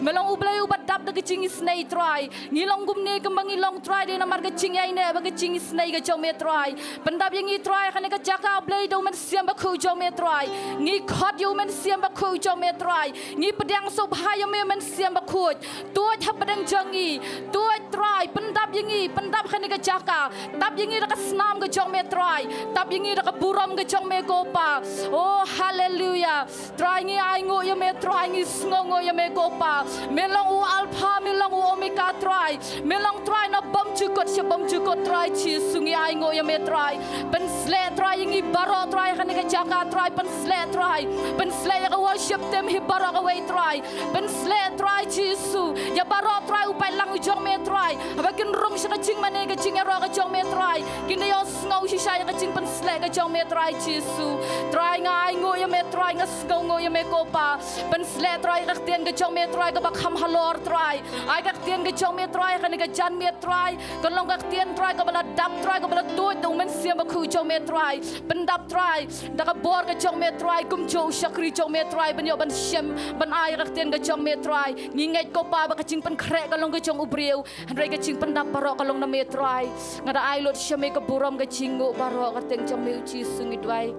melong U Blei ubat dap de jingi snei try ngilong gumne kembang ngilong try de namar ke jingi ai ne ba ke jingi snei ke jom me try pendap yang ngi try khane ke Jaka Blei do men siam ba khu jom me try ngi khot yu men siam ba khu jom me try ngi pedang so bhai me men siam ba khu tua tha pedang jangi tua try pendap yang ngi pendap khane ke Jaka tap yang ngi ke snam ke jom me try tap yang ngi ke buram ke jom me kopa oh hallelujah try ngi ai ngo ya me try ngi sngo ya me kopa melong u alpha melong u omega try melong try na bom chukot try chi sungi ai ngo ya me try pen sle try ngi baro try khane ke Jaka try pen sle ya ka worship them hi baro ka way try pen sle try chi su ya baro try u pai lang u jong me try ba kin rong sha ka jing mane ka jingiaroh ka jong me try kin yo sngo shi sha ka jing pen sle ka jong me try chi su try ngai ngo ya me try nga sngo ngo ya me kopa pen sle try ka tien ka jong me try ka ba kham halor try ai ka tien ka jong me try khane ka jan me try ka long ka tien try ka bala dap try ka bala tu tu men siam ba khu jong me try pendap try da ka bor ka jong me try kum jo shakri jong me try ban yo ban shem ban ai ka tien ka jong me try ngi ngai kopa ba ka jing pen kre ka long ka jong ubreu handrai ka jing pendap baro ka long na me try ngada ai lot shame ka buram ka jingo baro ka teng jong me uchi sungi dwai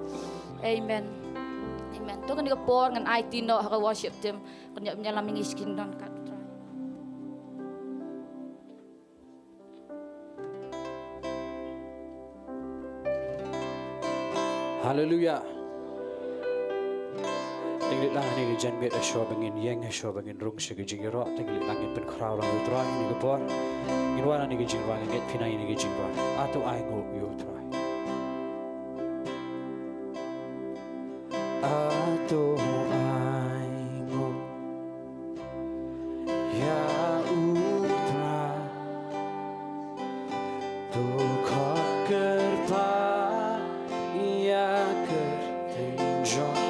amen amen to kan ka por ngan ai tino ka worship them kan ya nyala mingi skin don ka Hallelujah. Tinglit lang ni jan bet asyo bangin yeng asyo bangin rung se jingiaroh tinglit lang pen crowd lang utrai ni gopor inwana ni jingiaroh nget pinai ni jingiaroh atau ai ngo yo try atau ai ngo ya utra tu koker pa ya kertenjong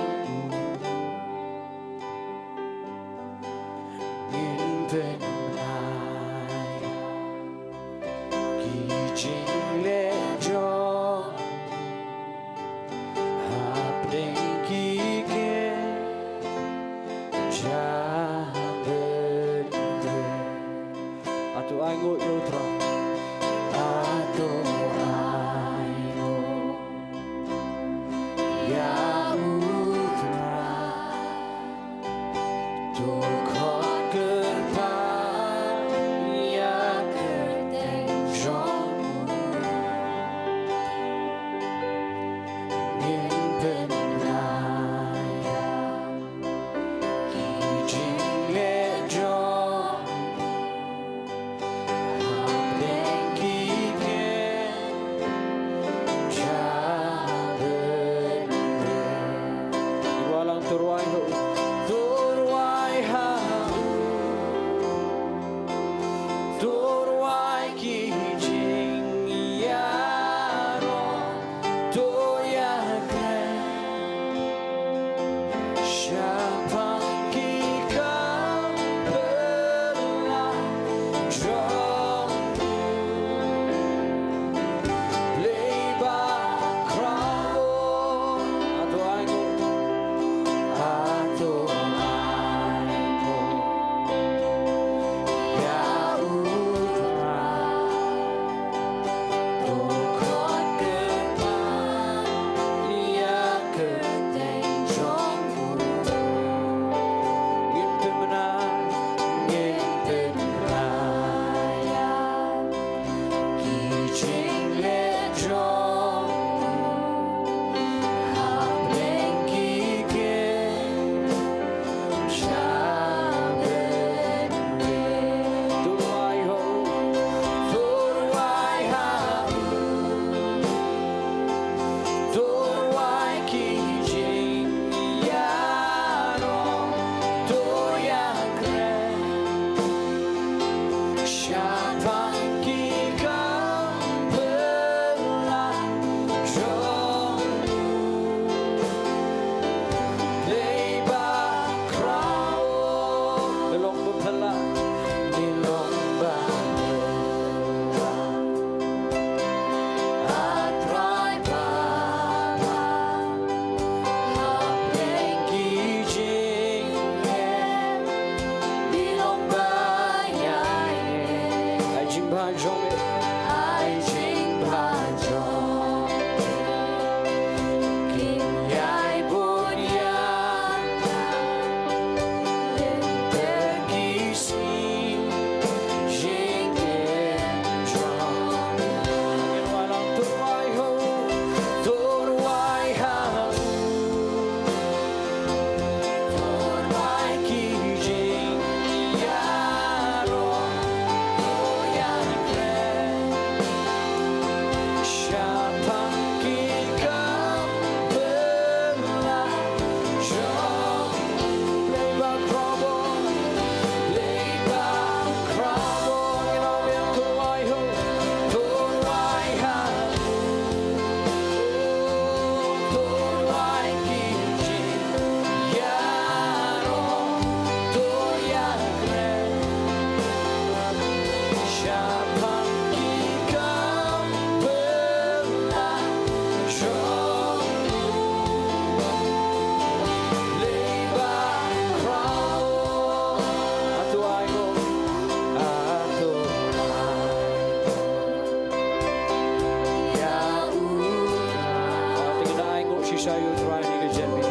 shayu try ni ke jen mi.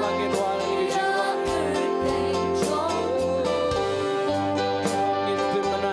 Langit wana ni ke jingwa. Ngin pimana.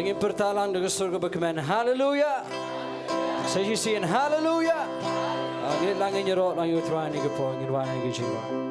Ingin pertalang dengan surga berkemen. Haleluya. Saya sisiin haleluya. Ingin langit nyerok langit utuan ni kepo ingin wan ni kejiwa.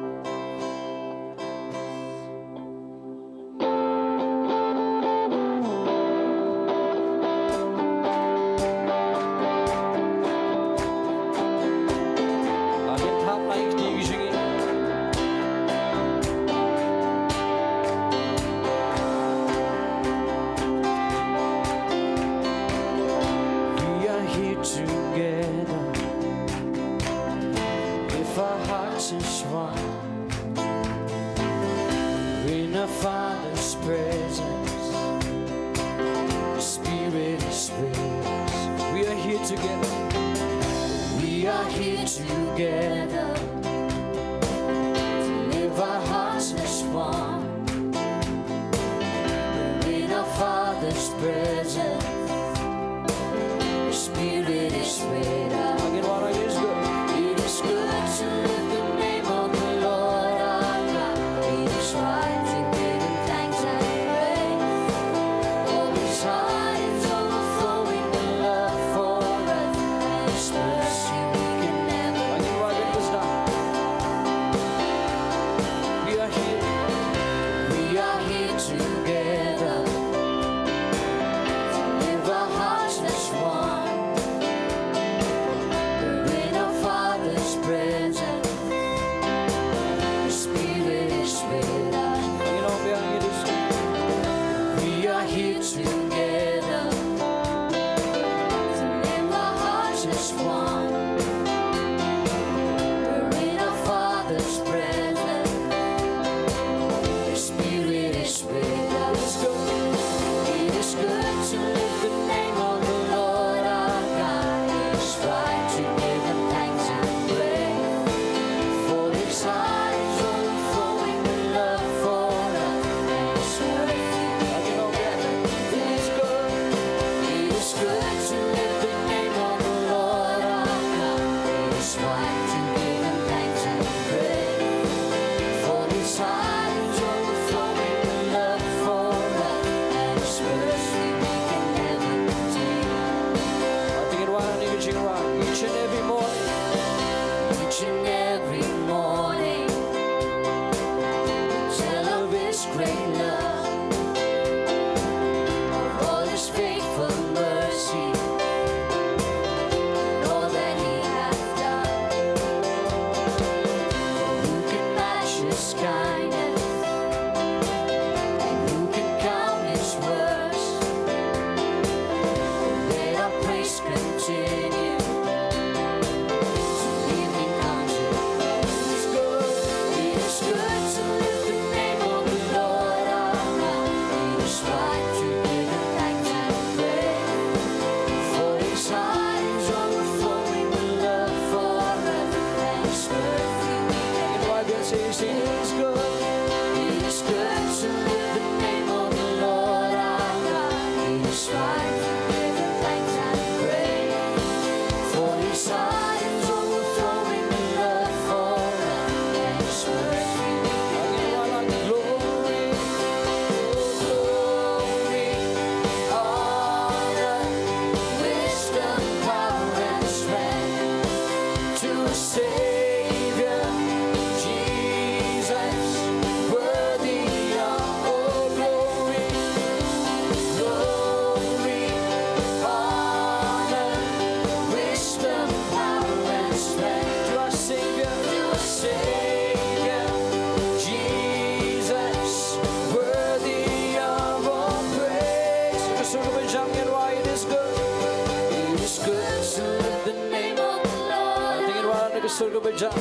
Surga berjam.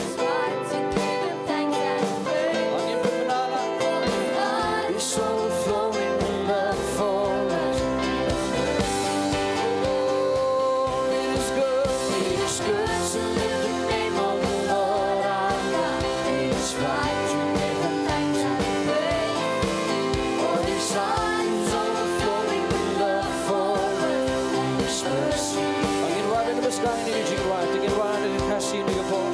Angin bermenalah. It's overflowing in love for us. Oh, it is good. It is good to live the name of the Lord our God. It is right to give Him thanks and praise. For His heart is overflowing in love for us. And His mercy. Angin wadah di besar ini Jingduwai. Angin wadah di kasih ini kepo.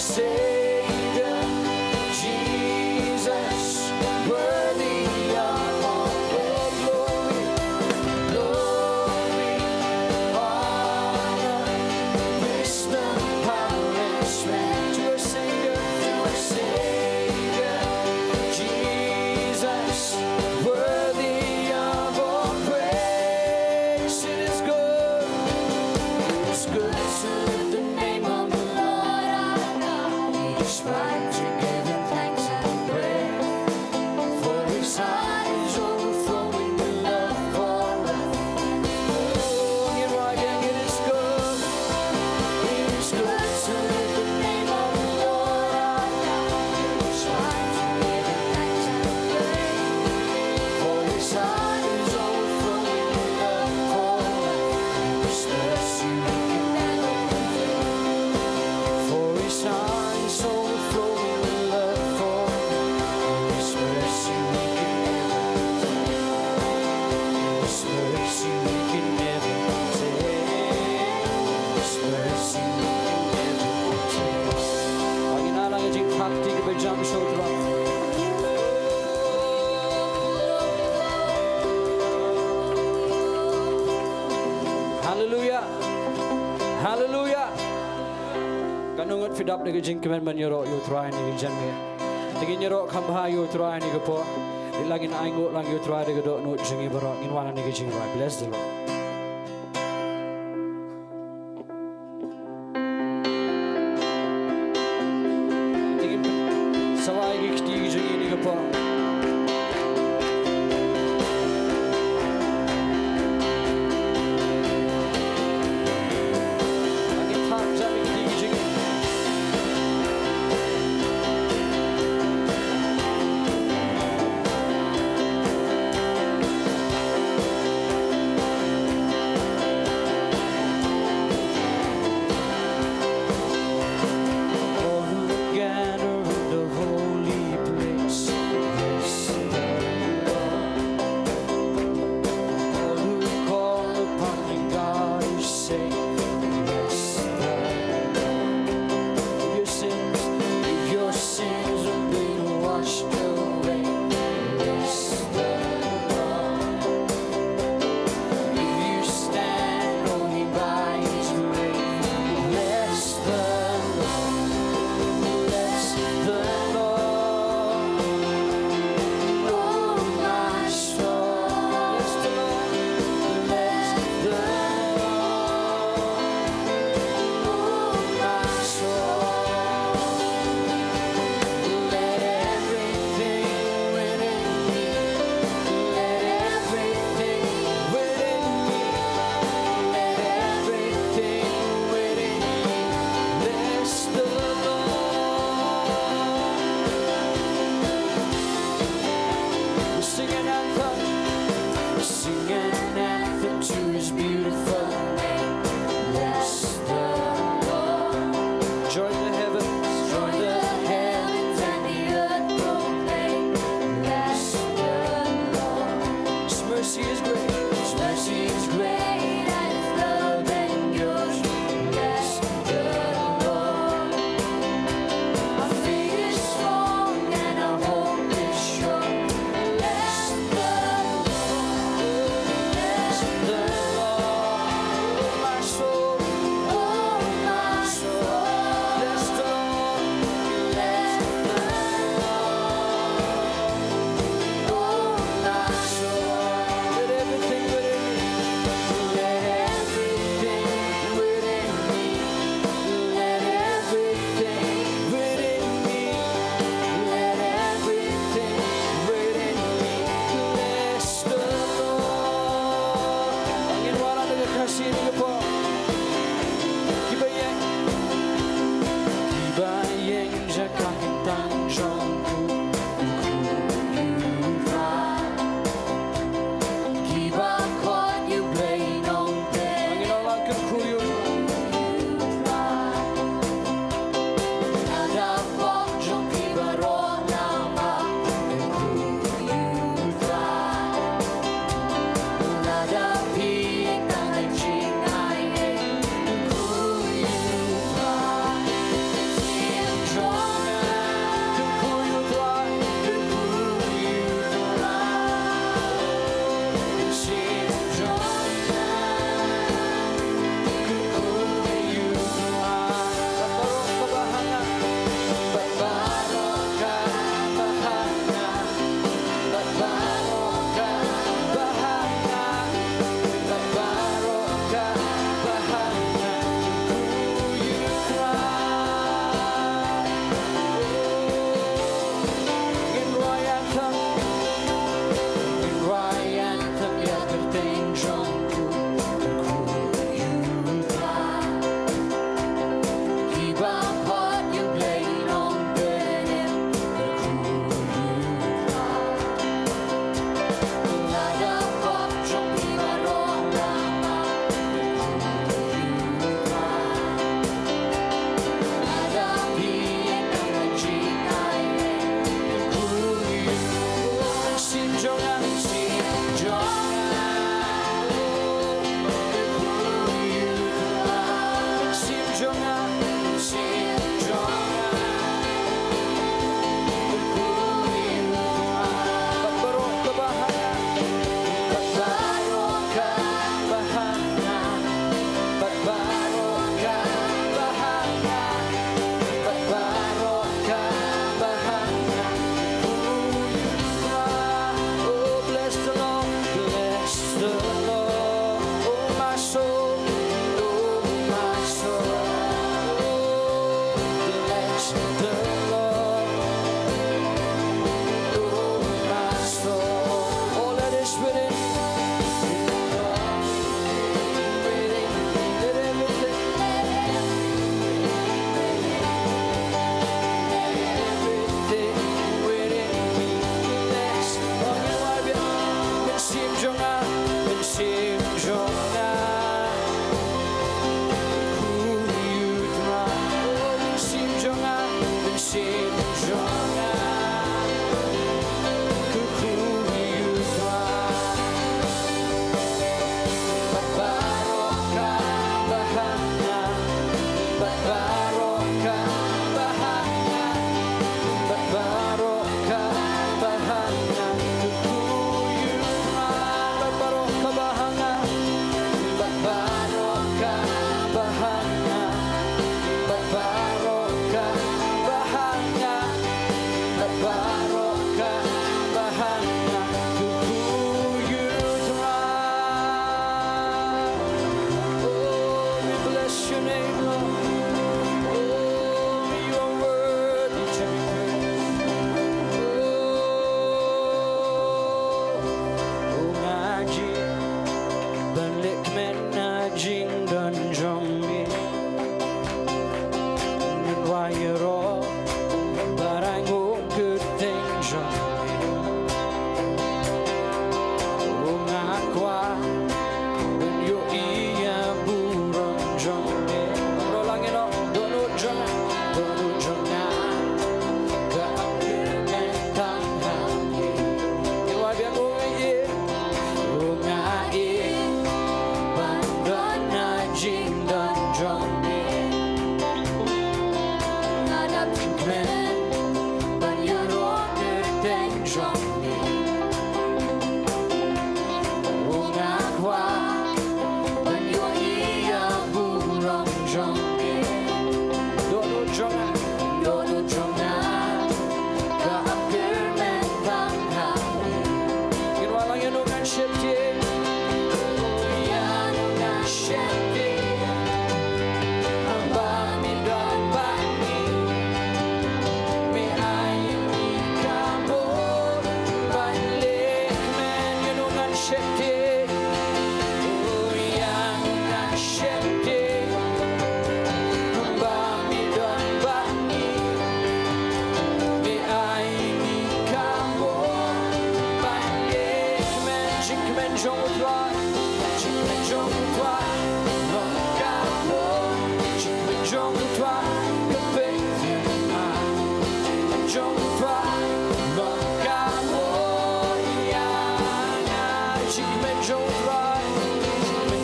Savior, Jesus, worthy of all glory, glory, honor, wisdom, power, and strength. To our Savior, Jesus, worthy of all praise. It is good to lift the name of the Lord our God. It is right to give Him thanks and praise, for His heart is overflowing with love for us. Oh, you're right, yeah, it is good to lift the name of the Lord our God. It is right to give Him thanks and praise, for His heart is overflowing with love for us. His mercy we can never contain, for His heart is overflowing with love for us. His mercy we can never contain, His mercy we can never contain, His mercy we can never contain. Panginoon ang jingkyrkhu ka bajang Sohthri. Hallelujah. Hallelujah. Kanungot fidap ni jingkyrkhu manjaro yu try ni janme. Tingin nyaro kamba yu try ni po. Ilangin aingot lang yu try de do no jingiaroh inwana ni Jingduwai. Bless the Lord. Tingin sawai gikti jingi ni po. Angin tap jami gikti jingi. All gather in the holy place.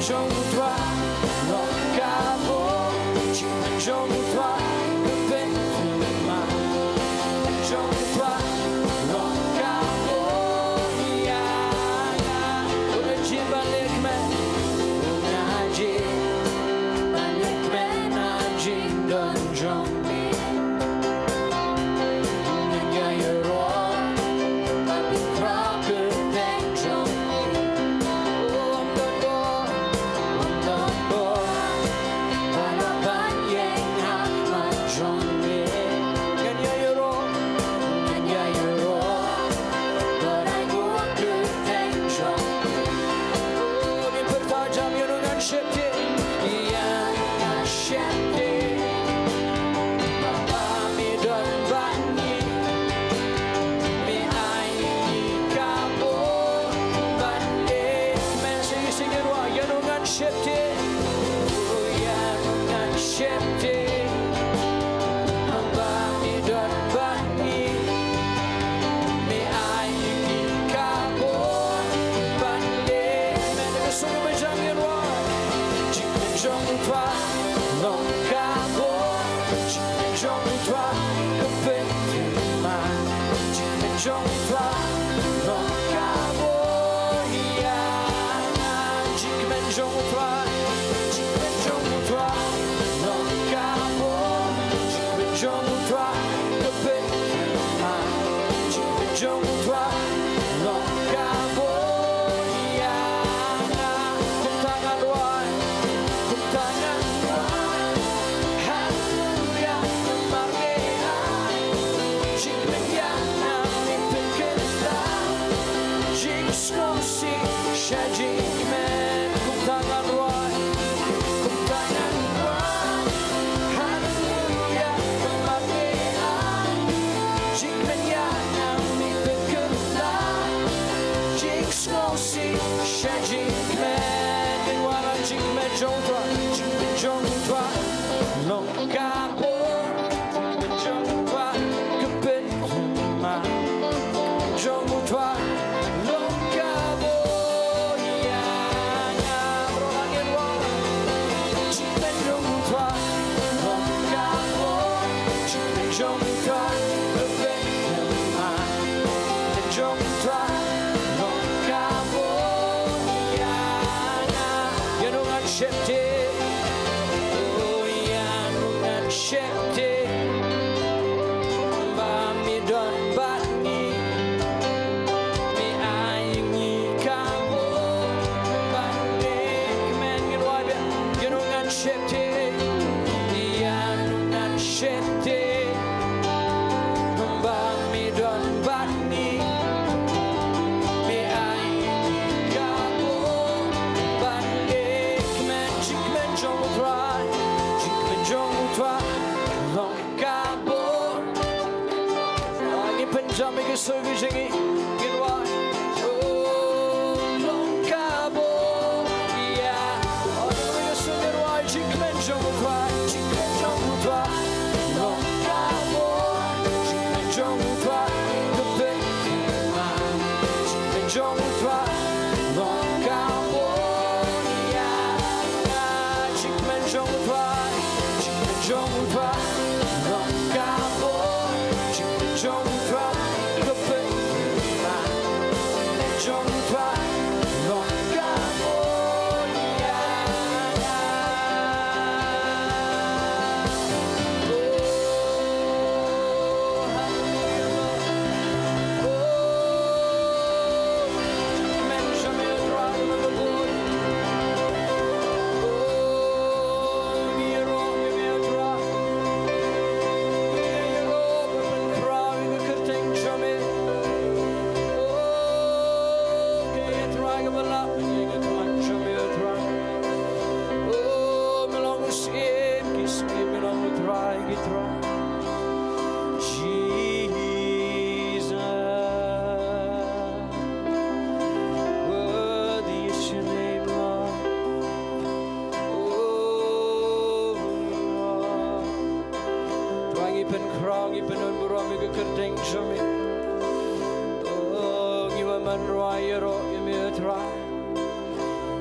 trong thoa lòng ca bố chỉ cần trong thoa cứ bên mà trong thoa lòng ca bố ya ôi chỉ balik men na ji balik men na ji đơn trong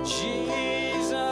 Jesus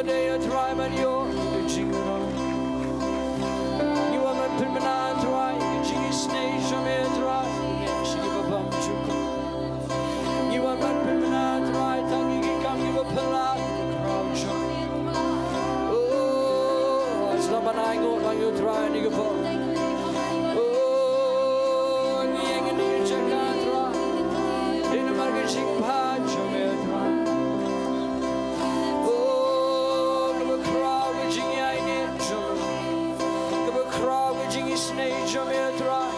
day a tribe and you're the jingiaroh. You are my permanent tribe, jingiasyllok, jamais tribe. She give a bum chuku. You are my permanent tribe, tangi come give a pelat, crouch. Oh, it's not an I go on your tribe, nigga. Oh, and the young and the Jaka tribe. In a market, she patch, jamais tribe. Snake, show me a try.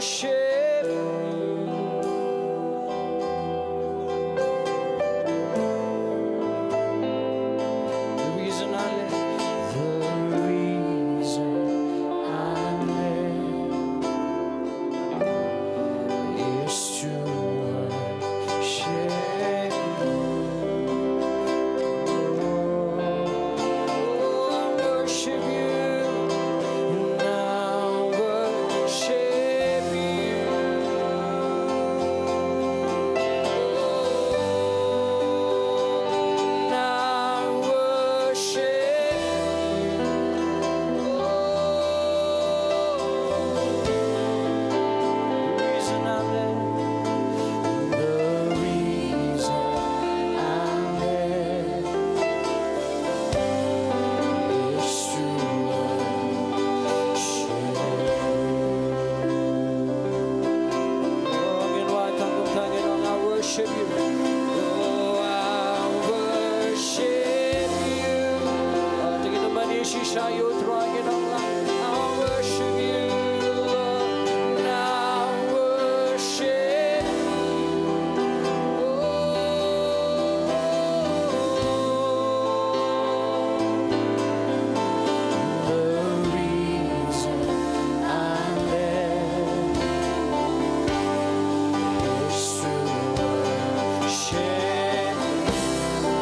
worship you. The reason I live is to worship you. Oh, I worship you. Now worship you. Now worship you. The reason I live, the reason I live is to worship you. I worship you. Oh, I worship you. Tingin naman ni Shisha yung trawagin ang lang. I worship you, Lord. I worship you. The reason I live is to worship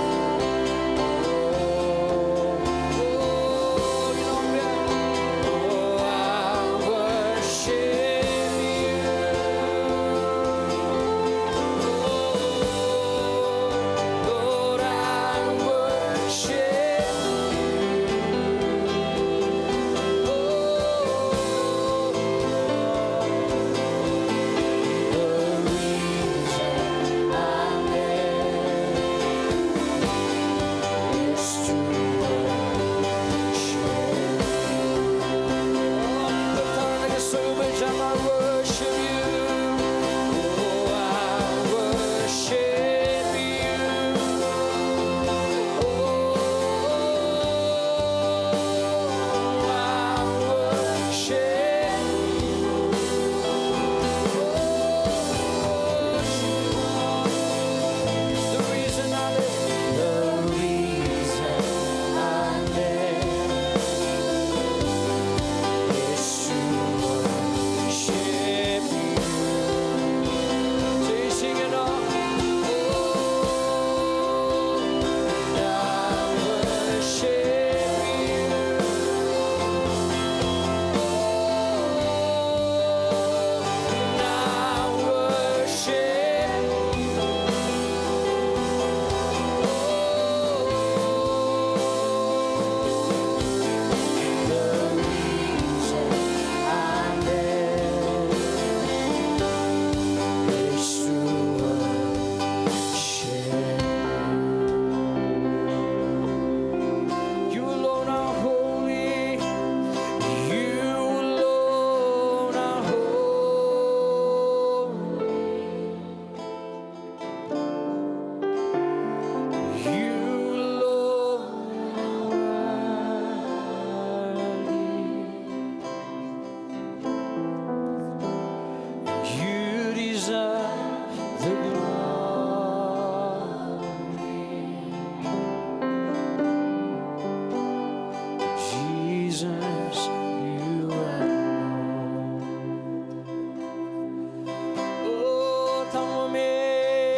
you.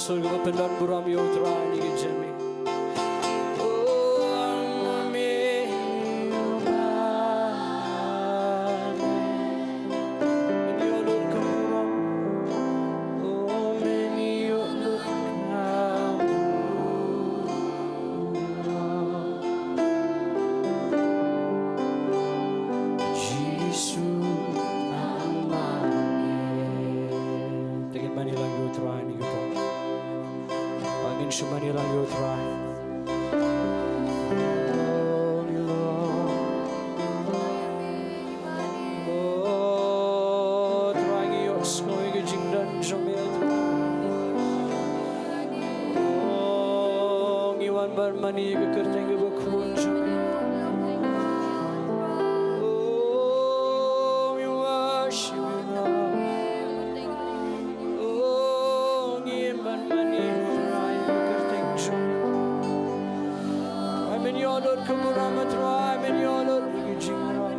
Surga pendan buram yo trani gejemi. Oh ame meni olur kamuram. Oh meni olur kamuram. Jesus amane. Tingin Manila yo trani gitu. Manila you try. Oh, trying your snowing jingdan jamil. Oh, you want bar mani ke kerteng ke bakun Oh we worship you Lord Oh ngin bar mani try ke kerteng I'm in your Lord kumurama try I'm in your Lord ke jingiaroh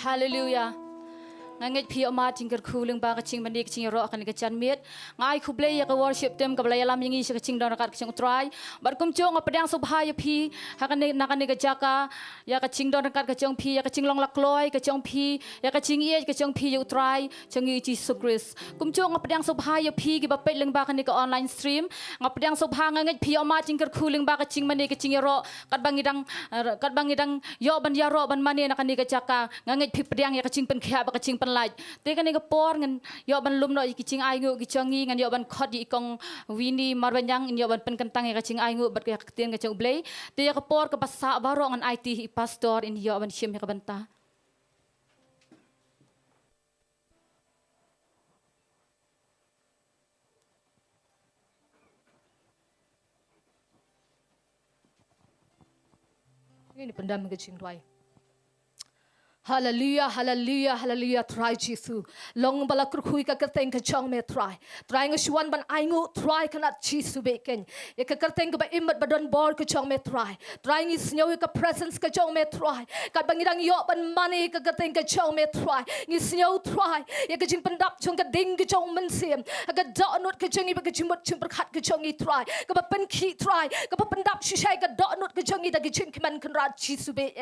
Hallelujah. Nganget phi ama jingkyrkhu lyngba ka jingmane ka jingiaroh kan ka janmit ngai khu blei ya ka worship tem ka blai alam yingi ka jingdon ka jing utrai bar kum chong apdang subha ya phi ha kan ne ka jaka ya ka jingdon ka jong phi ya ka jinglong lakloi ka jong phi ya ka jingie ka jong phi ya utrai changi Jesus Christ kum chong apdang subha ya phi ki ba pet lyngba kan ka online stream ngapdang subha nganget phi ama jingkyrkhu lyngba ka jingmane ka jingiaroh kat bangidang yo ban yaro ban mane na kan ka jaka nganget phi pedang ya ka jing pen khia ba ka jing like te kan ga por ngan yo ban lum no ki ching ai ngu ki changi ngan yo ban khot yi kong wini mar ban yang yo ban pen kentang ga ching ai ngu bat ka Ktien U Blei te ya ka por ka basa baro ngan IT pastor in yo ban shim ka Bynta ini pendam ke Jingduwai Hallelujah, hallelujah, hallelujah. Try Jesus. Long balakruhui ka kerteng ka chong me try. Try nga shuan ban aingu try kanat Jesus beken. Ya ka kerteng ka ba imat ba donbor ka chong me try. Try ngi snyaw ka presence ka chong me try. Kat bangidang yo ban money ka kerteng ka chong me try. Ngi snyaw try. Ya ka jing pendap chong ka ding ka chong mensim. Ka donut ka chong i ba ka jimot chim berkat ka chong i try. Ka ba pen ki try. Ka ba pendap shishay ka donut ka chong i da ka jing kiman kan rat Jesus be.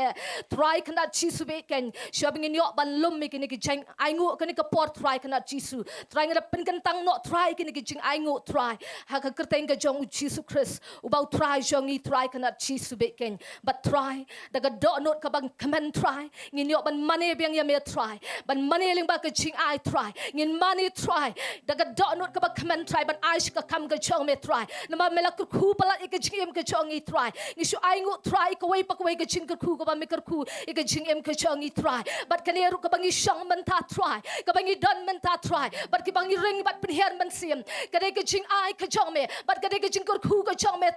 Try kanat Jesus beken. ken sya bingin yo ban lum mi ken ki jeng ai ngu ken ka por try kana jisu try ngada pen kan tang no try ken ki jeng ai ngu try ha ka kerteng ka jong jisu Christ ubau try jong i try kana jisu be ken but try daga do not ka bang kamen try ngin yo ban mane biang ya me try ban mane ling ba ka jeng ai try ngin money try daga do not ka bang kamen try ban ai ka kam ka jong me try nama mela ku pala ik jing ka jong i try ngi shu ai ngu try ka wei pa ka wei ka jing ka khu ka ba me ka khu ik jing em ka jong i try but kan eru ka bang i shang man ta try ka bang i don man ta try but ki bang i ring but pen her man sim ka de ka jing ai ka jong me but ka de ka jing ka khu ka jong me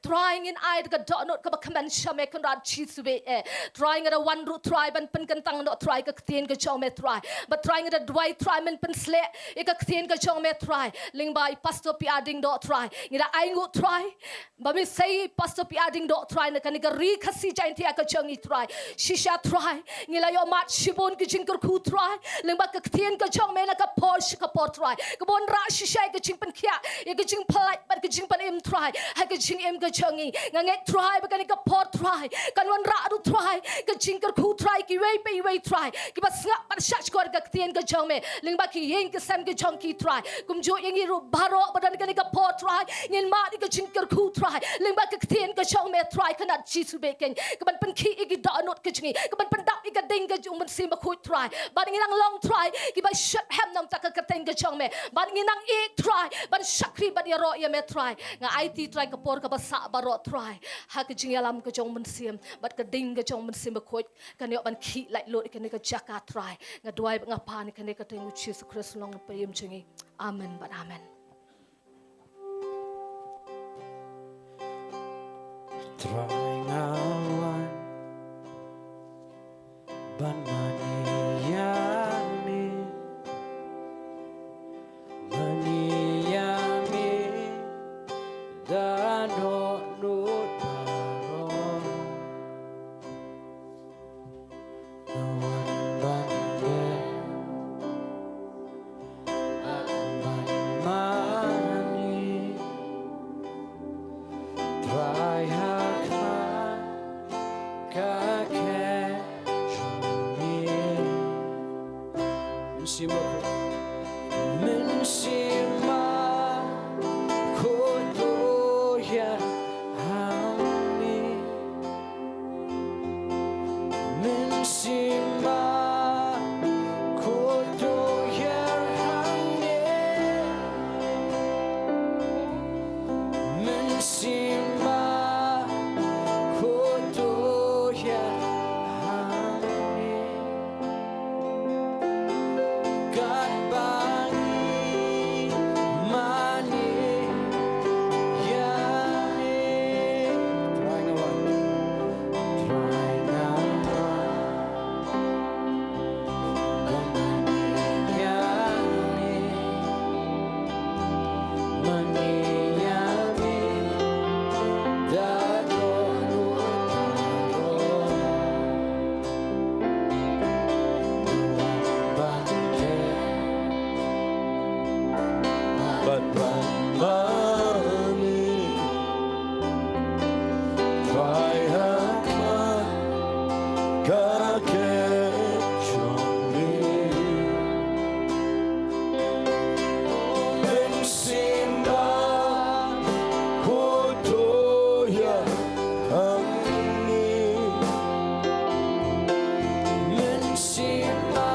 trying in ai ka do not ka ba kaman shame kan rat chi su be trying at a one root try ban pen kan tang no try ka tien ka jong me try but trying at a Dwai try man pen sle ik ka tien ka jong me try lyngba pastor pi Diengdoh try ngira ai ngu try ba mi say pastor pi Diengdoh try na kan ka ri khasi Jaintia ka jong i try shisha try ngila yo mat shibon ki jingkyrkhu try lyngba ka tien ka jong me na ka Porsche ka por try ka bon ra shisha ka jing pen khia ik ka jing palai but ka jing pen em try ha ka jing em ka jong i ngange try ba kan ka por try kan wan ra du try ka jingkyrkhu try ki wei pe wei try ki ba snga par shach kor ka tien ka jong me lyngba ki yeng ka sam ka jong ki try kum jo yeng i ru baro badan kan ka por try ngin ma di ka jingkyrkhu try lyngba ka tien ka jong me try kana jisu be ken ka ban pen ki i da not ka jing ka ban pen dap i ka ding ka jong man sim ba khu try ba ngilang long try ki ba shut ham nam ta ka teng ka jong me ba nginang e try ban shakri ba ya ro ya me try nga IT try ka por ka ba sa ba ro try ha ka jing yalam ka jong man sim bat ka ding ka jong man sim ba khu kan yo ban ki like lo ka ne ka Jaka try nga duai nga pa ni ka ne ka teng Jesus Christ long pa yem jingi amen but amen trying awan ban maniyami dano nut paro awan bande awan mani try hakman kake chumi Mensima kodoya hangne Mensima kodoya hangne Mensima kodoya hangne God bangi mani yami trying awan mani yami mani yami dado nutaro bande but money try hakman kake chongi Mensima kodoya hangne Mensima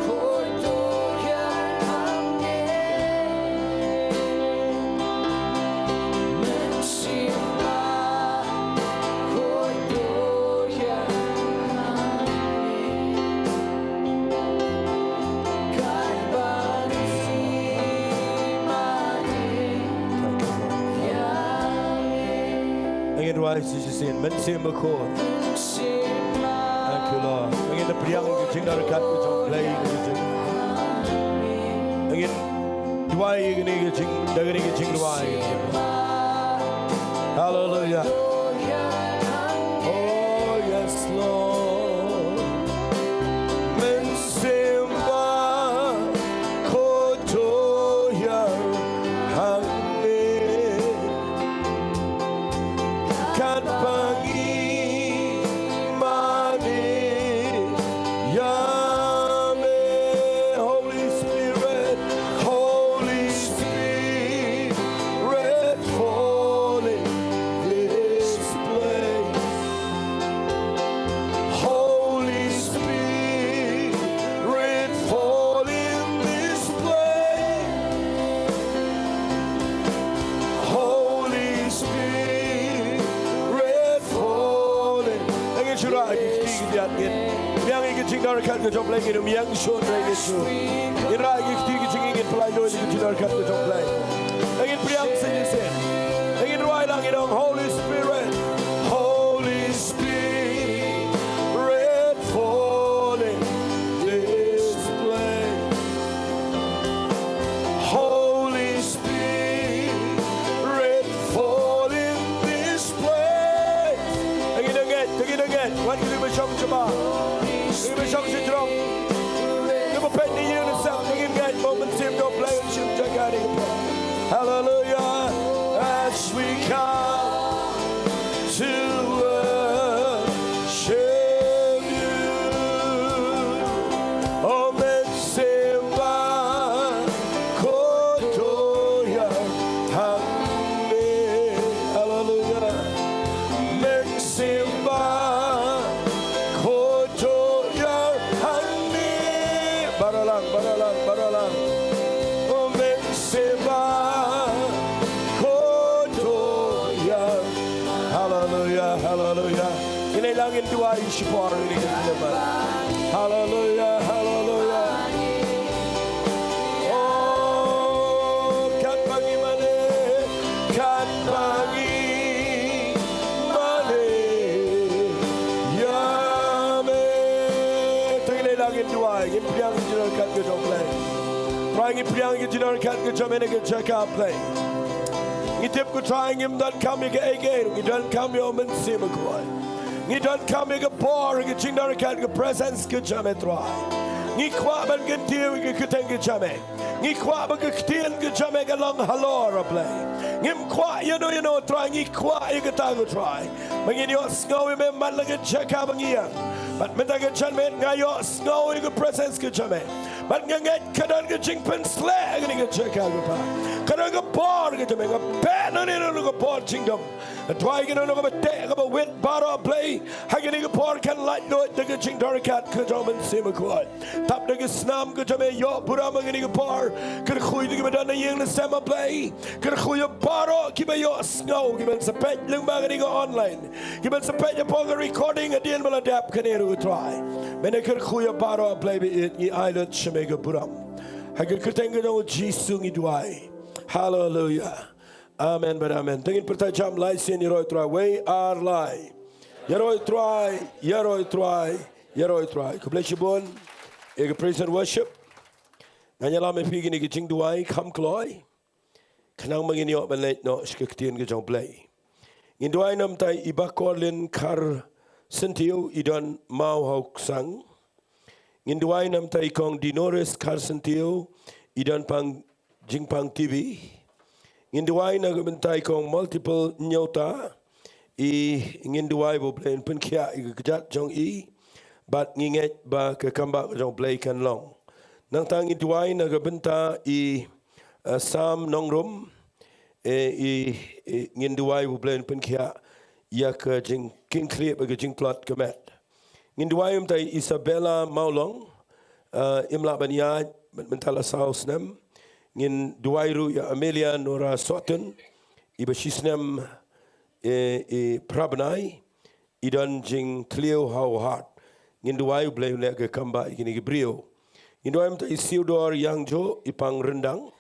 kodoya hangne Mensima kodoya hangne God bangi mani yami Angin rise to sin Mensima ko Mensima thank you Lord angin na priang ke jingiaroh ke jong blai ke jing angin Jowai ke ni ke jing dagari ke Jingduwai hallelujah oh yes Lord Mensima kodoya hangne kan pangi mani jingdar kat ke jomblay ngin yang shot rai ni su. Irai ki ti ki jingin pelai noi ki jingdar kat ke jomblay. Ngin priang se. Ngin ruai lang ngin Holy Spirit. Holy Spirit fall in this place. Holy Spirit fall in this place. Ngin again. What you be shong chaba. You be shong chitrom. You be pet ni you na sa ngin again moment sim do play and shim Jaka ni. Hallelujah. As we come to worship you, oh Metsimba, Kotoya, Hangne, hallelujah, Metsimba, Kotoya, Hangne, Balang, oh Metsimba. Hallelujah. Ini langit dua isypor ini kita. Hallelujah. Oh, kat pagi mana? Ya me. Ini langit dua. Ini priang jiran kat ke Jowai. Priang priang jiran kat ke Jowai ke Jaka play. Ngitip ko trying him don't come again. He don't come your men sim ko. He don't come ke por ke jingdar kat ke presence ke jame try. Ngi kwa ban ke tiu ke keteng ke jame. Ngi kwa ban ke ktien ke jame ke long halor play. Ngim kwa you know try ngi kwa ke ta ko try. Mangin yo snow me man la ke Jaka bangia. But meta ke jame ngayo snow ke presence ke jame. But nganget kadan ke jingpen sle ke Jaka ko pa. Kadang ke por ke jame ke pen ni ke por jingdom. Try ke no ke te ke wit baro play. Hagini ke por kan light no ke jingdar kat ke jom sim ko. Tap ke snam ke jame yo pura mangini ke por. Ke khoi ke badan yeng le sama play. Ke khoi baro ke yo snow ke ben SEPT lyngba ke online. Ke ben SEPT po ke recording a deal mala dap ke ne try. Men ke khoi baro play be ni island shme ke buram. Hagir ke teng ke no Jingiasyllok. Hallelujah. Amen, but amen. Tengin pertajam lai sin yeroi try. We are lai. Yeroi try. God bless you, bon. Ega praise and worship. Nganyala me pigi ni Jingduwai kam kloi. Kanang mangini ok benlet no Ktien U Blei. Jingduwai nam tai ibakolin kar sentio idon mau hauk sang. Jingduwai nam tai kong dinores kar sentio idon pang jingpang TV. Jingduwai na bentai kong multiple nyota Jingduwai bo plain penkia ikejat jong bat nginget ba ke kambak jong Blei kan long. Nang tang Jingduwai na Bynta sam Nonglum Jingduwai bo plain penkia ya ke jing king clip ke jing plot kemet. Jingduwai tai Isabella Maulong imla banya mentala saus nem. Ngin duwairu ya Amelia Nora Sotten iba shisnem prabnai idan jing cleo how hard ngin duwai Blei le ke kamba ikini ke brio ngin duwai mta Isiodor Yangjo ipang rendang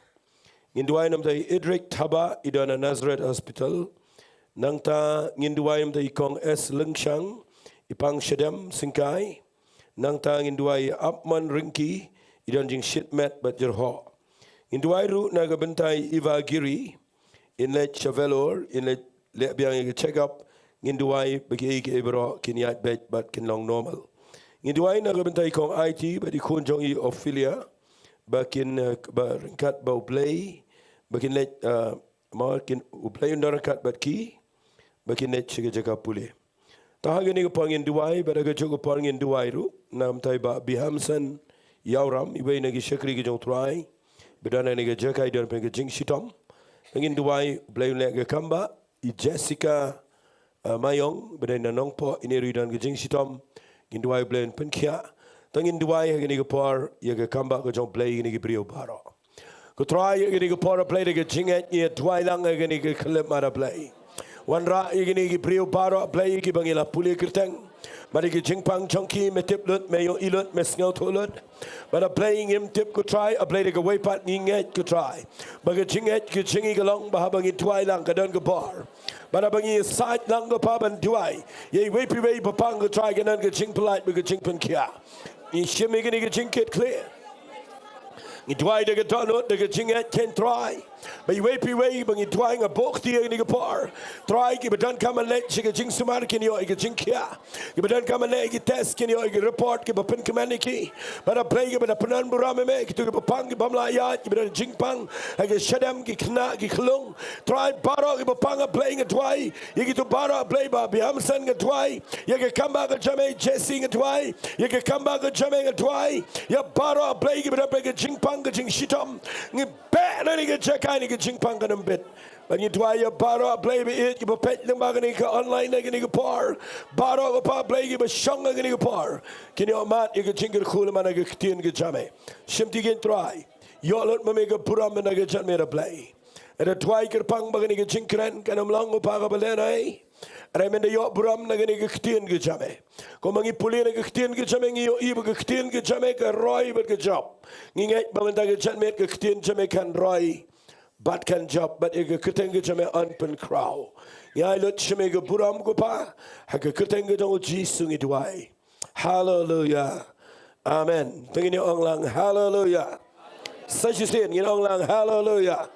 ngin duwai namta Idrik Taba idan Nazareth Hospital nangta ngin duwai mta ikong S Lengshang ipang Shedem Singkai nangta ngin duwai Apman Ringki idan jing shitmet bat jerho. Jingduwai ru naga bentai Iva Giri in let Chavelor in let biang check up Jingduwai bagi ke ibro kinyat bet but kin long normal. Jingduwai naga bentai kong IT but ikun jong I Ophelia bakin ringkat bau Blei bakin let makin Blei undarakat bat ki bakin let Jaka pule. Tahang ini ke pang Jingduwai but aga jog pang Jingduwai ru nam tai ba bihamsan yauram ibai nagi syakri ke jong try. Bedana ni ke Jaka dan pengen jing sitom, pengen Jingduwai Blei le ke kamba, Jessica Mayong bedana Nongpoh ini ridan ke jing sitom, Jingduwai Blei penkia, tengin Jingduwai ni ke por ya ke kamba ke jong Blei ni ke brio baro. Ke try ni ke por Blei ke jinget ni Jowai lang ni ke klip mara Blei. Wan ra ni ke brio baro Blei ke bangila puli kerteng. Mari ke jingpang chongki me tip lut me yo ilut me sngo tolut. But a playing him tip ko try a play ke way pat nginget ko try. Baga jinget ke jingi galong bahabangi tuai lang ka don ko bar. But a bangi side lang ko pa ban tuai. Ye way pi way papang ko try ke nan ke jing polite baga jingpan kia. Ni shimmy ke jing kit clear. Ni tuai de ke donut de ke jinget can try. But you wait, but you trying a book here in the par. Try, you don't come and let you jing sumar can you jing kia. You don't come and let you test can you report, give a pin community. But a play but a panan burame make to a pang bamla yard, you better jing pang, like a shadam, gikna, giklung. Try baro, give a panga playing a twy. You get to baro play by Bihamson a twy. You can come back a jame, chasing a twy. You can come back a jame a twy. You baro play, give it up like a jing pang, a jing shitum. You bet any get check. Ni ke jingpang kanam bit ban you try your baro play be it you pet them back ni ka online ni ke par baro ko pa play ke shong ni ke par can you mat you ke jingkyrkhu man ke ktien ke jame shimti gen try yo lot me ke pura me ke jame ra play era try ke pang bag ni ke jingkren kanam lang ko pa ka balenai Remende yo buram na gani ktien ke jame. Ko mangi puli na ktien ke jame ngi yo ibu ktien ke jame ka roi ber ke job. Ngi ngai bamenta ke jame ke ktien jame kan roi bat kan job but ke ktien ke jame unpen crow. Ya lot jame ke buram ko pa ha ke ktien ke dong jisu ngi duai. Hallelujah. Amen. Tengini ong lang hallelujah. Sajisin ngi ong lang hallelujah.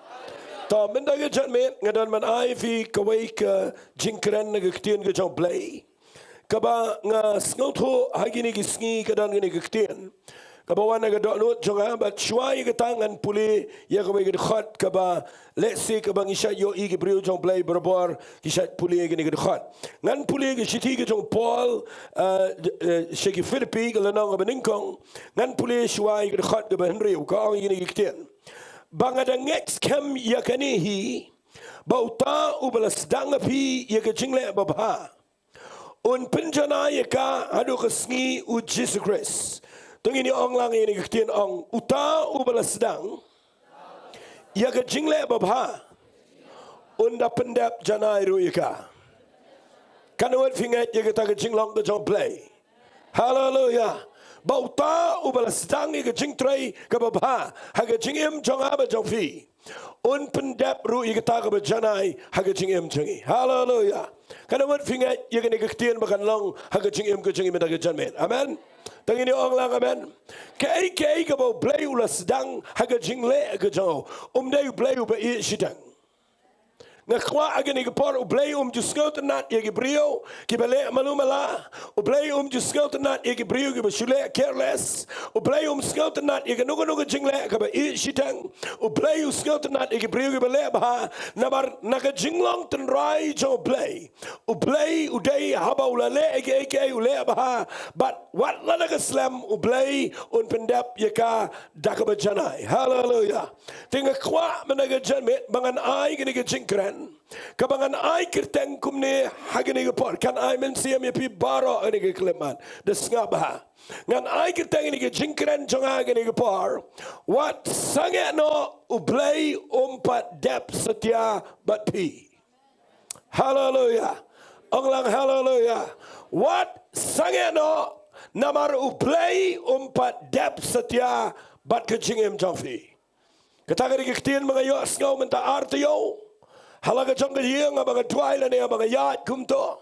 Ta men da get met ngadan man ai fi kawai ka jingkren na ktien ke jong blai kaba nga sngoto hagini ki sngi kadan ngini ktien kaba wana ga do jonga ba chwai ke tangan puli ya kawai ke khat kaba let's say kaba ngisha yo i ke brio jong blai berabor kisha puli ngini ke khat ngan puli ke shiti ke jong Paul sheki Philippi ke lanang ba ningkong ngan puli chwai ke khat ke ba Henry ka ngini ktien bangada ngeks kem yakanihi bauta ubalas dangapi yaka jingle babha un pinjana yaka adu Sngi u Jesus Christ tungini ong lang ini ktien ong uta ubalas dang yaka jingle babha unda pendap janai ru yaka kanawat fingat yaka taga jinglong the jong play hallelujah bauta ubalas dangi ke jingtrai ke babha haga jingim jong aba jong fi un pendap ru i kata ke janai haga jingim jangi hallelujah kana wat fingat ye ke ktien bakan long haga jingim ke jangi meda ke janmet amen tangini ong lang amen ke ke bau blai ulas dang haga jingle ke jong dai blai u ba i shitang ngakwa agani ke por u blai jusngot nat ye ke brio ke bele malumala u blai jusngot nat ye ke brio ke bashule careless u blai sngot nat ye ke nugo jingle ke ba i shitang u blai sngot nat ye ke brio ke bele ba nabar naga jinglong ten rai jo blai u dai haba ulale ke u le ba but what la ke slam u blai un pendap ye ka dakaba janai hallelujah tinga kwa menaga janmet bangan ai ke jingkren kabangan ai kirteng kumne hagini ke por kan ai men siam ye pi baro ani ke kleman de ngaba ngan ai kirteng ni ke jingkren jonga gini ke por what Sangeh no u blei umpat dep Satia but pi hallelujah onglang hallelujah what Sangeh no namar u blei umpat dep Satia but ke jingim jongfi katagari ke ktien mga yo sngaw menta artiyo halaga jong yang abaga twaila ne abaga yat kumto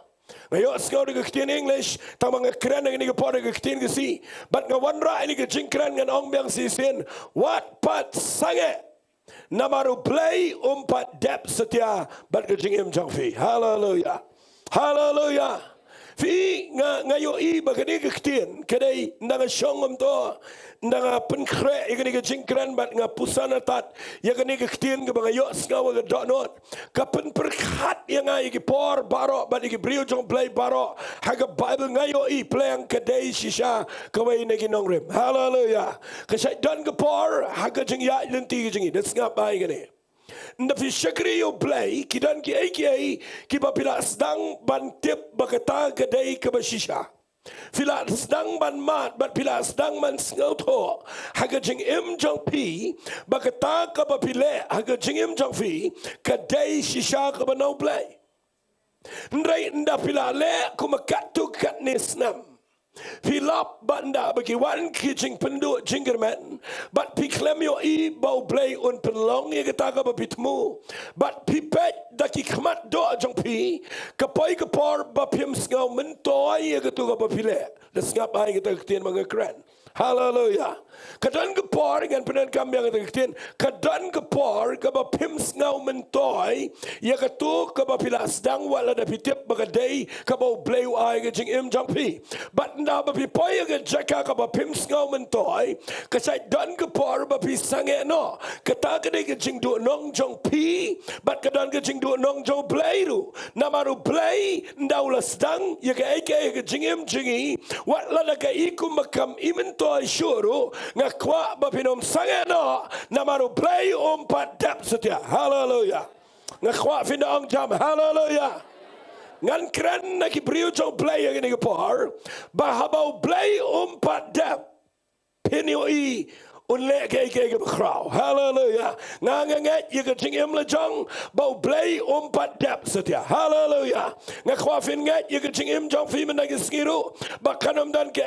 ngayo skau de ktien English tamang kren ni ke por de ktien ke si but nga wanra ni ke jingkren ngan ong biang si sin what pat Sangeh namaru play umpat dep Satia but ke jingim jongfi hallelujah hallelujah fi ngayo i bagani ke ktien kedai nang shongom to nang penkre igani ke jingkren bat nga pusana tat yagani ke ktien ke bangayo skaw ke donot kapen perkhat yang ai ke por baro bat ke brio jong play baro haga bible ngayo i playang kedai shisha kawai ne Nonglum hallelujah ke don ke por haga jing ya lenti ke jingi das ngap ai gani nda fi shakri yo play kidan ki ai ki bapila sedang ban tip bakata kedai ke bashisha Fila sedang ban mat, bat fila sedang man sngoto. Haga jing im jong pi, bakata ka bapile. Haga jing im jong fi, kadai shisha ka banau play. Ndrai nda pila le kumakat tu kat nisnam. Pilap banda bagi wan kijing penduk jinggerman, but piklem yo bau blei un penlong ye kata ka bitmu, but pipet daki khmat do jong pi, kapoi kapor bapim sngau mentoi ye katu ka bapile, les ngap ai kita ktien mga kran. Hallelujah. Kadan kapor dengan penan kami yang kita ktien, kadan kapor ka bapim sngau mentoi ye katu ka bapila sedang wala da pitip bagadei ka bau blei ai ka jing jong pi. But na bapi poy ke Jaka ka bapim sngau mentoi kasai dan ke por bapi Sangeh no kata ke ke Jingduwai nong jong pi bat ke dan ke Jingduwai nong jong Blei ru namaru Blei ndaula sedang ye ke jingi wat la ke iku makam imentoi syuru ngakwa bapi nom Sangeh no namaru Blei pat dap Satia. Hallelujah. Ngakwa finda ong jam. Hallelujah. Ngan keren nak beriu jong Blei yang ini kepar, bahabau Blei pat dap, penioi unlek ke berkrau. Hallelujah. Ngangat ye ke jingim lejong, bau Blei pat dap Satia. Hallelujah. Ngakwafin ngat ye ke jingim jong fi menagi skiru, bakanum dan ke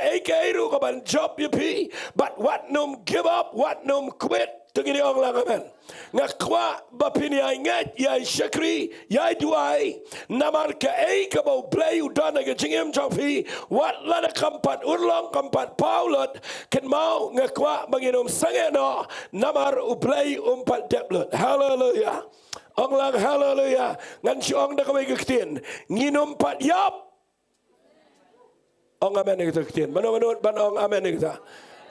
ru kaban job ye pi, but what num give up, what num quit. Tengini orang lang amen. Ngakwa bapini ay ngat yai syakri yai Jowai namar ke ka bau Blei udan ke jingim jongfi wat lada kampat urlong kampat paulot ken mau ngakwa banginom Sangeh no namar Blei pat deplut. Hallelujah. Ong lang hallelujah. Ngan si ong da kawai kektien nginom pat yap. Ong amen kita kektien. Manut ban ong amen kita.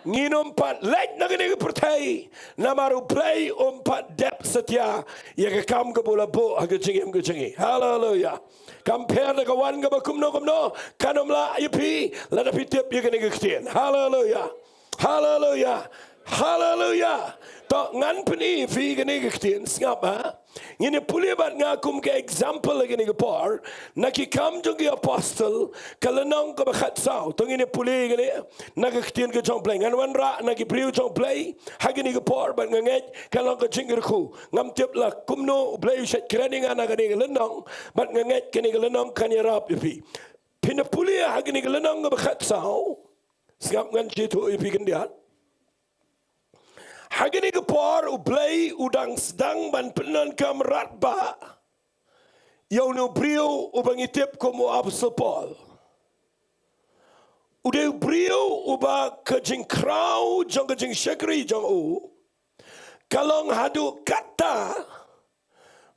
Nginom pat lek na gini pertai namaru Blei pat dep Satia ya ke kam ke bola bo ke jingi. Hallelujah. Compare na kawan ke kumno kanom la api la dapi tip ya gini kektien. Hallelujah. Hallelujah. Hallelujah. Tak ngan peni fi gini kektien ngapa? Ini pulih bat ngakum ke example lagi ni kepar. Nak ikam jungi apostle kalenong ke bakat sau. Tong ini pulih gini nak kektien ke jong Blei. Ngan wan ra nak beriu jong Blei. Hagi ni kepar bat nganget kalong ke jingkyrkhu. Ngam tiap lah kumno Blei set kereningan nak ni kalenong bat nganget kini kalenong kanyarap ipi. Pina pulih hagi ni kalenong ke bakat sau. Ngap ngan citu ipi kendiat. Hagini kepor Blei udang sedang ban penan kamrat ba. Yau no brio ubangitip komo Apostle Paul. Udah brio uba kejingkrau jong kejing syakri jong u. Kalong hadu kata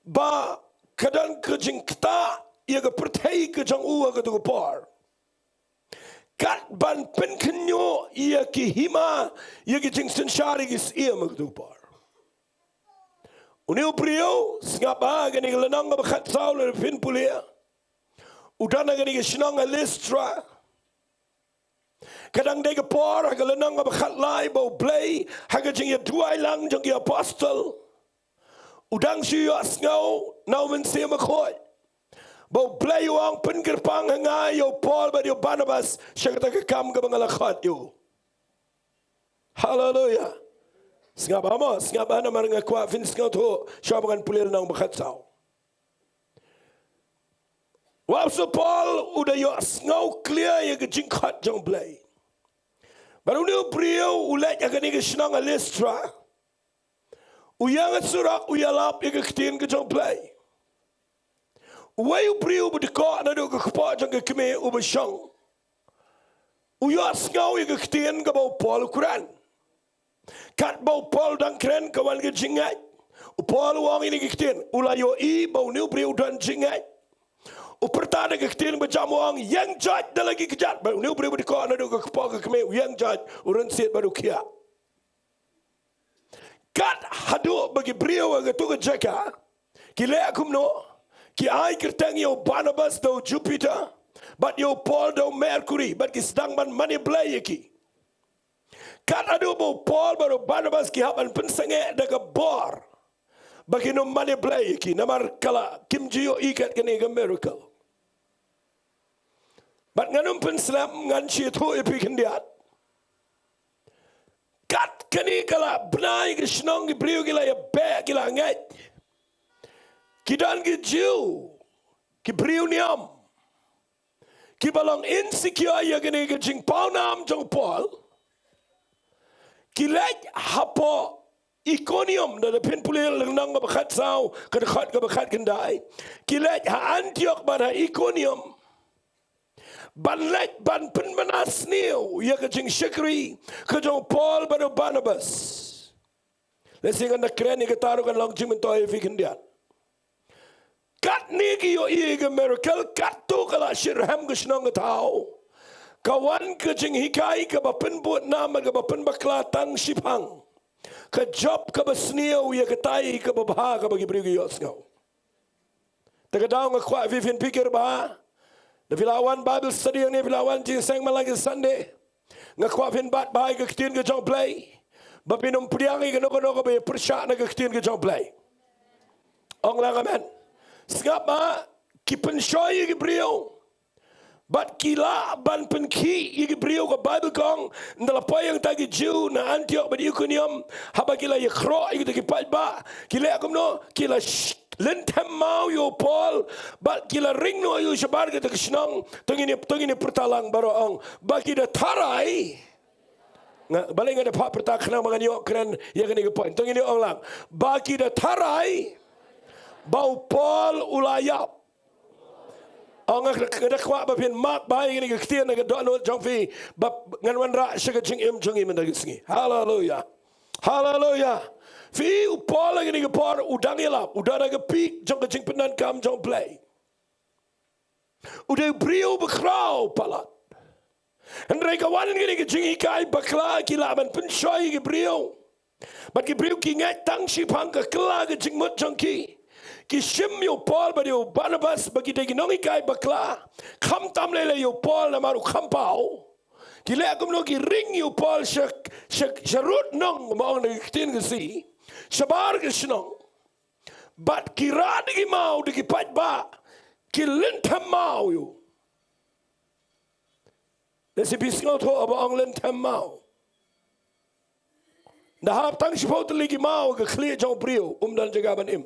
ba kadang kejing kata ia ke pertai kejong u ke tu kepor. Kat ban pen kenyo ia ki hima ia ki jing sensyari ki ia magdupar. Uniu brio singapa gani gelenong ga bakat saul le pin pulia. Udana gani ke Shillong Listra. Kadang de ke por ga lenong ga bakat lai bau Blei haga jing Jowai lang jong ki apostle. Udang siyo asngau nau men se makoi. Bau Blei wang pengerpang hangai yo Paul ba yo Barnabas syakata ke kam ke bangalakhat yo. Hallelujah. Singapa mo singapa na maranga kwa fin singau to syabangan pulir nang bakat sau. Wapso Paul udah yo singau clear ye ke jingkhat jong Blei. Baru ni brio ulat ya ke Shillong Listra. Uyang surak uyalap ye ke Ktien ke jong Blei. Wayu brio berdekak na do ke kepak jang ke keme ubesyang. Uyat sengau ye ke Ktien ke bau Paul Quran. Kat bau Paul dan keren kawan ke jingat. Paul wang ini ke Ktien. Ulayo bau ni brio dan jingat. Pertanda ke Ktien berjamu wang yang jat dah lagi kejat. Bau ni brio berdekak na do ke kepak ke keme yang jat urun siat baru kia. Kat hadu bagi brio ke tu ke Jaka. Kile akum no. Ki ai kertang yo Barnabas do Jupiter, but yo Paul do Mercury, but ki sedang ban mani Blei ki. Kat adu bo Paul baru Barnabas ki haban pensenge daga bor. Bagi no mani Blei ki namar kala Kim Jio ikat kene ga miracle. But nganum penslam ngan chi tu epi kendiat. Kat kene kala benai ke Shillong beliau gila ya be gila ngat. Kidan ke Jew, ki brio niam ki balang insecure ya gini ke jing pau nam jong pol ki lek hapo Iconium da pin pulil nang ba khat sao ka khat ka khat kendai ki lek ha Antioch ba Iconium ban lek ban pen manas niu ya ka jing shikri ka jong Paul ba Barnabas lesingan na kreni ka taru kan long jing mentoi fi kendian kat ni ki yo i ga miracle kat tu kala shirham ka shnong tao kawan ka jing hikai ka ba pen buat nama ka ba pen bakla tang shipang ka job ka basniyo ya ka tai ka babha ka bagi brigi yos ngau taga daw nga kwa vivin pikir ba na pilawan Bible study ni pilawan jing sang malagi Sunday nga kwa vin bat bai ka Ktien U Blei ba pinum priangi ka noko ba persya na ka Ktien U Blei ong lang amen sngap ba ki penshoy ki brio But kila ban penki igi brio ka Bible kong ndala payang tagi Jew na Antioch ba Iconium haba kila yakro igi tagi ba kila akum no kila lentem mau yo Paul but kila ring no yo shabar ka tagi shnong tungini pertalang baro ang ba kida tarai nga balay nga pa pertak na mga niyo kren ya kani point tungini ong lang ba kida tarai bau Paul ulayap ang kada kwa ba pin mak bai ni Ktien na dono jongfi ba ngan ra siya jing jong im na Sngi hallelujah hallelujah fi upola ni par udang yala udara ga pik jong jing penan kam jong play udah brio bekrau palat en reka wan ni jing ikai bakla kila ban pen shoy ge brio ba ge brio ki ngai tang shi pang ka kla ge jing mot jong ki ki shim yo Paul ba yo Barnabas bagi degi nongi kai bakla kham tam lele yo Paul na maru kham pau ki le akum no ki ring yo Paul sharut nong maong na Ktien ke si shabar ke shnong bat ki rad ki mau de ki pat ba ki lintam mau yo desi bisngo tho aba ong lintam mau na hap tang shipot legi mau ke clear jong brio dan jaga ban im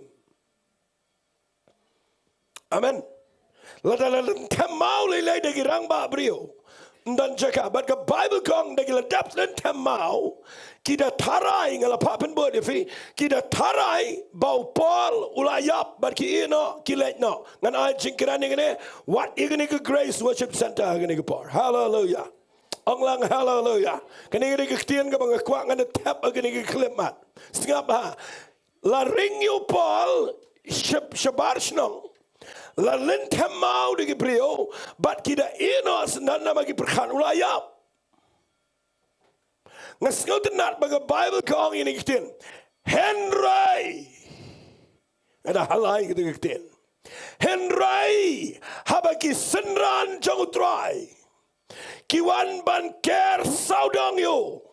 Amen. Lada temau lele de girang ba brio. Dan Jaka but the Bible kong de gila dap len temau kita tarai ngala papen bod ifi kita tarai bau Paul ulayap but ki ino kilet no ngan ai jingkirani ngene what igni grace worship center ngene por hallelujah. Ong lang hallelujah. Kani ngene Ktien ka bang kwa ngane tap ngene clip mat. Singap ha. La ring you Paul shabar snong la lentem mau de brio but kita inos nan nama ki perkhan ulayap ngasngot nat baga Bible kong ini Ktien Henry ada halai gitu Ktien Henry haba ki senran jong utrai kiwan ban ker saudang yo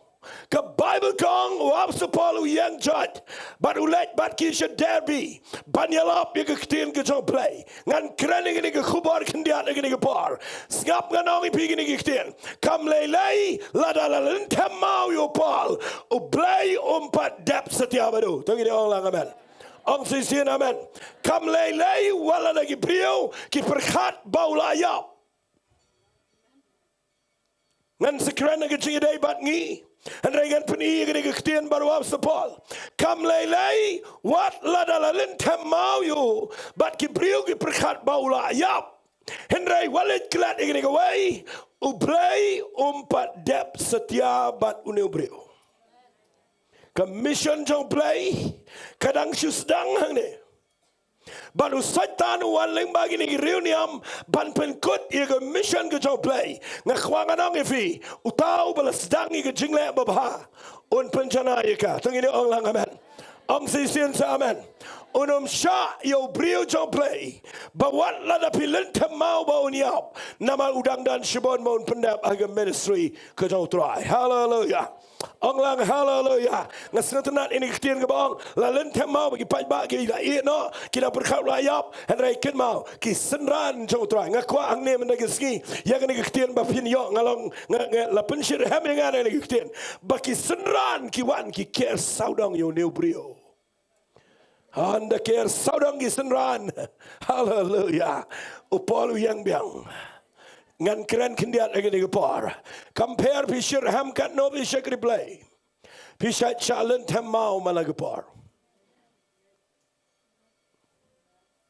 ka Bible kong wap sepolu yang jat but ulet but ki should there be banyalap ya Ktien U Blei ngan krening ni ke khubar kendiat ni ke par ngap nganong pi ni Ktien kam lelai ladala lentem mau yo Paul U Blei umpat dap Satia badu tong ni ong lang amen ong sisian amen kam lelai wala lagi brio ki perkhat baulayap ngan sekran ke jingidai bat ngi and regan peni gini Ktien baru ab sepol kam lelai wat ladala lentem mau yo bat ki brio ki perkhat baula yap henry walet klat gini gawai U Blei umpat dep Satia bat uneu brio commission jong Blei kadang susdang hangne baru satan wan lyngba gini reuniam ban penkut ia mission ke U Blei ngakwangan ang ifi utau balas dangi ke jingle babha un penjana ika tungini ong lang amen ong sisian sa amen unum sya yo brio U Blei bawat lada pilentem mau bau niap nama udang dan shibon maun pendap aga ministry ke Sohthri hallelujah ong lang hallelujah ngasnat ini Ktien ke bang la lentem mau bagi pat ba ki la i no kita berkhat layap henry kin mau ki senran Sohthri ngakwa hangne menagi Sngi ya ni Ktien ba pin yo ngalong la penshir ham yang ada ni Ktien ba ki senran ki wan ki ker saudang yo new brio Anda care saudang gisenran. Hallelujah. Upol yang biang. Ngan keren kendiat lagi ni gepar. Compare pisir ham kat no pisir Ri-Bhoi. Pisir challenge ham mau malah gepar.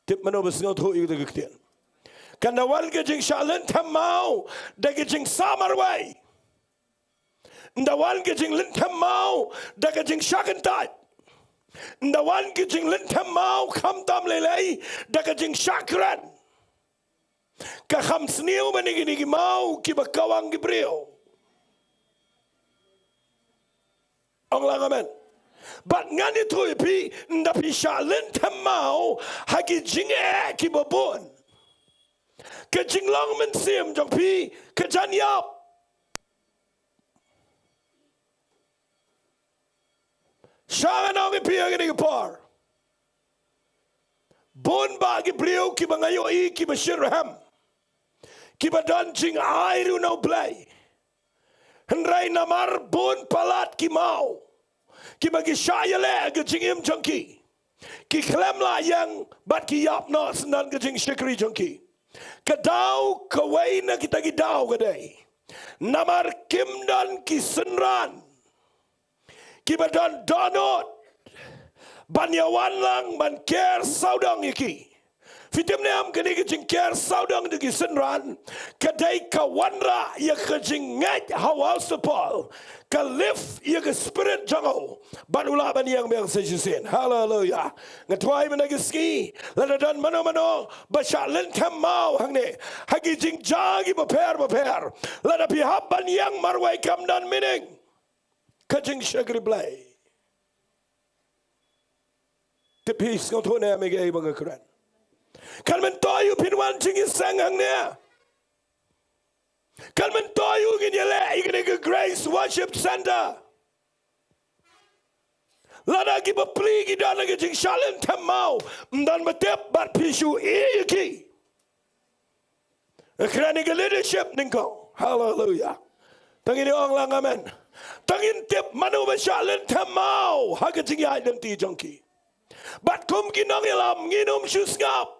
Tip mana besngot hu itu Ktien. Kanawal ke jing challenge ham mau, dagi jing samarway. Ndawal ke jing lint ham mau, dagi jing shakentai. Ndawal ke jing lint ham mau, kam tam lelai, dagi jing shakran. Kaham sniu manigi mau ki bakawang gibreo. Ong lang amen. But ngani tu pi ndapi shalen tamau hagi jinge ki babon. Ke jinglong men sim jong pi ke janyap. Shangan ong pi agni par. Bon ba gibreo ki bangayo I ki bashirham. Kiba dan jing airu no blai. Henrai namar bon palat ki mau. Kiba ki shayale ke jingim jongki. Ki klem la yang bat ki yap no sendan ke jing shikri jongki. Kadau kawai na kita gidau kadai. Namar kim dan ki senran. Kiba dan donot. Banyawan lang ban ker saudang iki. Fitim ne am kini kecing ker saudang degi senran kadai kawanra ya kecing ngat hawa sepal kalif ya ke spirit jango banula ban yang biang sejusin. Hallelujah. Ngatwai menagi ski lada dan mano basha lentam mau hangne hagi jing jagi beper lada pihak ban yang marwai kam dan mining kecing Ri Blei tipis ngotone amege bang keren. Kan mentoyu pinwan jingisang hangne. Kan mentoyu ginyale igene Grace Worship Center. Lada ki bapli ki dana ki jing shalen tamau dan betep bat pisu iki. Kerana ke leadership ningko. Hallelujah. Tangin ong lang amen. Tangin tip manu ba shalen tamau haga jingiai dan ti jongki. Bat kum kinang ilam nginum syusngap.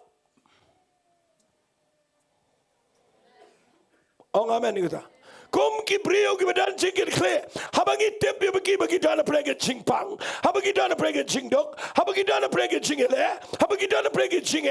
Ong amen kita. Kum ki brio ki badan jingkyrkhu. Habangi tep bi bagi dana prega jingpang. Habagi dana prega jingdok. Habagi dana prega jingele. Habagi dana prega jinge.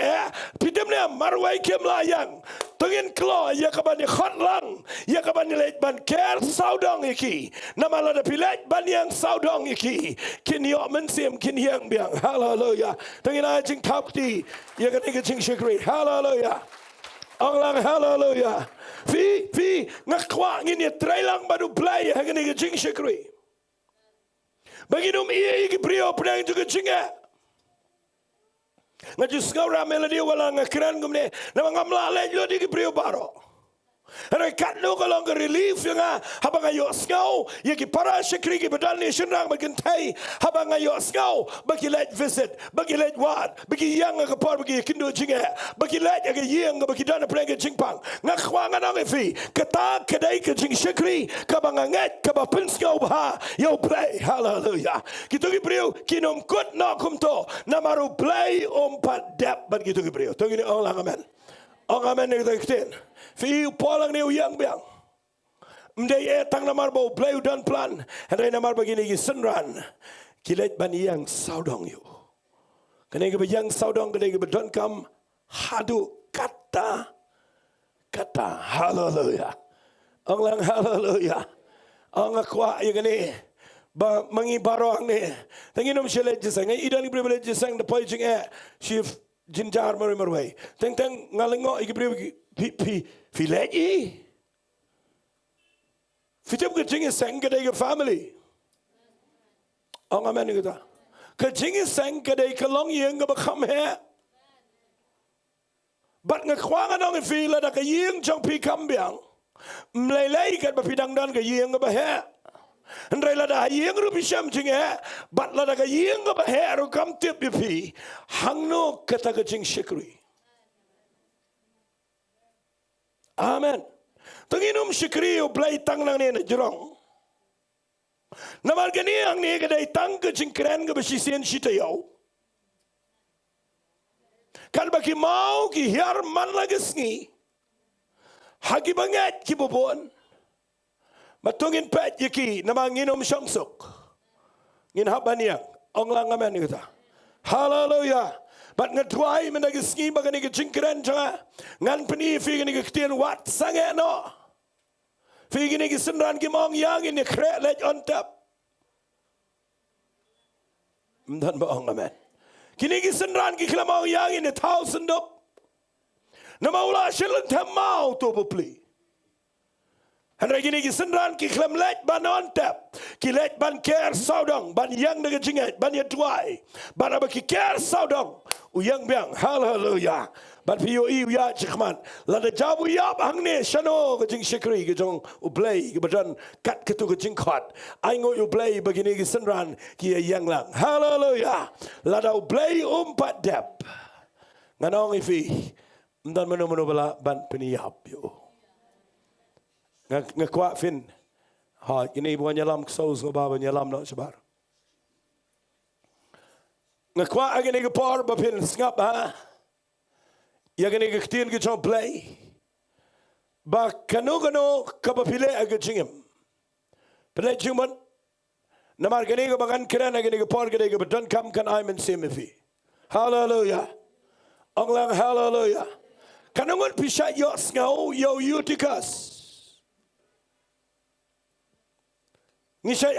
Pidemna marwai kem layang. Tengin klo ya kaban khot lang. Ya kaban leit ban ker saudang iki. Nama lada pilet ban yang saudang iki. Kin yo mensim kin yang biang. Hallelujah. Tengin ai jing kapti. Ya kan jing shikri. Hallelujah. Ong hallelujah. Fi ngakwa ngini trailang badu blai hagani ke jing shikri. Bagi num iya ki brio pnang juga jinga. Ngajus ngawra melodi wala ngakran gumne nama ngamla le lo di ki brio baro. Hara kat no kalong ke relief yang habang ayo skau ye ki para shikri ki badal ni shinrang magentai habang ayo skau bagi let visit bagi let wat bagi yang ke par bagi kynduh jinga bagi let ke yang bagi dana prega jingpang ngakwa nganang fi kata kedai ke jing shikri kabang ngat kaba pinskau ba yo Blei. Hallelujah. Gitu ki brio kinom kut na kumto namaru Blei pat dap bagi gitu ki brio tungini orang amen. Orang amen ni kita fi polang ni uyang biang. Mdai tang namar bau Blei dan plan. Hendak namar begini senran. Kilet bani yang saudang you. Kena ke yang saudang kena ke bedon kam hadu kata. Hallelujah. Orang hallelujah. Orang kuat yang ni. Mengibarang ni. Tanginum syelet jesang. Idan ni boleh jesang depai jing shift jinjar marwai. Teng ngalengok iki boleh Fi lagi. Fitip ke jingi sang ke dai family. Ong amen kita. Ke jingi sang ke dai kalong yang ke bakam he. Bat ngakwangan ong fi la da ke yang jong pi kambiang. Mlelai kat bapidang dan ke yang ke bahe. Andrai la da yang ru pisam jingi he. Bat la da ke yang ke bahe ru kam tip pi. Hangno kata ke jing shikri. Amen. Tenginum shikri U Blei tang nang ni jerong. Namal gani ang ni kadai tang ke jingkren ke besisian sitayau. Kan baki mau ki hiar man lagi sngi. Hagi banget ki bobon. Matungin pet yaki nama nginom syangsuk. Ngin habaniak. Ong lang amen ni kata. Hallelujah. Bat ngatwai menagi sngi bagani ke jingkran janga. Ngan peni fi gani ke Ktien wat Sangeh no. Fi gani ke senran ki mong yang ini krek lej on tap. Dan ba ong amen. Kini ki senran ki klamong yang ini 1,000 dop. Na Mawlai Shillong tham mau tu bopli. Henry gini ki senran ki klam lej ban on tap. Ki lej ban ker saudong ban yang dengan jingat ban ya Jowai. Ban apa ki ker saudong. Uyang biang hallelujah. Ban piyo i ya chikman. Lada jabu yap hangne shano ke jing shikri ke jong U Blei ke badan kat ketu ke jing khot. Ai ngoi U Blei begini ki senran ki yang lang. Hallelujah. Lada U Blei umpat dep. Nganong ifi. Dan menu-menu bala ban peniyap yo. Ngekuat fin. Ha, ini bukan nyalam kesaus ngobaba nyalam nak sebar. Ngekuat agak ni kepor bapin sengap ha. Ya gani ke Ktien U Blei. Ba kanu kapapile agak jingem. Pelai jingiman. Namar gani ke bagan keren agak ni kepor gani ke badan kam kan ai men semifi. Hallelujah. Onglang hallelujah. Kanungan pisat yo ngau yo utikas. Ngisay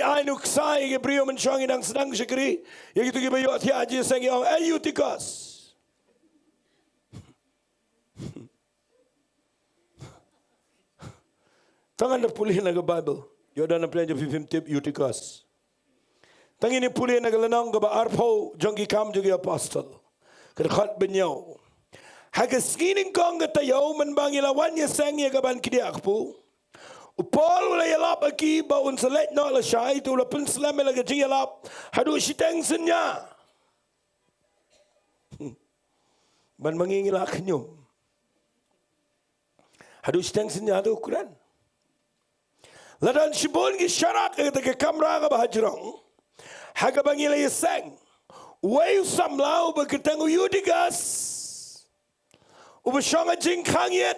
ai nuksai ke brio mencuangi nang sedang syukri. Ya gitu ke bayo tia aji sengi ong utikas. Tangan na pulih na ke Bible. Yo dan na pelanja 50 tip utikas. Tangan ni pulih na ke lenang ke ba arpo jongki kam juga apostol. Kerkat benyau. Hagas skining kong kata yau menbangilawan ya Sangeh kaban kidiakpu. Upol wala yalap aki baun selek no la syai tu la pun selame la gajing yalap. Hadu siteng senya. Ban mangingila kenyum. Hadu siteng senya tu ukuran. Ladan shibon ki syarak kata ke kamera ka bahajrong. Haga bangila ya Sang. Wayu samlau berketangu yudigas. Ubashanga jing kangyet.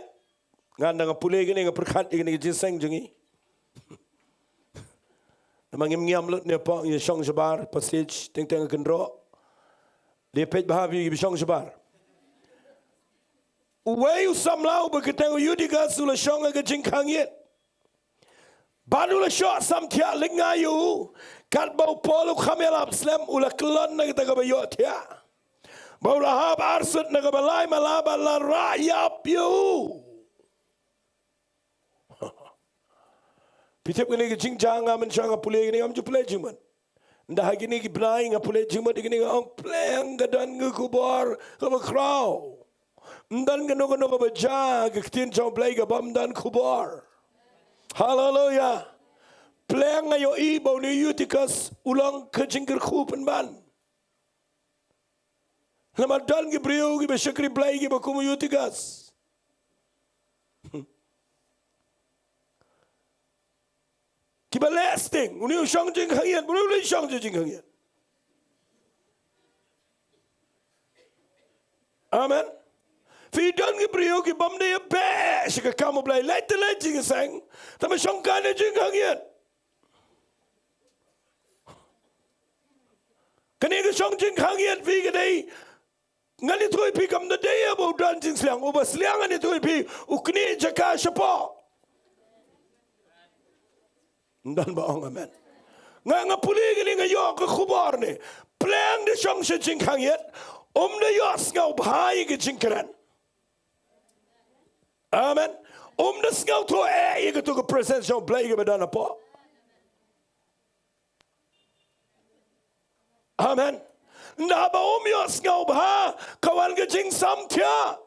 Nganda nga pulay gini nga perkat gini jinseng jungi. Namang ngam lut ne pa yung syong sabar pastage ting kendro. Dia pej bahabi yung syong sabar. Uwayu samlau berketangu yudigas ula syong nga jing kangyet. Banu la syok samtia lingayu. Kat bau polu kamelap slam ula kelon na kita kabayot ya. Bau lahab arsut na kabalay malaba la rayap yu. Pitip kini ke jingjang aman syang apulay kini am jupulay jiman. Ndah kini ke blay nga pulay jiman kini nga ang pleng gadan nga kubar kabakraw. Ndan kano kabaja ke Ktien U Blei kabam dan kubar. Hallelujah. Pleng ayo ibaw ni utikas ulang ke jingkyrkhu penban. Lamadan ki brio ki besyakri Blei ki bakumu utikas. Ki ba lasting, uni syang jing hangian, uni syang jing hangian. Amen. Fidan ki brio ki bam de be syaka kamu Blei let jing sang, tama syang kana jing hangian. Kani ke syang jing hangian fi ke dei ngani tuai pi kam da dei abo dan jing sliang uba sliang ani tuai pi ukni Jaka syapa. Dan baong amen. Nga puli gini nga yo ke kubar ni. Pleng de syang se jing hangian de yos ngau bhai ke jingkran. Amen. De ngau to ke tu ke presence U Blei ke badan apa. Amen. Nda ba yos ngau bha kawan ke jing samtia.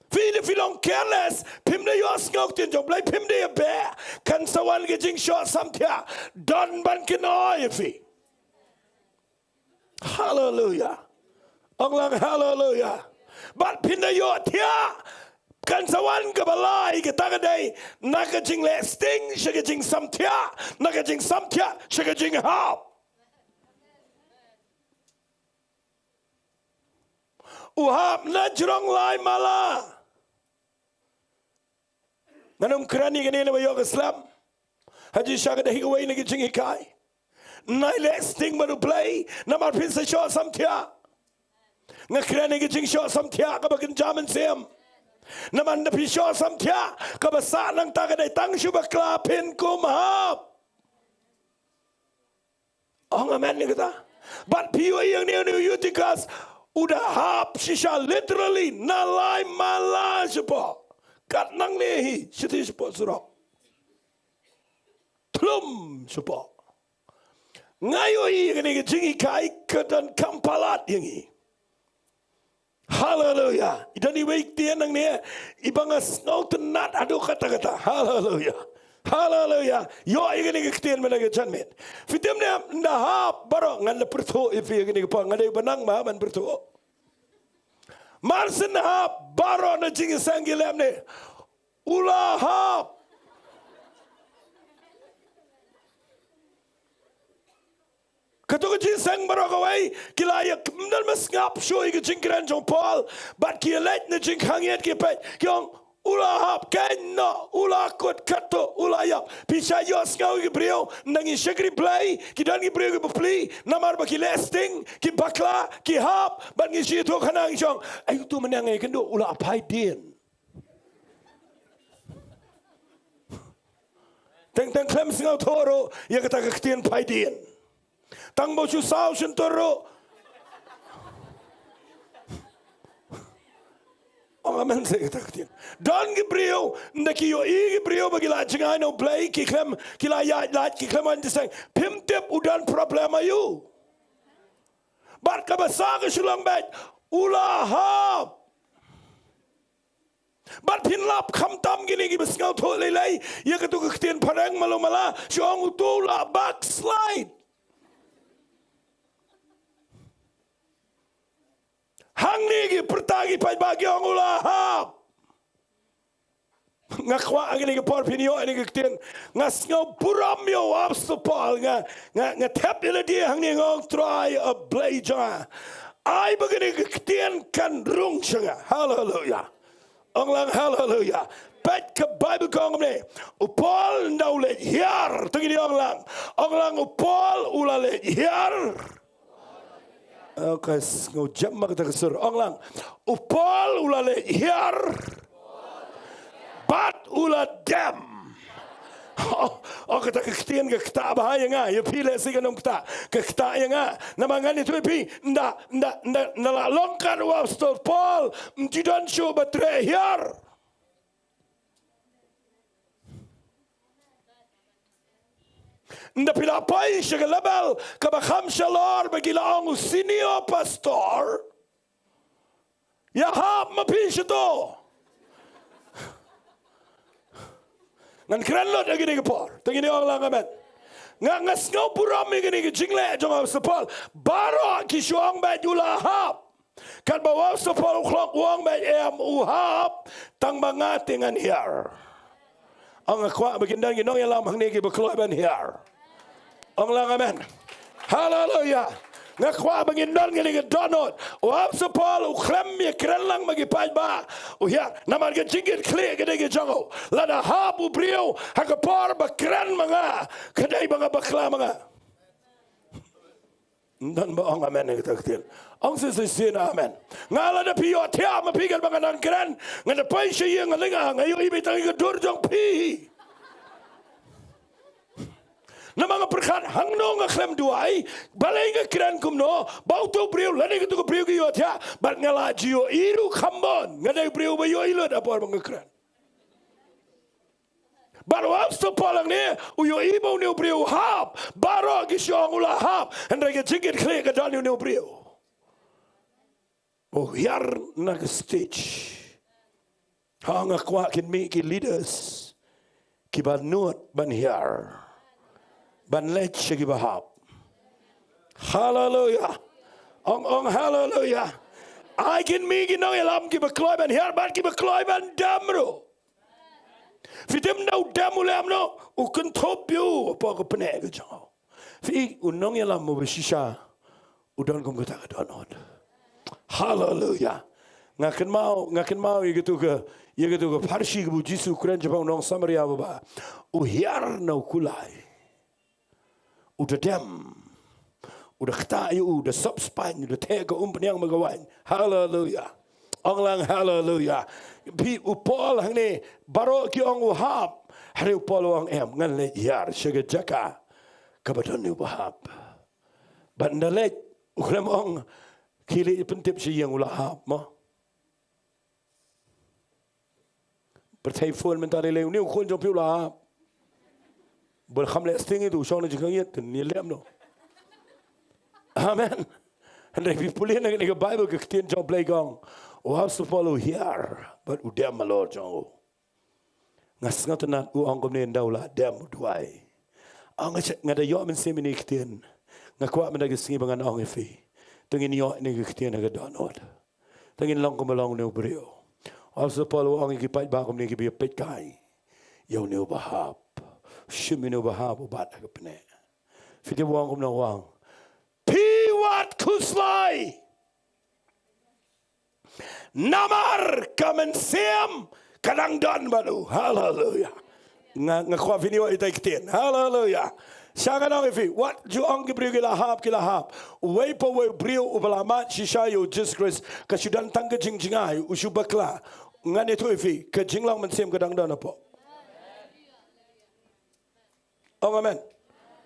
Viele filong careless pim de yos ngau Ktien U Blei pim de be kan sawan ke jing shot samtia don ban kenoi fi. Hallelujah. Onglang hallelujah. But pim de yo tia kan sawan ke balai ke tagadai naga jing le sting shaga jing samtia naga jing samtia shaga jing hap. uhap na jrong lai mala. Nanum kerani kene na bayok Islam. Haji syaga dah higawai nagi jingikai. Nai lesting baru play. Namar pin sa shot samtia. Nga kerani nagi jing shot samtia kabakin jaman siam. Naman na pi shot samtia kabasa nang tagadai tang syubakla pin kumhap. Oh amen ni kata. But piwa yang ni utikas udah hap shisha literally nalai mala sepo. Kat nang nehi siti sepo surok. Plum sepo. Ngayo i kini jingi kai kedan kampalat yangi. Hallelujah. Idan iwek tian nang ne ibangas ngau tenat adu kata-kata. Hallelujah. Hallelujah. Yo igini Ktien menaga janmet. Fitem ne ndahap baro ngan le pertho ifi igini pa ngade banang ma man pertho. Marsin hap baro na jingi sangilem ne. Ula hap. Ketua jing sang baro kawai kilaya mendal mas ngap show igi jing kran jong Paul bat kia let na jing hanget ki pe kyong ula hap ken no ula kot kato ula yap pisha yos ngau igi brio nangi shagri play ki dan igi brio ki pli namar ba ki lesting ki bakla ki hap bat ngi shi to khanang jong ayu tu menang ai kendo ula apai din teng klem singau toro ya kata Ktien pai din tang mo chu sao sentoro oh amen se kata Ktien don gibreo ndaki yo i gibreo bagila Jingai no Blei ki klem kila ya ki klem an disang pimtep udan problema you bar ka basang Shillong bet ula hap bar pinlap kham tam gini gi besngau tho lei ye ka tu Ktien parang malomala shong utula backslide hangne gi pertagi pai bagi ong ula hap ngakwa agni gi por pinio ani gi Ktien ngas ngau puram yo abstopal nga tap ile dia hangne ngong try a Blei ja ai bagni gi Ktien kan rung changa hallelujah ong lang hallelujah pat ke Bible kong ne upol ndau le hiar tagi ong lang upol ula le hiar. Okay, ngau jam mak ta kesur ong lang upol ula le hiar bat ula dam oh kata Ktien ke kta bahaya nga ya pile siganong kta ya nga namangan itu pi nda la longkar wa stol pol mtidan show batre hiar nda pila pai shagalabal ka ba khamshalor bagila ang senior pastor ya hab mapisito ngan kran lot agi ni por tagi ni orang amen ngas ngau puram agi ni jingle jong sapal baro ki shong ba jula hap kan bawa sapal clock wong ba uhap tang bangat dengan hiar ang akwa bagindan ginong yalam hangne ki bakloi ban hiar ang lang amen hallelujah ngakwa bagindan gini donot wap sapal uklem ya kran lang magipay ba uya naman ga jingit kle gede ge jango lada habu brio hakapar bakran mga kadai mga bakla mga dan ba ang amen kita Ktien ang sisi na amen ngala da piyo tia mapigal mga nang kran ngada pay siya ngalinga ngayo ibitang idur jong pi na mga perkat hangno nga klem duai balay nga kran kumno bauto brio lani nga brio giyo tia bat ngala jiyo iru kambon nga day brio bayo ilod apor mga kran baro apsto palang ne uyo ibo ne brio hap baro gisyong ula hap andra ga jingit kle ga danu ne brio oh yar na stage hanga kwa kin me ki leaders ki banut ban here ban lech shigi bahap hallelujah ong hallelujah I can me ginong elam ki bakloi ban here ban ki bakloi ban damro fitem nau damulam no ukun topyo apa ko pene ke jao fi unong elam mo beshisha udon kong kata donot Hallelujah. Ngakan mau gitu ke Parsi ke Jisu Keren Jepang nong Samaria baba. Hiar nau kulai. Udah dem. Udah ketayu, udah subspan, udah tega penyang magawan. Hallelujah. Orang hallelujah. Bi upol hangne baro ki ong uhab. Hari upol ong ngan le yar syega Jaka. Kabadan ni uhab. Bandalet ukram ong kili pentip siyang ulahab mo. Bertelefon mentari leu ni ukon jom pi ulahab. Berkham le sting itu syong na jikangit ni lem no. Amen. Hendak pipulin nak ni Bible ke Ktien U Blei gong. Harus follow here, but udah malor jong. Ngas ngatanan angkom ni ndaula dem Jowai. Ngada yo men semini Ktien. Ngakwa men Sngi bangan ang ifi. Tengin yo ni Ktien aga donod. Tengin long kumalong ni brio. Harus follow ang ikipai bakom ni kibi pet kai. Yo ni bahap. Shimi ni bahap ubat aga pene. Fiti wang kum na wang. Piwat kuslai. Namar kamensiam kadang don baru. Hallelujah. Ngakwa video itu Ktien. Hallelujah. Sangat orang ifi. What you ang brio kilahap. Way po way brio ubalamat shishayo Jesus kasudan tangga jingjingai usu bakla. Ngan itu ifi ke jinglang mensiam kadang don apa. Oh amen.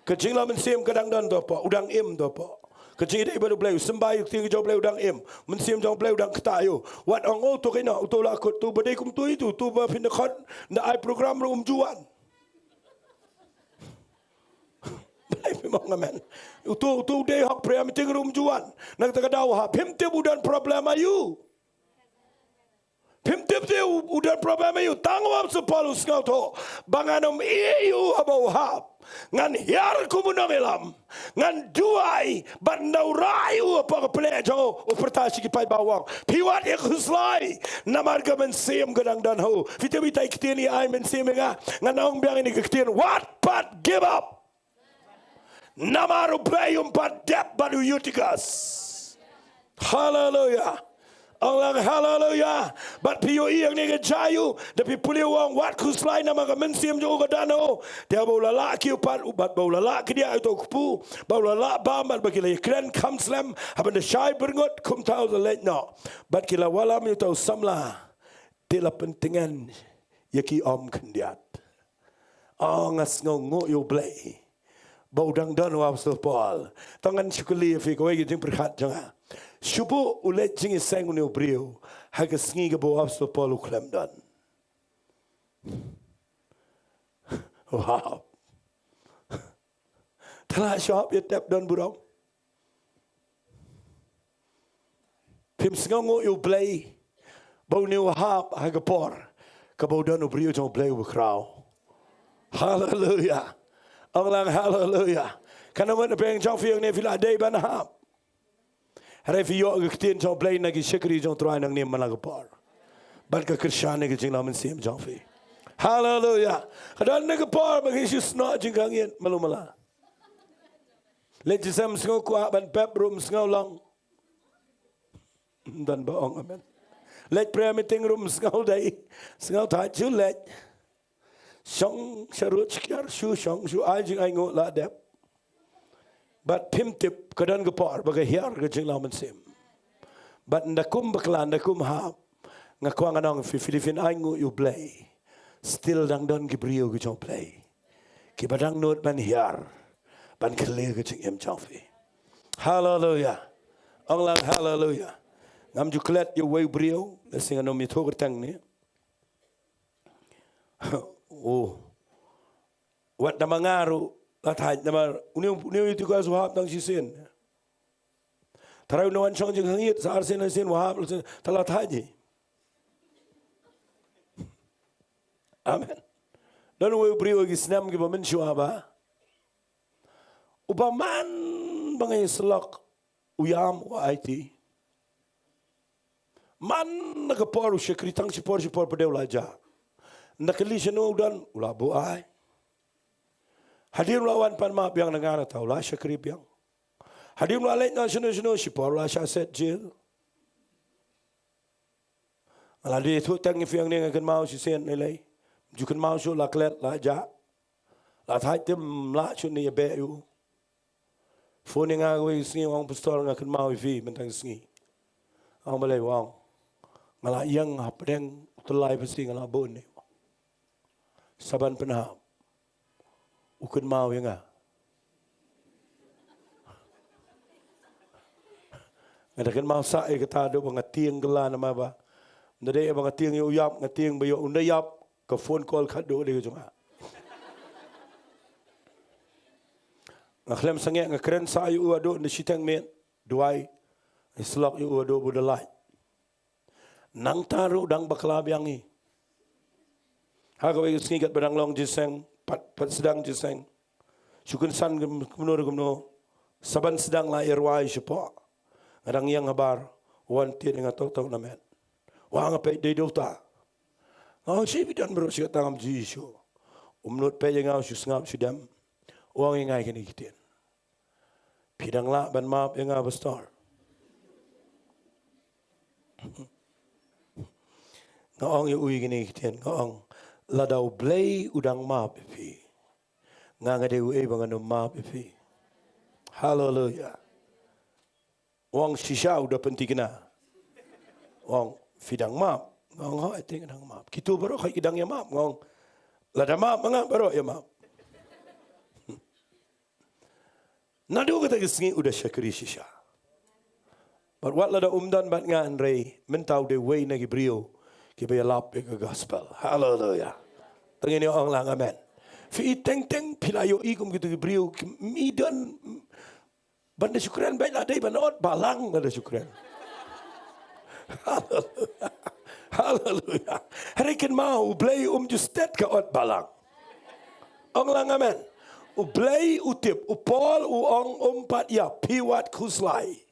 Kecing lah mensiam kadang dan dopa, udang im dopa. Kecing itu ibadah Blei, sembahyang tinggi jauh Blei udang im, mensiam jauh Blei udang ketayu. Wat orang tu kena, tu lakut, tu berdekum tu itu, tu berpindakan, nak ai program rum juan. Blei memang amen. Tu deh hak pria meeting rum juan. Nak tak ada wah, pimte budan problem ayu. Pimtip dia udah problem ayu. Tangwam sepuluh ngau tu, banganum iu abau hap. Ngan hiar kumunang ilam ngan Jowai bandau rayu apa kepelejo operasi kipai bawang piwat ikhslai namarga mensiam gadang dan ho vita Ktien ai mensiam nga ngan ong biang ini Ktien what but give up namaru Blei umpat dep baru yutikas. Hallelujah. Allah hallelujah. But piyo iyang ni gajayu. Tapi puli wang wat kuslay na mga mensiam jo gadano. Dia bau lalaki upat ubat bau lalaki dia itu kupu. Bau lalak bambat bagi lay kren Counselling. Haban de syai berngot kum tau the late no. But kila walam yu tau samla. Tila pentingan yaki om kendiat. Ngas ngau U Blei. Bau dang dan wapsul Paul. Tangan syukuli fi kawai jing berkat jangan. Shubu ulet jingi sang ni brio haga Sngi ke bawah so Paul uklam dan. Wow. Telah shop ya tap dan burong. Pim Sngi U Blei bau ni wahap haga por ke bau dan brio jong Blei ukrau. Hallelujah. Orang hallelujah. Karena mana beng jong fiang ni fila day banahap. Hari fiyo Ktien U Blei nagi syekri jong try nang ni malagapar. Bad ka Kristiyane ke jing laman siam jong fi. Hallelujah. Kadang nagapar mag-isus na jingkangin malumala. Let jisam singaw kuha ban pep room singaw lang. Dan baong amen. Let prayer meeting room singaw day. Singaw tayo let. Siyang sarut sikyar siyang ay jing ay ngot la dep. But pimtip kadan gapar bagai hiar ke jing laman sim. But ndakum baklan ndakum hap ngakuang anong Filipin ay U Blei. Still dang don gibrio ke jong Blei. Ki badang not ban hiar ban kele ke jing em jongfi. Hallelujah. Anglang hallelujah. Ngam juklet yu way brio lesing anom ito kertang ni. Oh. Wat na mangaru latahaj namar uniu itu kas wahab tang sisin. Tarai unawan syong jeng hangit sa arsin sin wahab talat haji. Amen. Dan we brio gi snam gi bamen syuaba. Upaman bangay selok uyam wa IT. Man nagaporu syekritang sipor pada ulaja. Nakali sino dan ulabo ay. Hadir lawan pan maap yang negara tahu lah syakrip yang. Hadir lawan na sino sipor lah syaset jil. Ala dia tu tang fiang ni kan mau si sen ni lai. Ju kan mau so la klet la ja. La thai tem la chu ni be yu. Phone nga we sngi wang pastor nga kan mau fi mentang sngi. Ang balai wang. Ngala yang hapdeng tulai pasti ngala bon ni. Saban penahap. Ukun mau yang ah. Ngadakan mau sa kata do bang tiang gela nama ba. Ndade bang tiang yu yap ngatiang bayo unda yap ke phone call khat do de junga. Ngakhlem sange ngakren sa yu ado na sitang men duai islok yu ado budalai. Nang taru dang bakla biangi. Hagawe singigat badang long jiseng pat sedang jiseng. Syukun san gumno saban sedang la irwai sipo. Ngadang yang habar wanted nga tau na men. Wa nga pe de dota. Ngau si bidan bro si tangam jisu. Umnut pe ngau si ngap sidam. Wang ngai kini kitien. Pidang la ban map yang ngau bestar. Ngau yu ui kini kitien ngau ladau blei udang map pi. Nganga de ui bangan map pi. Hallelujah. Wang shisha udah penting kena. Wang fidang map. Ngong ho eting dang map. Kitu baru kai idang ya map. Ngong lada map manga baru ya map. Nadu kata Sngi udah syakri shisha. But what lada umdan bat ngan rei mentau de way na gibrio kibaya lap ke gospel. Hallelujah. Tengini orang lang amen. Fi teng pilayo ikum gitu gibrio midan banda syukran baik lah, dari banda Balang banda syukran. Hallelujah. Hallelujah. Harikan mau Blei justet ke ot Balang. Ong lang amen. Blei utip upol uong pat ya piwat kuslai.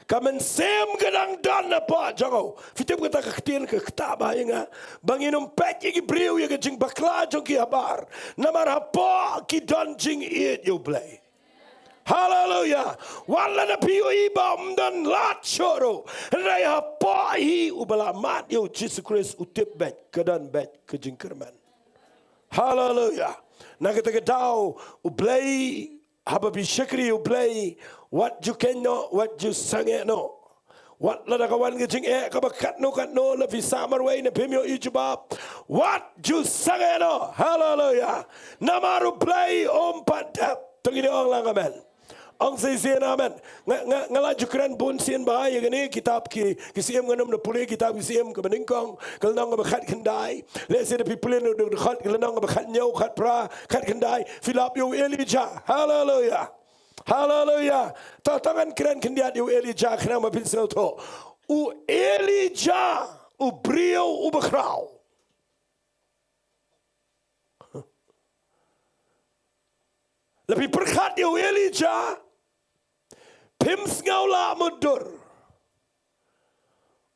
Kamen sem gedang dan apa jango. Fitip kata Ktien ke Ktaba yang banginum pet yang briu yang jing bakla jong ki habar. Namar apa ki don jing it U Blei. Hallelujah. Wala na piyo ibam dan lat choro. Ray apa hi ubala mat yo Jesus Christ utip bet kedan bet ke jingkerman. Hallelujah. Nakata daw U Blei haba bi syakri U Blei what you can know what you Sangeh no. What lada kawan ke jing kabakat no la fi samar way na pimyo ijubab. What you Sangeh no. Hallelujah. Namaru Blei padap. Tunggu orang lang amen. Ang sisian amen. Ngalaju keren pun sian bahaya gini kitab ki siam nganam na pulih kitab ki siam ke beningkong kelenang ngebakat kendai. Let's say the people in the khat kelenang ngebakat nyau khat pra khat kendai. Philip yu Elijah. Hallelujah. Hallelujah. Tangan keren kendiat yu Elijah kena mapinsel to. U Elijah u brio u bekrau. Lebih berkat yu Elijah. Pims ngaula mundur.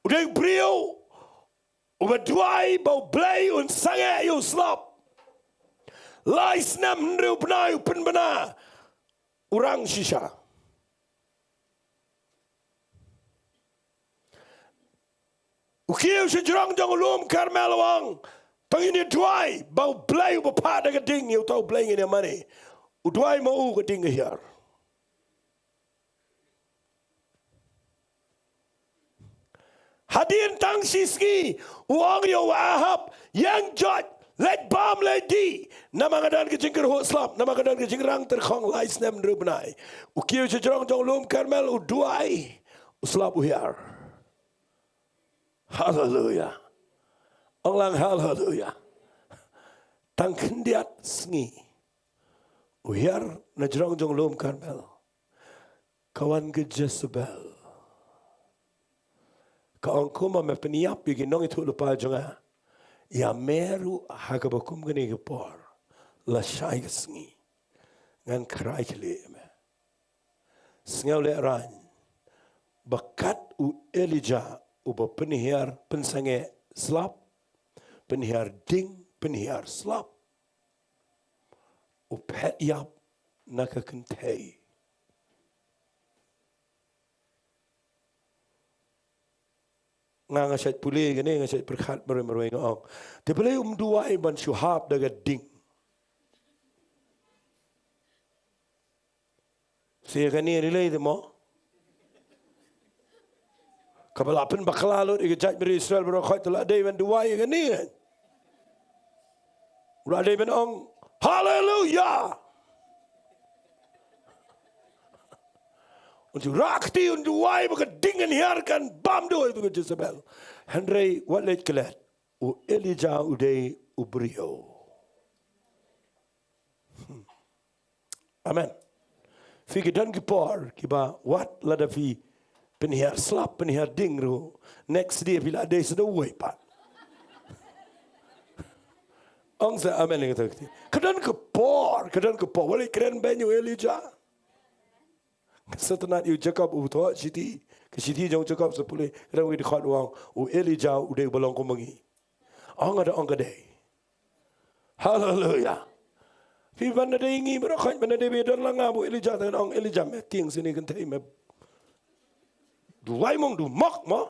Udah brio, udah Jowai bau Blei un Sangeh yu slap. Lais nam nru benai pen bena urang shisha. Ukiu sejurang Dongmuloom Karmel wang. Pengini Jowai bau Blei udah pada keding yu tau Blei ini mana. Jowai mau keding hier. Hadin tang Sngi uang yo ahap yang jot let bam lady nama ngadan ke jingkyrkhu slap nama ngadan ke jingrang terkhong lais nem rubnai ukiu sejrong Dongmuloom Karmel Jowai slap uhiar. Hallelujah. Orang hallelujah. Tang kendiat Sngi uhiar na jrong Dongmuloom Karmel kawan ke Jezebel. Kau kuma me peniap bagi nong itu lupa jonga. Ya meru hagabakum gani gepor. La syai ke Sngi. Ngan kerai kele me. Sngi le ran. Bakat u Elijah uba penihar pensange slap. Penihar ding penihar slap. U pet yap nakakentei. ngang asyat pulih gini asyat berkat meroi ngong. Te boleh Duwai ban syuhab daga ding. Saya kani relay demo. Kapalapan bakalalo ikajat beri Israel berakhat telah day ban Duwai gani. Udah day ban ong. Hallelujah. Untuk rakti untuk Duwai baka dengan hiarkan bam do itu ke Jezebel. Henry walet kelat. U Elijah uday ubrio. Amen. Fikir dan kipar kiba wat lada fi penihar slap penihar ding ru. Next day bila day sudah wipat. Ang sa amen yang kata. Kedan kipar wali keren banyu Elijah. Setelah itu Jaka utuh Siti, kesiti jauh Jaka sepuluh orang itu khat uang, Elijah udah Balang kumangi. Ada day. Hallelujah. Fi benda dia ingi berakhat benda dia bedan langah Elijah dengan Elijah meting sini kan tadi me. Duwai mong du mak ma.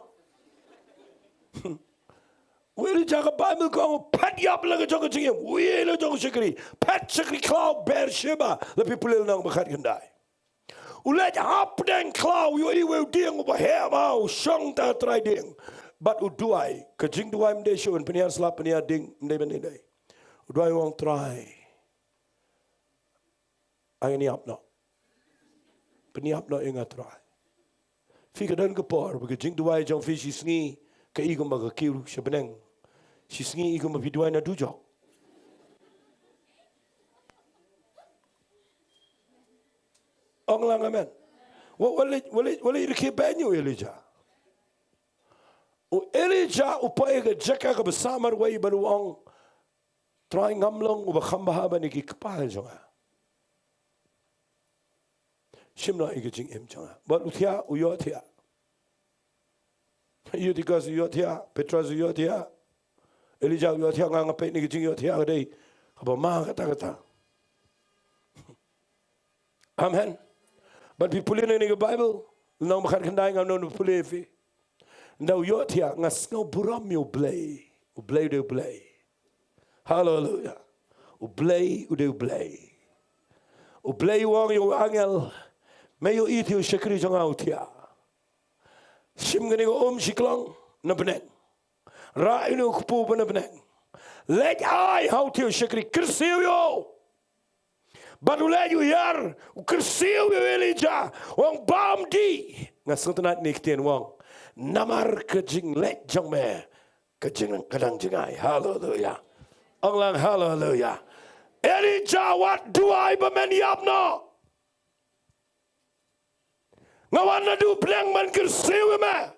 Elijah ke Bible kau pat yap lagi jauh kecingnya. Elijah jauh sekali pat sekali kau Beersheba lebih pulil nang berkat kendai. Ulat hap dan klau you anyway ding over here mau shong ta try ding. But Duwai ke Jingduwai mde show penihar slap penihar ding mde mde. Duwai wong try. Ay ni apno. Penihar no ingat try. Fikir dan kepor bagi Jingduwai jong fi Sngi ke igom baga kiu sebeneng. Sngi igom baga Duwai na dujok. Ong lang amen. Wala irke banyu Elijah. O Elijah upaya ke Jaka ke bersama wai baru ong try ngamlong uba khambahaba ni ki kepal jonga. Shimna ige jing em jonga. But uthia uyothia. Yudikas uyothia, Petras uyothia. Elijah uyothia ngangapet ni jing uyothia kadai. Aba ma kata. Amen. But people in the Bible, no makan kendai ngam no pulih fi. Now yothia ngas ngau buram U Blei U Blei. Hallelujah. U Blei U Blei wong yo angel. Mayo itu syakri jangau tia. Sim gani go Shillong na beneng. Ra inu kupu na beneng. Let I how tiu syakri kersiu yo. Badulay you yar, kersiu yo Elijah, wong bam di. Ngasuntunat ni Ktien wong. Namar kejing let jong me, kejing kadang jengai. Hallelujah. Anglang hallelujah. Elijah, what do I bemeniap no? Ngawan na du blang man kersiu me.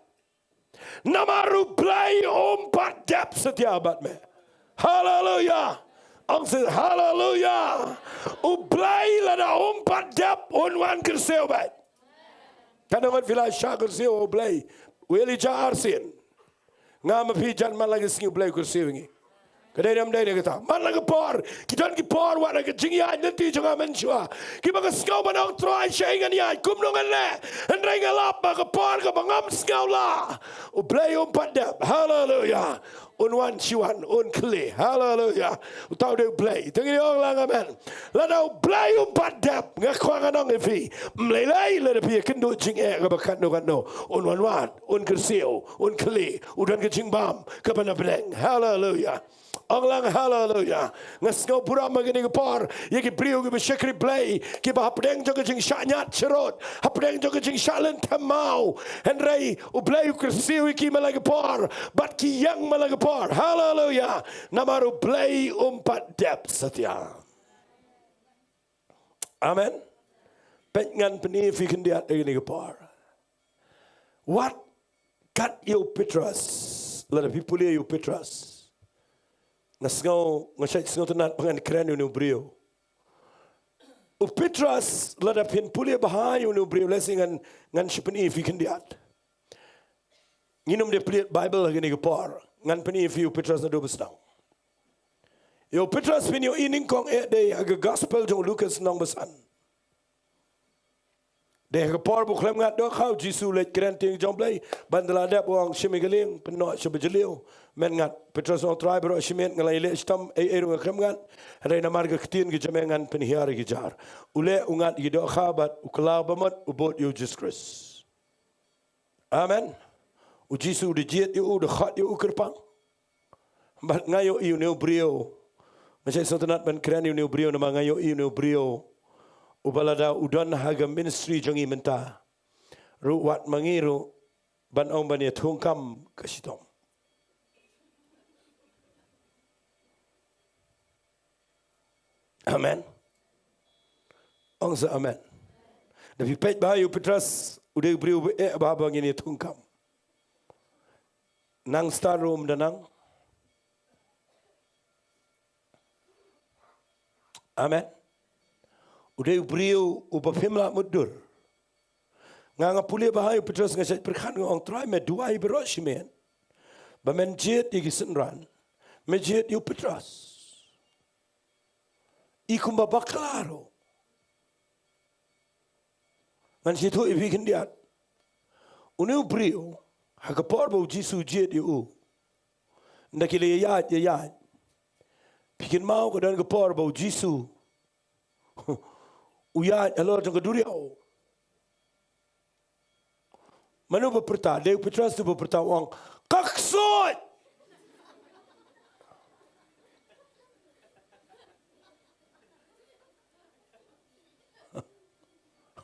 Namaru Blei pat dap Satia bat me. Hallelujah. Ang says hallelujah. U Blei lada pat dap unwan kersiu bat. Kadang vila syak kersiu U Blei. Elijah arsin. Ngam pijan man lagi singi Blei kersiu ngi. Kadai dam dai kata, man lagi por, kita lagi por wat lagi jingiai nanti jangan mensua. Kita ke skau banang try syaingan ya, kumnongan le, hendrai ngalap ke por ke bangam skau lah. U Blei pat dap. Hallelujah. Unwan ciwan, kli. Hallelujah. Utau dia Blei. Tengok orang lang amen. Ladau Blei pat dap. Ngakwangan ang ifi. Mlelai lada pia kynduh jingiaroh ke bakando. Unwan, kersiu, kli. Udan ke jingbam ke panabeleng. Hallelujah. Anglang hallelujah. Ngasngau pura magini kepar. Yaki priu ke bersyakri Blei. Kiba hapdeng joga jing syaknyat cerot. Hapdeng joga jing syaklen tamau. Henry U Blei kersiu iki malagi par. Bat ki yang malagi par. Hallelujah. Namaru Blei pat dap Satia. Amen. Pengan penifi kendiat ini kepar. What kat you Petras? Lada pipulia you Petras. Ngasngau tenat pengan keren unu brio. U Petras lada pin pulia bahaya unu brio lesingan ngan shipeni fi kendiat. Nginum dia pelit Bible lagi ni kepar. Ngan peni fi U Petras na do bestang. Yo Petras pin yo ining kong day aga gospel jong Lucas nong besan. Deh ke por bu klem ngat do khau Jisu lek kren ting jom blai bandala da buang shimi galing penno shebejeliu men ngat Petrus on try bro shimen ngalai le stam e ru klem ngat re na marga Ktien ge jamengan pen hiar ge jar ule ungat ge do khabat ukla bamat ubot you Jesus Christ. Amen. U Jisu de jet you de khat you kerpang bat ngayo you ne brio macam sotanat ben kren you ne brio na ngayo you ne brio ubalada udon haga ministry jongi menta ruwat mangiru ban ong ban thungkam kasitom. Amen. Ong sa amen. Tapi pej bahayu Petrus udah beri baba ngini thungkam. Nang star room danang. Amen. Udah beriu upafimla mudur. Nganga pulih bahayu Petrus ngasih perkhan ngong try me duai beroshimen. Bamenjet igi senran. Mejet yu Petrus. Ikum baba claro. Ngan situ ibikin diat. Uneu beriu hagapor bau Jisu jet yu. Ndakile ya. Bikin mau kedan gapor bau Jisu. Uya alor jang keduriau. Manu berperta, Dew Petrus tu berperta wang kaksot.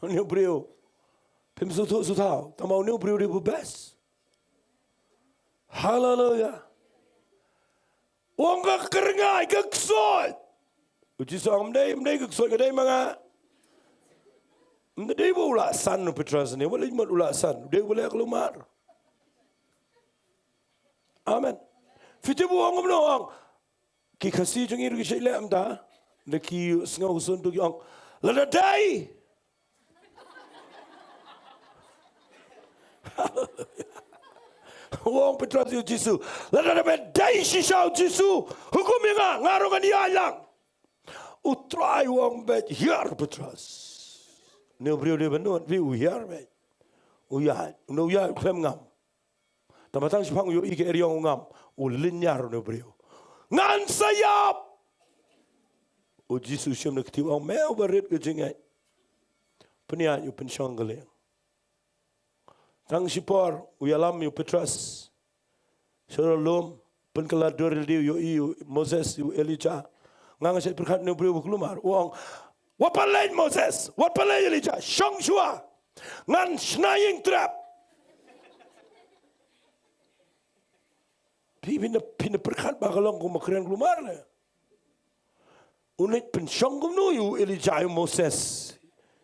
New brio, pim sutau, tamau new brio di best. Hallelujah. Wang keringai kaksot. Uji sang mdai kaksot kadai manga. Dia boleh san Petrus ni, boleh cuma ulah san. Dia boleh keluar. Amen. Fiti buang ngomong. Ki kasih jengi rugi saya lem dah. Leki sengau sun tu yang ladai. Wong Petrus yu Jisu. Ladai sisau Jisu. Hukum yang ngarungan dia yang. Utrai wong bet hiar Petrus. Neu brio dia benut, brio hiar baik. Uyat, neu uyat klem ngam. Tamatang sipang uyu ike eriong ngam. Ulinyar neu brio. Ngan sayap. O Jisu siam nak tiwang meo berit ke jingai. Peniat yu pensyong geleng. Tang sipor uyalam yu Petrus. Shillong penkelador dia yu Moses yu Elijah. Ngang asyik perkat neu brio berkelumar. Uang Wat palain Moses, wat palain Elijah, Shong Shua, ngan Snaying trap. Pina perkat bakalong kumakrian kelumar le. Unit pensyong kumno yu Elijah yu Moses,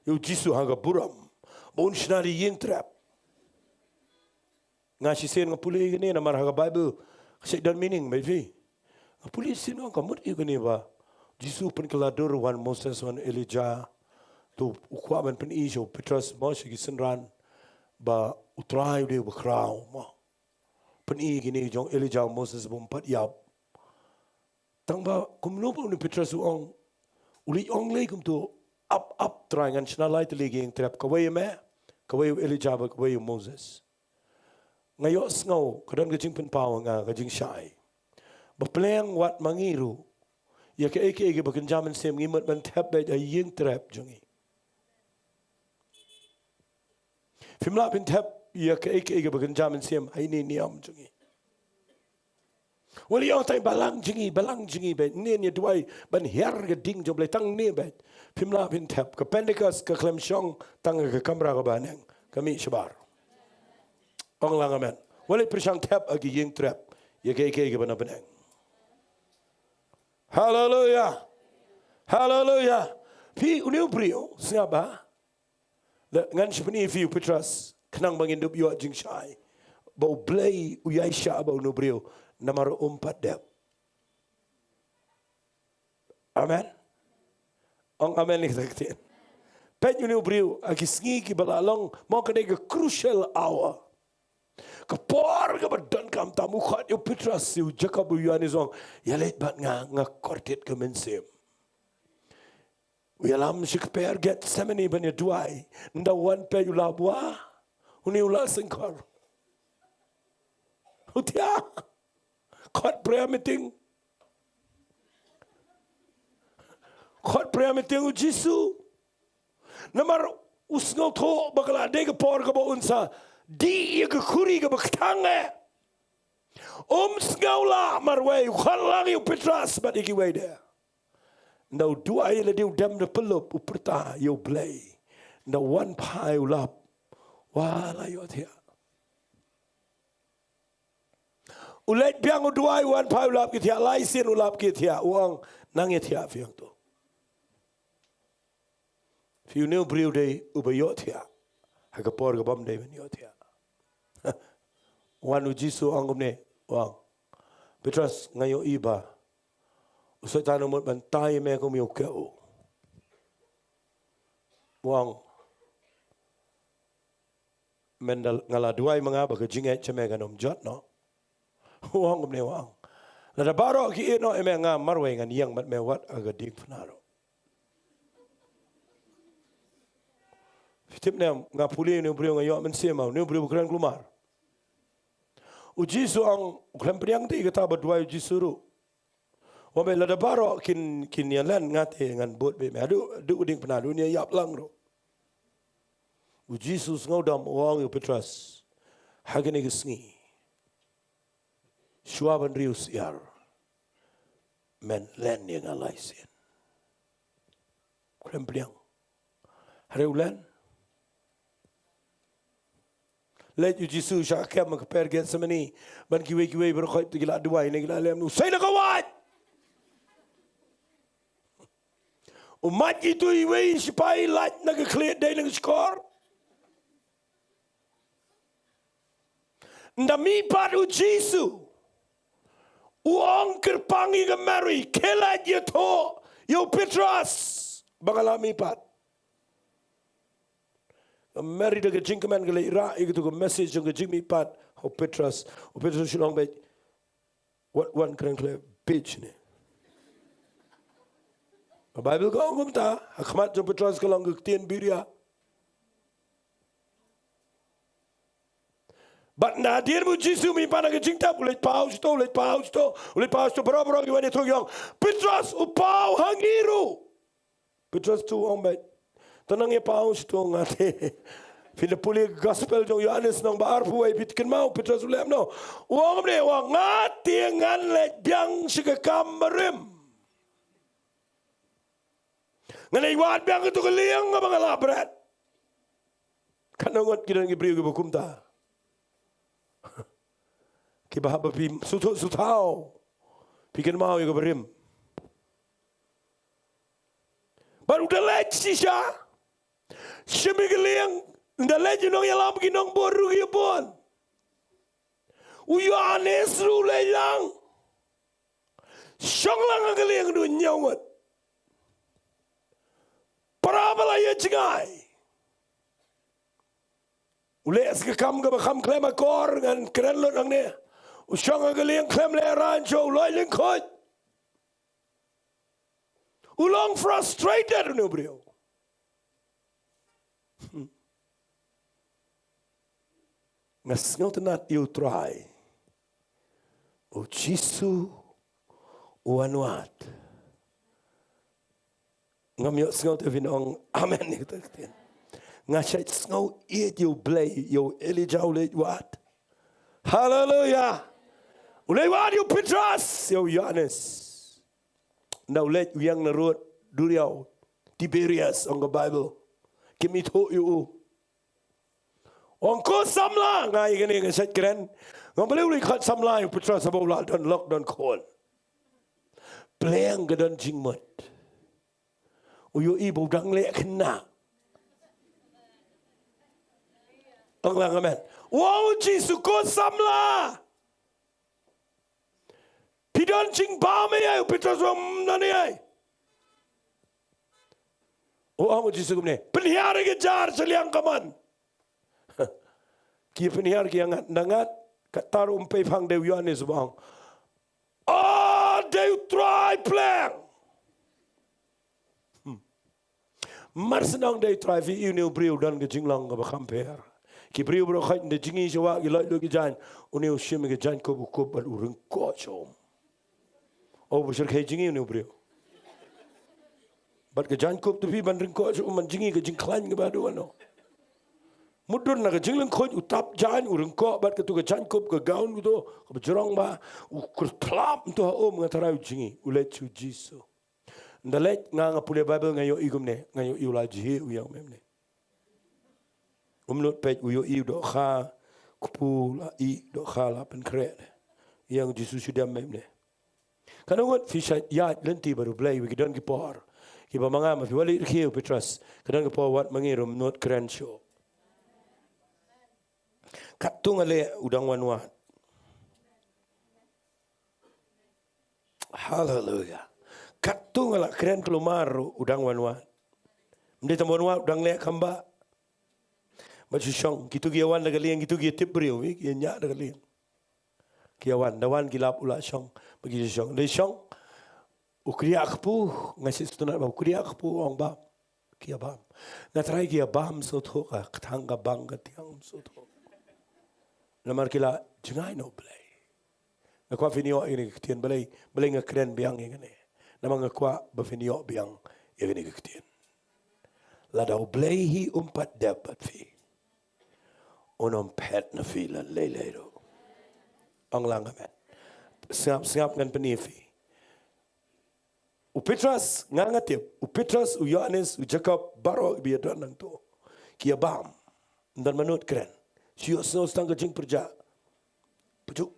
yu Jisu haga buram, baun Snaying trap. Ngasih sen ngapuli gini nama haga Bible, kasih dan meaning maybe. Ngapuli sen ngamut yu gini ba. Jisu penkelador wan Moses wan Elijah tu ukwaman pen iso Petrus Moshe gisenran ba utrai dia berkrau ma pen i gini jong Elijah Moses bompat yap tang ba kumno pun Petrus ong uli ong le kum tu up try ngan snalai te legi ing trap kawai me kawai Elijah ba kawai Moses ngayo sngo kadan gajing pen paw nga gajing syai ba pleng wat mangiru ya ke eke bakan zaman sem ngimat ban tap ba ying trap jongi fimla bin tap ya ke eke bakan zaman sem ai ni niam jongi wali yang tai balang jingi ba ni duai ban her ge ding jo blai tang ni ba fimla bin tap ke pendekas ke klem shong tang ke kamera ke baneng kami syabar ong lang amen wali persang tap agi ying trap ya ke eke ban baneng. Hallelujah. Hallelujah. Pi uniu brio siapa? Ngan sepenuh view Petrus kenang bangin dub yu jing syai. Bau blei uyai sya bau nu brio namar 4 dep. Amen. Ong amen ni kita. Pet uniu brio agi Sngi ki balalong mau kena ke crucial hour. Kapor ke badan kam tamu khat yu Petrus yu Jaka bu yu ani zong ya let bat nga kortet ke mensem We alam shikper get semeni banya duai. Nda wan pe yula bua. Uni ula singkor. Utia. Court prayer meeting. Court prayer meeting u Jisu. Namar usngau tho bakala de ke por ke ba unsa. Di ke khuri ke baktange. Sngaw la marway. Khalang yu Petras but iki way there. Now do I let you dem the pull-up uprta you blay. Now one pile up. While I out here. Ulet biang do I one pile up get here. Lysin ulap get here. Uang nangit here fiang to. If you know brew day ubayot here. Hakapor gabam day when yot here. One ujisu angumne. Uang. Petras ngayo iba. Usai tanah mut bantai me ko miu kau. Wang mendal ngala duai manga ba jingai cheme kanom jot no. Wang kumne wang. Lada baro ki no eme nga marwe ngan yang mat me wat aga dik pnaro. Fitip ne nga puli ne brio nga yo men sema ne brio kran klumar. Uji so ang klan priang ti kata ba duai uji suru. Wame lada baro kin yalan ngate ngan bot be me adu uding pena dunia yap lang ro. U Jesus ngaudam wang yu Petras hagene Sngi. Shuaban rius yar. Men len yang alaisin. Krempliang. Hareulan. Let you Jesus shakem compare get semani ban kiwe berkhoi tu gila duai ne gila lem nu sai na kawat. Umat itu iwe sipai lat naga clear day naga score. Ndami padu Jisu. Uang kerpangi ke Mary. Kelat ye to. Yo Petras. Bangalami pat. Mary daga jingkaman ke ira. Iku ke message yang ke jingmi pat. O Petras. O Petras Shillong bay. What one keren clear page ni. Bible ko ang kumta, akmat jo Petras ko lang Ktien biria. But na dir mo Jisu mi pa nagajingta, ulit paus to, bro, iwan ito yung, Petras, upaw, hangiru. Petras to, bay, tanang ya paus to nga te, Pinapuli gospel jong Yohanes nang baarpu ay bitkin mau, Petras ulem no. Uang mne, uang ngati ngan let biang sigakam marim. Nganay wat biang itu keliang nga mga labrat. Kanangot kita ngibriw gibukumta. Kibahaba pi sutaw. Pikin mau yung kabarim. Baru dalet siya. Siya may keliang. Dalet yun ang yalam Nongpoh rugi pun. Uyanes rulay lang. Siyang lang ang keliang doon nyawat. Parabala ya jingai. Ule eske kam ga bakam klema kor ngan keren lot ang ne. Usyang agaliang klem le rancho loy lingkot. Ulong frustrated no brio. Ngas not not you try. O Jisu uanuat. Ngam sngaw te vinong amen ni taktin. Ngashay sngaw Ktien U Blei yo Elijah ule wat. Hallelujah. Ule wat yo Petras yo Yohanes. Now let yang narut duriaw Tiberias on the Bible. Kimi to you. Ongko samla ngai gani ngasay kren. Ngam beli uli kat samla yo Petras abo la don lock don call. Playang gadon jingmot. Uyo ibu dang lek kena. Ang amen. Wow, Jisu ko samla. Pidon ching ba me ay Petras nani ay. Wow, Jisu kumne. Penhiar ke jar seliang kaman. Kia penhiar ki angat nangat katar umpai phang dew Yohanes bang. Ah, dew try plan. Marsenong day try fi uniu brio dan ke jinglong ke compare. Ki brio bro khait de jingi jawa ki lot lo ki jan uniu shim ke jan ko bu ko bal urung ko chom. O bu shir khai jingi uniu brio. Bat ke jan ko tu fi ban ring ko chom man jingi ke jing klan ke ba do no. Mudun na ke jinglang khoi utap jan urung ko bat ke tu ke jan ko ke gaun ku to ke jerong ba u klap to om ngatarau jingi ulet chu jisu. Ndalet nga pule Bible ngayo igum ne ngayo iula jihi uyang memne. Umnut pej uyo i do kha kupula i do kha la pen kre. Yang Yesus sudah memne. Kana ngot fisha ya lenti baru blai wi gidan ki por. Ki ba manga ma fi wali khiu Petrus kadan ki por wat mangirum not kren show. Katung ale udang wanwa. Hallelujah. Katung ala keren kelumar udang wanwa. Mde tambonwa udang le kamba. Bacu syong kitu giawan dagaliang kitu gia tibriu wi gia nya dagaliang. Giawan dawan gilap ula syong bagi syong. Le syong ukria akpu ngasi stuna ba ukria akpu ong ba. Kia bam. Na try gia bam so thoka katanga bang katiang so thoka. Lamar kila jingai no blai. Ngakwa finio ini Ktien blai blai ngakren biang ngene. Nama ngakwa bafinio biang ini Ktien. Ladau blai hi umpat dapat fi. Onom pet na fi la lelero. Ang langamet. Singap ngan penifi. U Petrus ngangatip. U Petrus u Yohanes u Jacob baro biadan nang to. Kia bam. Dan manut keren. Siyo snow stang kajing perja. Pujuk.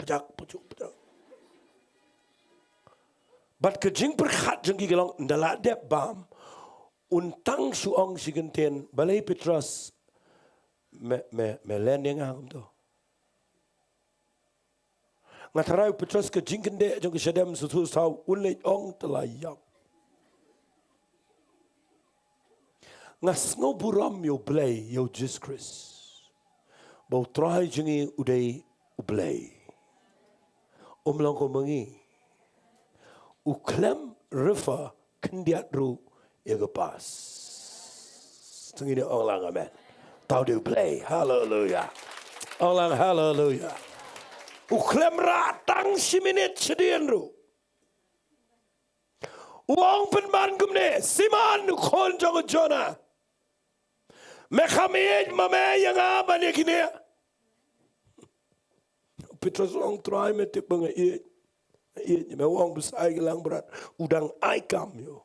Bat kajing perkhat jengki gelong ndala dep bam. Untang suong sigenten balai Petrus me len yang angam to. Ngatarai Petrus kajing kende jeng kesadam susu sau unlej ong telayap. Ngas ngoburam yo blai yo Jesus Christ. Bau try jingi udai U Blei. Lang ko mangi. Uklem river kendiat ru pas. Tengini orang amen. Tahu dia U Blei. Hallelujah. Orang hallelujah. Uklem ratang si minit sedian ru. Uang penban gumne siman kon jong jona. Mekhamej mame yang apa ni kini? Petrus orang try metip bang iet me orang besar gelang berat udang aikam yo.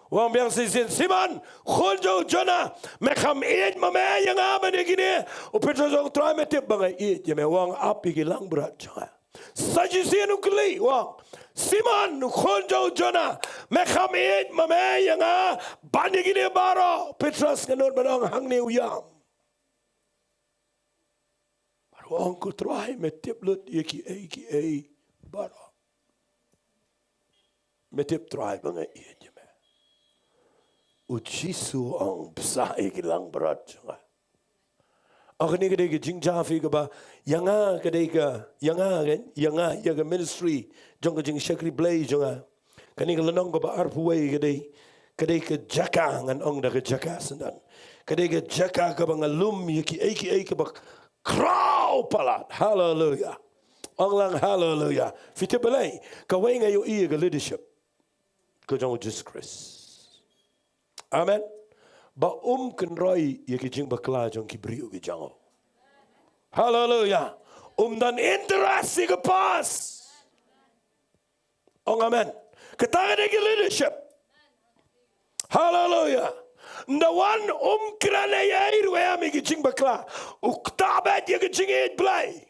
Orang biang sisin siman khonjo jona mekhamej mame yang apa ni kini? Petrus orang try metip bang iet me orang api gelang berat jangan. Sajisin ukli wang siman khonjo jona mekhamej mame yang bani gini baro Petrus kanut badang hangne uyam baru angku try metip lut yeki baro metip try bang iye jeme ujisu ang besai gilang berat jangan. Aku ni kedai ke jingjafi ke ba, yanga kedai ke yanga kan, yanga ya ke ministry, jong ke Jingiasyllok Blei jonga. Kani ke lenong ke ba Ri-Bhoi kedai ke Jaka ngan ong dah ke Jaka sendan. Kedai ke Jaka ke ba ngalum yeki ke ba crow palat. Hallelujah. Ong lang hallelujah. Fiti belai kawai ngayo iya ke leadership. Ke jong Jesus Christ. Amen. Ba kenroi yeki jing bakla jong ki briu ki jango. Hallelujah. Dan interasi ke pas. Oh amen. Ketangan yeki leadership. Hallelujah. Ndawan kerana yair wa yami ki jing bakla. Uktabat yeki jing blai.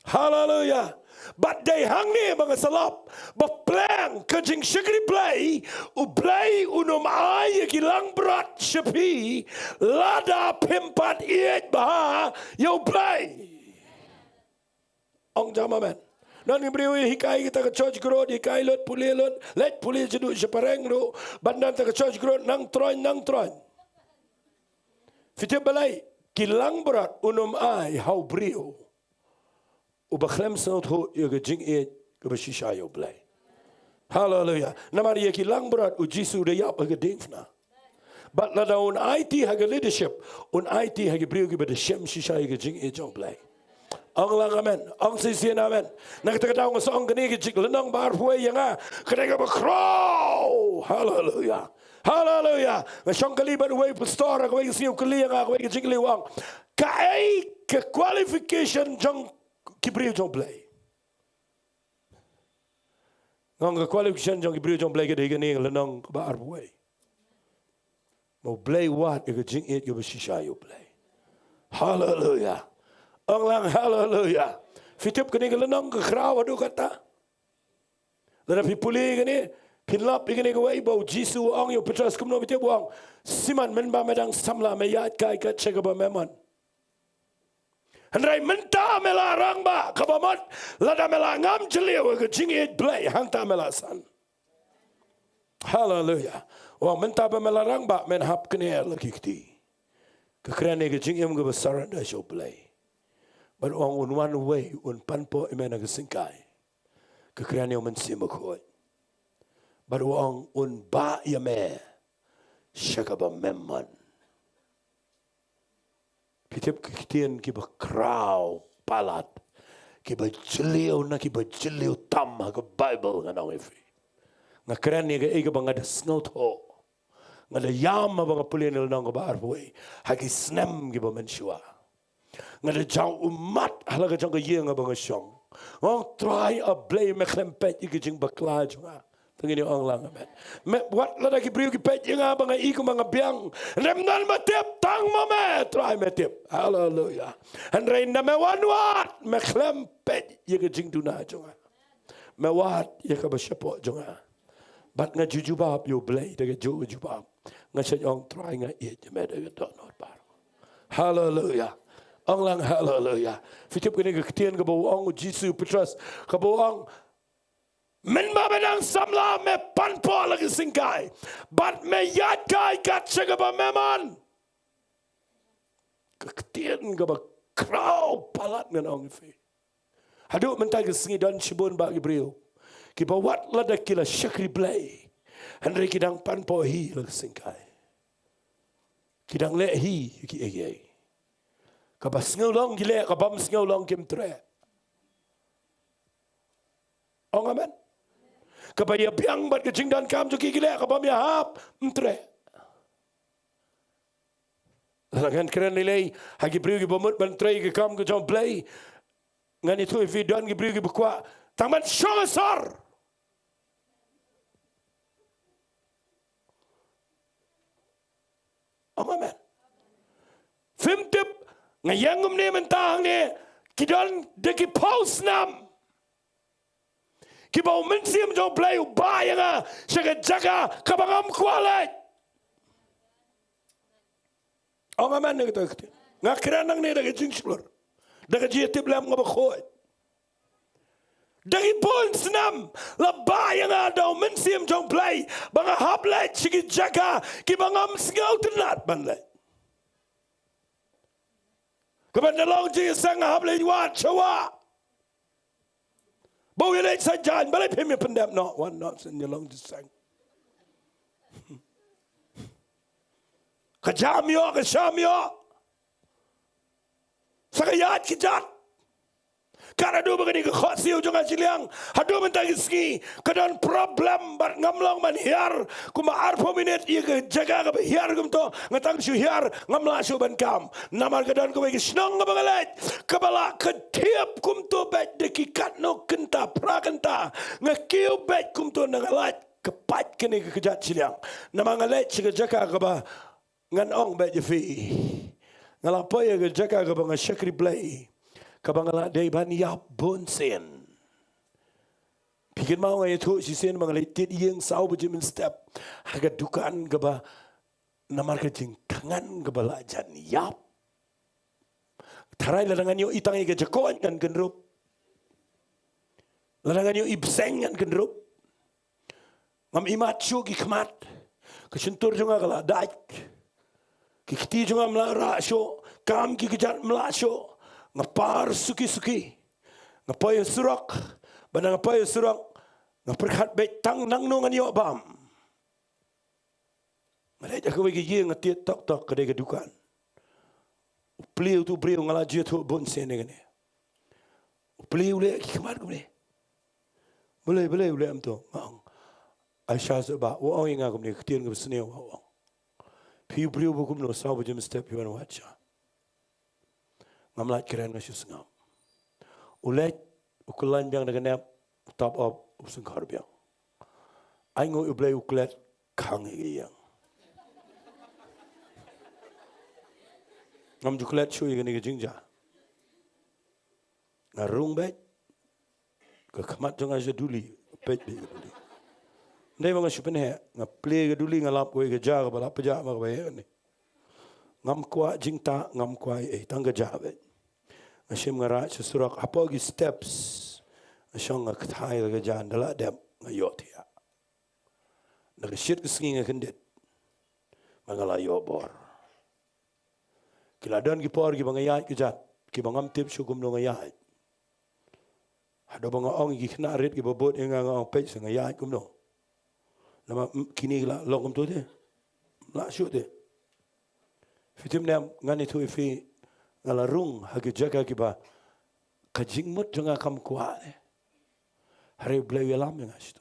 Hallelujah. But they hangne mga salap, baplang kajing Jingiasyllok Blei, U Blei unum ay kilang berat sepi, lada pempat iet bah, yo Blei. Ong jam amen. Nan ngibriwi hikai kita ke church growth, hikai let puli jedu separeng ru, bandan ta ke church growth nang troin. Fitip balai kilang berat unum ay hau brio. Ubakhlem sanot ho yoga jing e ke bashisha yo blai. Hallelujah. Namari ki lang berat uji sudah yap hage dingfna. But la da un IT hage leadership, un IT hage brio ki bade shem shisha hage jing e jong blai. Ang lang amen, ang sisian amen. Nakita ko sa ang gani ki jik lenang bar huay yang a, kena ka crow. Hallelujah. Hallelujah. Ngasong kaliban huay pastor, ako ay siyo kali yang ako ay jik liwang. Kai ke qualification jong ki brio jong blai. Ngang qualification jong Ibrahim jong blai ke dega ni lenong ba arbuai. Mau blai wat ke jing it ke besisha yo blai. Hallelujah. Ang lang hallelujah. Fitip ke ni lenong ke kraw adu kata. Lada pipuli ke ni pinlap ke ni ke wai bau jisu ang yo petras kumno bitip buang. Siman men ba medang samla me yat kai ka chega ba memon. Andai menta melarang ba kabamot lada melangam jeliu ke jingit blai hangta melasan. Hallelujah. Wang menta ba melarang ba men hap kene lagi kiti. Kekrane ke jingim ke besaran da show blai. But wang un one way un panpo imena ke singkai. Kekrane men simakoi. But wang un ba yame shakaba memman. Kitip Ktien ki kraw palat ki jeliu na ki jeliu tam ha Bible nga nang ifi nga kren ni ga ega bang ada snot ho nga da yam bang pulin nang ba arboy ha ki snem ki ba menshua nga da jang umat hala ga jang ga yenga bang syong ong try a blay me klempet ki jing bakla jonga tengini ang lang amen. What lada ki priu ki pet nga bang iku mga biang. Remnan matip tang mame try matip. Hallelujah. And rain na me wanwat me klem pet ye ke jing duna jonga. Me wat ye ka ba syapo jonga. Bat nga jujubab yo blay de jujubab. Nga sa ong try nga ye me de not bar. Hallelujah. Ang lang hallelujah. Fitip kini ke Ktien ke bawang jisu petras ke bawang men ba benang samla me panpo lagi singkai bat me yat kai kat segaba meman Ktien ke ba kraw palat ngan ong fe hadu mentai ke Sngi dan shibun ba Ibrahim ki ba wat lada kila syakri blai henry kidang panpo hi lagi singkai kidang le hi ki ege ka ba Sngiaroh gile ka bam Sngiaroh kim tre ong amen kabaya biang bat ke jingdan kam jo kigile kabam ya hap mtre lagan keren nilai hagi priu ki bomut ban tre ke kam ke jom play ngani tu vidon ki priu ki bekwa taman shongsar amen fimtip ngayangum ne mentang ne kidon de ki pause nam Kibau mensim jom play bayanga sega Jaka kabangam kualet. Ang aman ne kita kiti. Ngakranang ne daga jingshulor. Daga jitib lam ngabakhoy. Dagi pun senam la bayanga daw mensim jom play banga hablet sega Jaka kibangam sngau tenat banlet. Kabandalong ji sang hablet wat chawa. Bau ye lek sajan balai pem ye pendam no one not sen ye long just sang. Kajam yo kasham yo. Sakayat kijat. Kara do begini ke khosiu jonga Shillong. Hadu mentang Sngi kadan problem bar ngamlong man hiar kuma arpo minit ye ke Jaka ke hiar kum to ngatang syu hiar ngamla syu ban kam. Namar kadan ko ke Shillong ngabalet. Kabala ketiap kum to bet de kikat no kenta prakenta ngakiu bet kum to nangalat kepat kene ke kejat Shillong. Namangalet syu Jaka ke ba ngan ong bet je fi. Ngalapo ye ke Jaka ke ba ngashakri blai. Kabangala day ban yap bonsen. Pikir mau ngayon tu si sen mangalay tit yang sau berjamin step. Harga dukaan gaba namar kejing tangan gaba lajan yap. Tarai larangan yo itang iga jakoan kan kenrup. Larangan yo ibseng kan kenrup. Ngam imat syu ki kemat. Kesentur juga kala daik. Kikti juga melara syu. Kam ki kejat melasyo. Ngapar suki-suki. Ngapayo surak. Bana ngapayo surak. Ngaperkat baik tang nang nongan yo bam. Mereka kau bagi ye ngatiat tok kedai kedukan. Beliau tu beliau ngalaju tu bon sen dengan ni. Beliau le kemar kau ni. Boleh am tu. Mang. Aisyah sebab orang yang aku ni Ktien ke seni orang. Piu beliau bukum no sabu jam step piu wacha. Ngamlat keren ngasih sengam. Ulet ukulan biang dengan top up usengkar biang. Aingo ublei uklet kang yang. Ngam juklet shui gani ke jingja. Ngarung bet. Ke kamat jangan seduli. Bet be duli. Ndai mga syupenhe ngaple ke duli ngalap ko ke jaga bala peja ma bae ni. Ngam kwa jingta ngam kwa tangga jabe. Ngashim ngara surak apa gi steps. Ashang ngakthai ke jan dala dem ngayot ya. Nagshit ke Sngi ngakendit. Mangala yo bor. Kiladan ki por ki bangayat ki jat ki bangam tip syukum no ngayat. Ada bang ong ki kena rit ki bobot yang ong pej ngayat kum no. Nama kini la lokum tu de. La syut de. Fitim nam ngani tu ifi ngalarung hagi Jaka ki ba kajing mut janga kam kuat. Hari Blei alam yang asyik.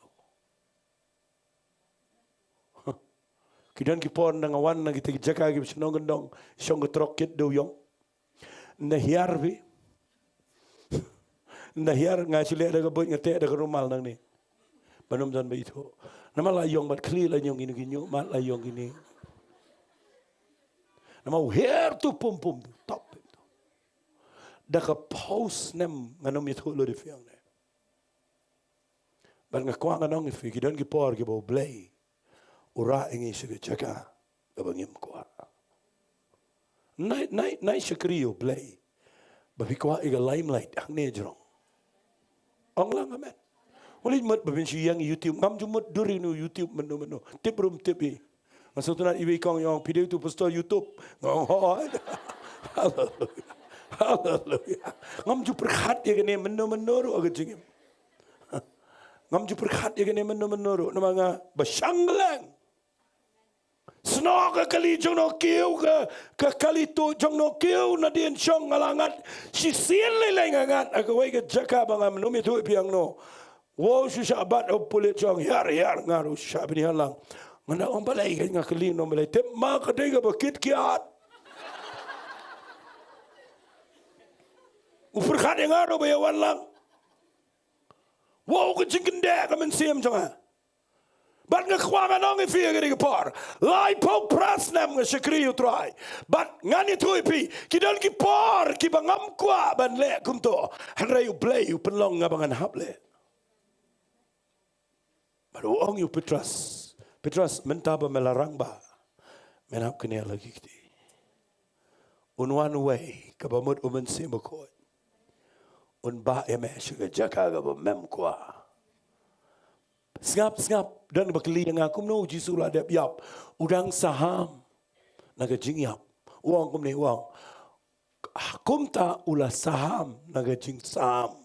Kidan ki pon nang awan nang kita Jaka ki senong gendong song getrokit do yong. Nahiar bi. Nahiar ngasile ada kebut ngete ada kerumal nang ni. Banum dan begitu. Nama layong bat kli layong ini kinyo mat layong ini. Nama uher tu pum tu top tu. Dah ke pause nem nganom itu lo di fiang ni. Ban ngakwa nganong ifi kidan ki por ki bo Blei. Ura ingi syukur Jaka kabangim kuat. Nai syukuri U Blei. Babi kuat iga limelight hangne jerong. Onglang amen. Oleh mat babin yang YouTube ngam jumut duri nu YouTube menu tip room tipi. Maksudnya iwi kong yang video tu posto YouTube. Hallelujah. Ngam ju perhat ya kene menu ro aga jingim. Ngam ju perhat ya kene menu ro nama nga basyanglang. Sno ke kali jong no kiu ke kali tu jong no kiu na dien syong ngalangat si sien le ngangat aku wei ke Jaka bangam no mi tu piang no wo su sabat o pulit jong yar ngaru sabni halang ngana on balai ke ngakali no balai tem ma ke de ke bakit kiat ufur khat ngaro be wan lang wo ke jingende ke men sim jong But ngakwangan nong ifi agari kapar. Lai po pras nam nga syakri utray. But ngani tu ipi kidal ki par ki bangam kwa ban le kumto. Hanray U Blei U penlong nga bangan hable. Baru ong U Petras mentaba melarang ba. Menap kene lagi kiti. Un one way kabamut umen simbakot. Un ba eme syaka Jaka gaba mem kwa. Sengap dan bakli yang aku no jisul ada yap udang saham naga jingiap uang kum ni uang kum ta ulah saham naga jing saham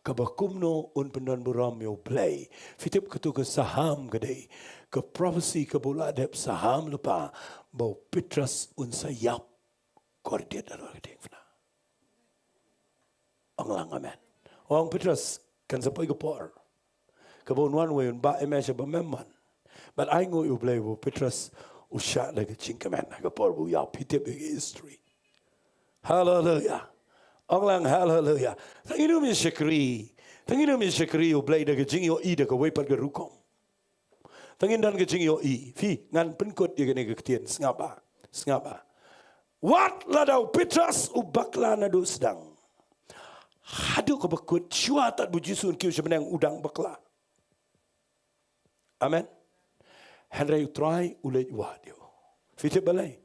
kabakum no un pendon buram U Blei fitip ketu ke saham gede ke prophecy ke bola adep saham lupa bau Petras un sayap kordiat dalam gede fna anglang amen uang Petras kan sampai ke por Kabon one way ba emesha ba memman. But I know U Blei wo Petras ushat like a chinkaman like a poor bu ya pitip history. Hallelujah. Onglang hallelujah. Tanginu mi syakri U Blei daga jingio I daga wepat ke rukom. Tangin dan ke jingio I fi ngan penkut dia kene ke Ktien ngaba. What ladau Petras u bakla nadu sedang. Hadu ke bekut syuatat bu jisun kiu sebenang udang bakla. Amen. Henry try ulit wadio. Fitip balai.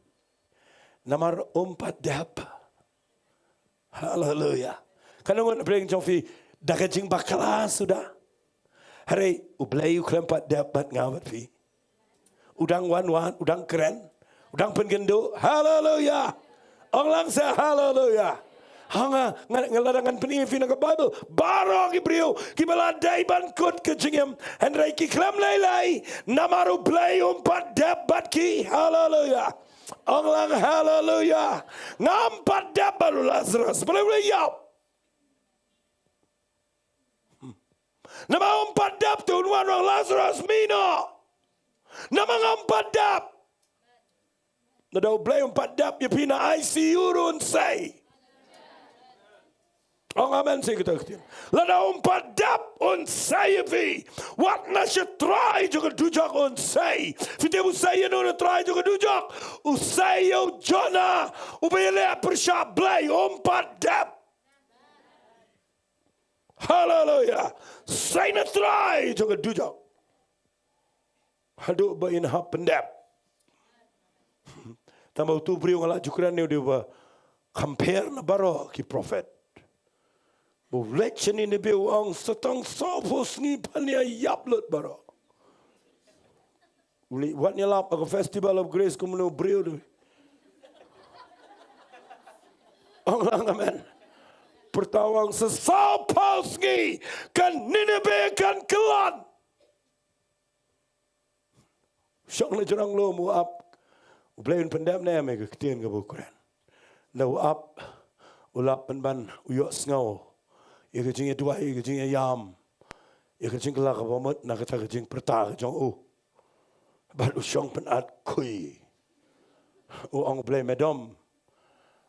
Namar 4 dap. Hallelujah. Kanungan bring jofi dagajing bakala sudah. Henry U Blei U4 dap bat ngawat fi. Udang wan udang keren, udang pengendu. Hallelujah. Onglang sa hallelujah. hanga ngalarangan penifin ng Bible baro ki brio ki baladai ban kut ke jingem hendrai ki klam lay namaru play umpat dapat ki hallelujah onglang hallelujah ngampat dapat Lazarus hallelujah nama umpat dap tu orang Lazarus mino nama ngampat dap nada play umpat dap ya pina ICU run say. Oh, amen, say kita ketian. Lada umpat dap on say vi. What na she try juga dujak on say. Fite usay no try juga dujak. Usay yo Jonah. Ubele persha blay umpat dap. Hallelujah. Say na try juga dujak. Hadu ba in happen dap. Tambah tu beri ngala jukuran ni dia compare na baro ki prophet. Lection ini bewang setang sapos ni pania yaplut baro. Uli watnya lap aku Festival of Grace kumno brio tu. Orang amen. Pertawang sesapos ni kan Nineveh kan kelan. Syang le jerang lo mu up. Ublain pendam na me ke Ktien U Blei. Lau up ulap penban uyok sngau. Ia Jingiaroh, ia Jingiasyam, ia jingkyrkhu pamut nak kata jing perta jong u. Baru syong penat kui. Uang Blei medom.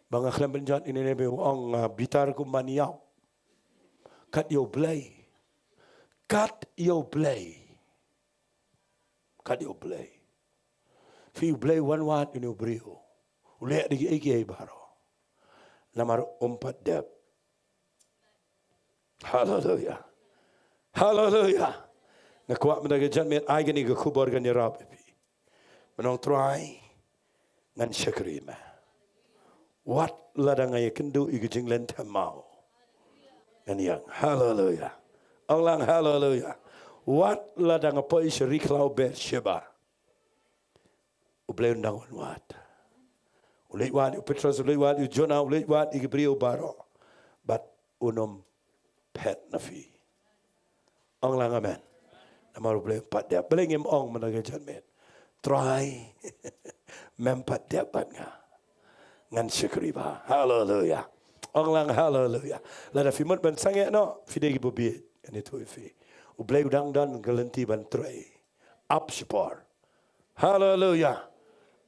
Bang akhlam penjat ini nebe uang bitar kumaniau. Kat U Blei. Kat U Blei. Kat U Blei. Fi U Blei wan wat ini brio. Ulek digi iki baro. Namar umpat dep. Hallelujah. Hallelujah. Nakuat mendaga janmet aigen ni kubor gan yarab. Menong try ngan syakrima. What ladang ay kynduh ig jinglen tamau. Ngan yang hallelujah. Orang hallelujah. What ladang apa isri klau ber sheba. Ublei undang wat. Ulei wat Petrus ulei wat Jonah ulei wat ig brio baro. But unom pet nafi. Ong lang amen. Namaru boleh empat dia. Belengim ong menaga janmet. Try. Mempat dia bat nga. Ngan syukriba. Hallelujah. Ong lang hallelujah. Lada fimut ban Sangeh no. Fidegi bubit. Ini tu fi. Ublei udang dan gelenti ban try. Up support. Hallelujah.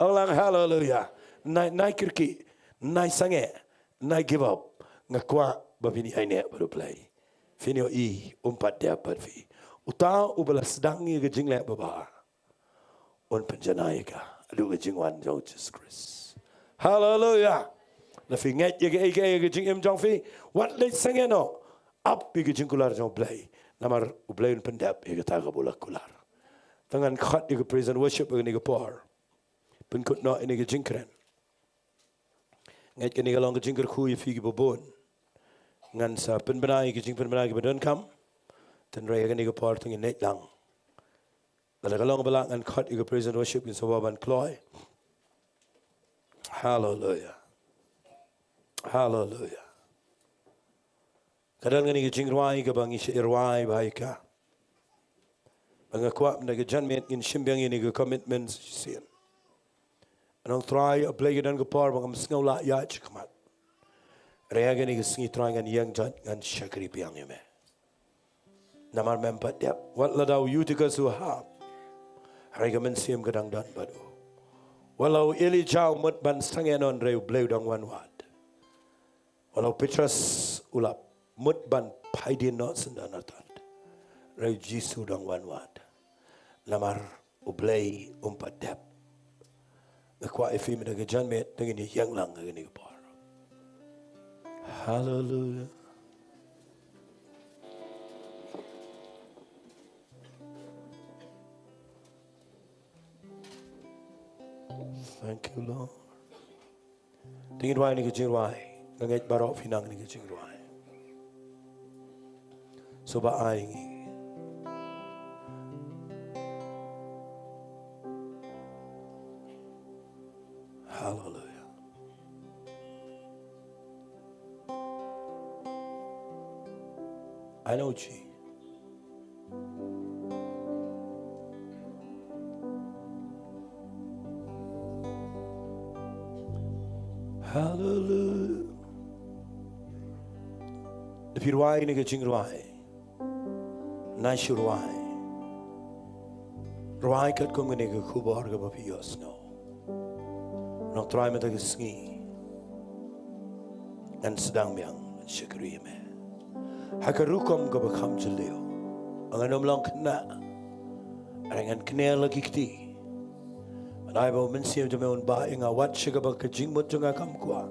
Ong lang hallelujah. Nai kirki. Nai Sangeh. Nai give up. Ngakwa babini aine baru play. Finio umpat dia pervi. Utau ubala sedangi ke jinglek baba. Un penjanai ka. Aduh ke jingwan jauh Jesus Christ. Hallelujah. Lafi nget ye ke jingim jong fi. Wat leit Sangeh no. Up ke jingkular jong Blei. Namar Blei un pendap ye ke taga bola kular. Tangan khat ye ke praise and worship ye ke por. Penkut no ini ke jingkren. Nget ke ni kalong ke jingkyrkhu ye fi ke bobon. Ngan sa penbenai ke jing penbenai ke badan kam ten raya kan iko part ng net lang la kalong balak ngan khat iko praise and worship in sawaban kloy. Hallelujah. Hallelujah. Kadang kan iko Jingduwai ke bang irwai baika bang akwa na ke janmet in shimbyang ini ke commitments sian anong try a play dan ke par bang msngau la ya chikmat. Reagan ni Sngi trying yang jat ngan syakri piang me. Namar mempat dia. Wat ladau yutika suhab. Reagan mensiam kadang dan badu. Walau ili jauh mut ban Sangeh non reu bleu dang wan wat. Walau Petrus ulap mut ban paidin not sendanatan. Reu Jisu dang wan wat. Namar ublei umpat dia. Ngakwa ifi medaga janmet dengan yang lang ngani par. Hallelujah. Thank you, Lord. Jingduwai ni ke Jowai. Ngait barok pinang ni ke Jingduwai. Soba ai ngi. Hallelujah. I know Chi. Hallelujah. The Ri-Bhoi ni ke Jingduwai. Nice Ri-Bhoi. Ri-Bhoi kat ko ni ke kaba ke bapios no. No try me ke Sngi. And sedang miang syukuri me. Hakarukom ke bakam jelio. Anganom lang kena. Arangan kena lagi kiti. Ay ba mensiam jame on ba inga wat siya ba ka jingmot nga kam kwa.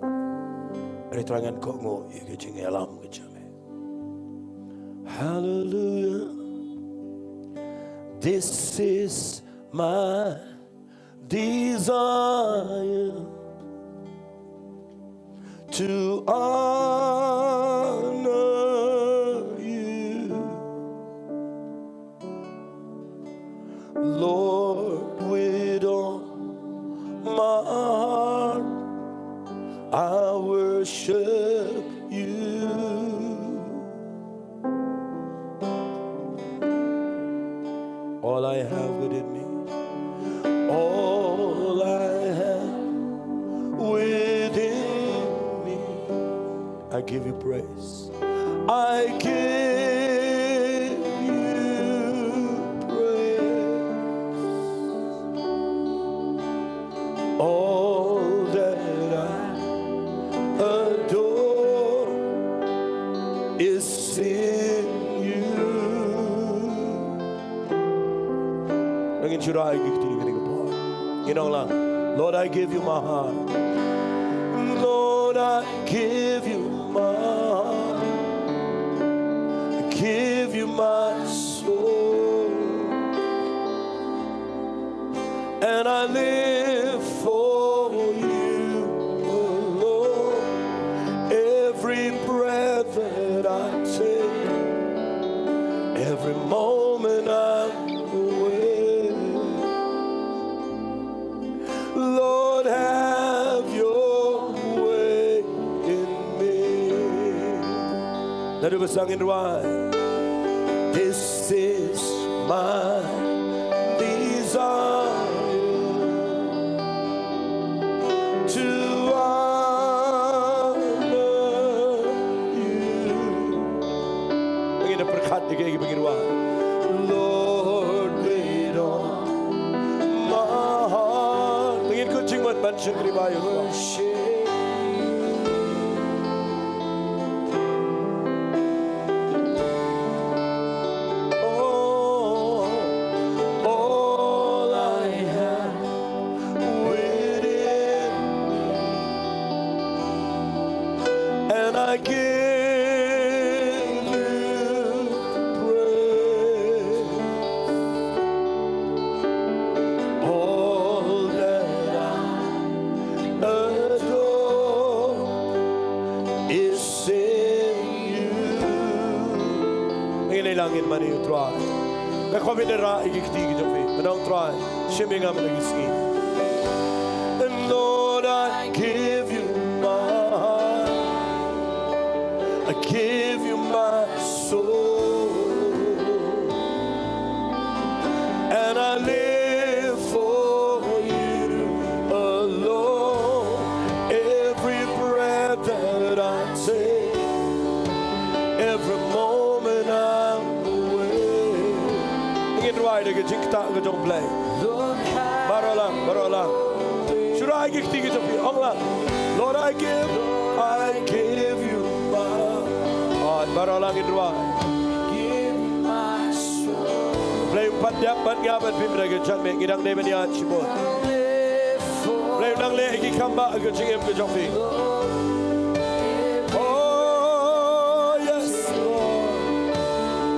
Ari trangan ko ngo ige jingialam ke jame. Hallelujah. This is my desire to honor you, Lord, with all my heart I worship you. All I have within me, all I have within me, I give you praise. I give you praise. All that I adore is in you. Nangin syurah ay kiktinig ni ko. Ginong lang. Lord, I give you my heart. Lord, I give you my heart. I give you my soul. And I live for you alone. Every breath that I take, every moment I'm awake, Lord, have your way in me. Let us sing in Ri-Bhoi. This is my desire to honor you. Begin to berkat di begin Ri-Bhoi. Lord, with all my heart. Begin kucing buat baca Ri-Bhoi. All I have within me, and I give you praise. All that I adore is in you. Ngayon langit man yung try. Kakwabinera ikikti gijofi. Anong try? Shiminga man nagisgi. And Lord, I give you my heart. I give you my soul. And I live for you alone. Every breath that I take, every moment I'm awake. Ingin Ri-Bhoi ke Jingduwai ke Blei. Barolang. Should I give you Lord, I give you my heart. Barolang in Ri-Bhoi. Give my soul. Blei padyak ngabat Bynta ke Chanme ngidang de benya chibot. Blei nang le iki kamba ke Jingem ke Jofi. Oh yes, Lord.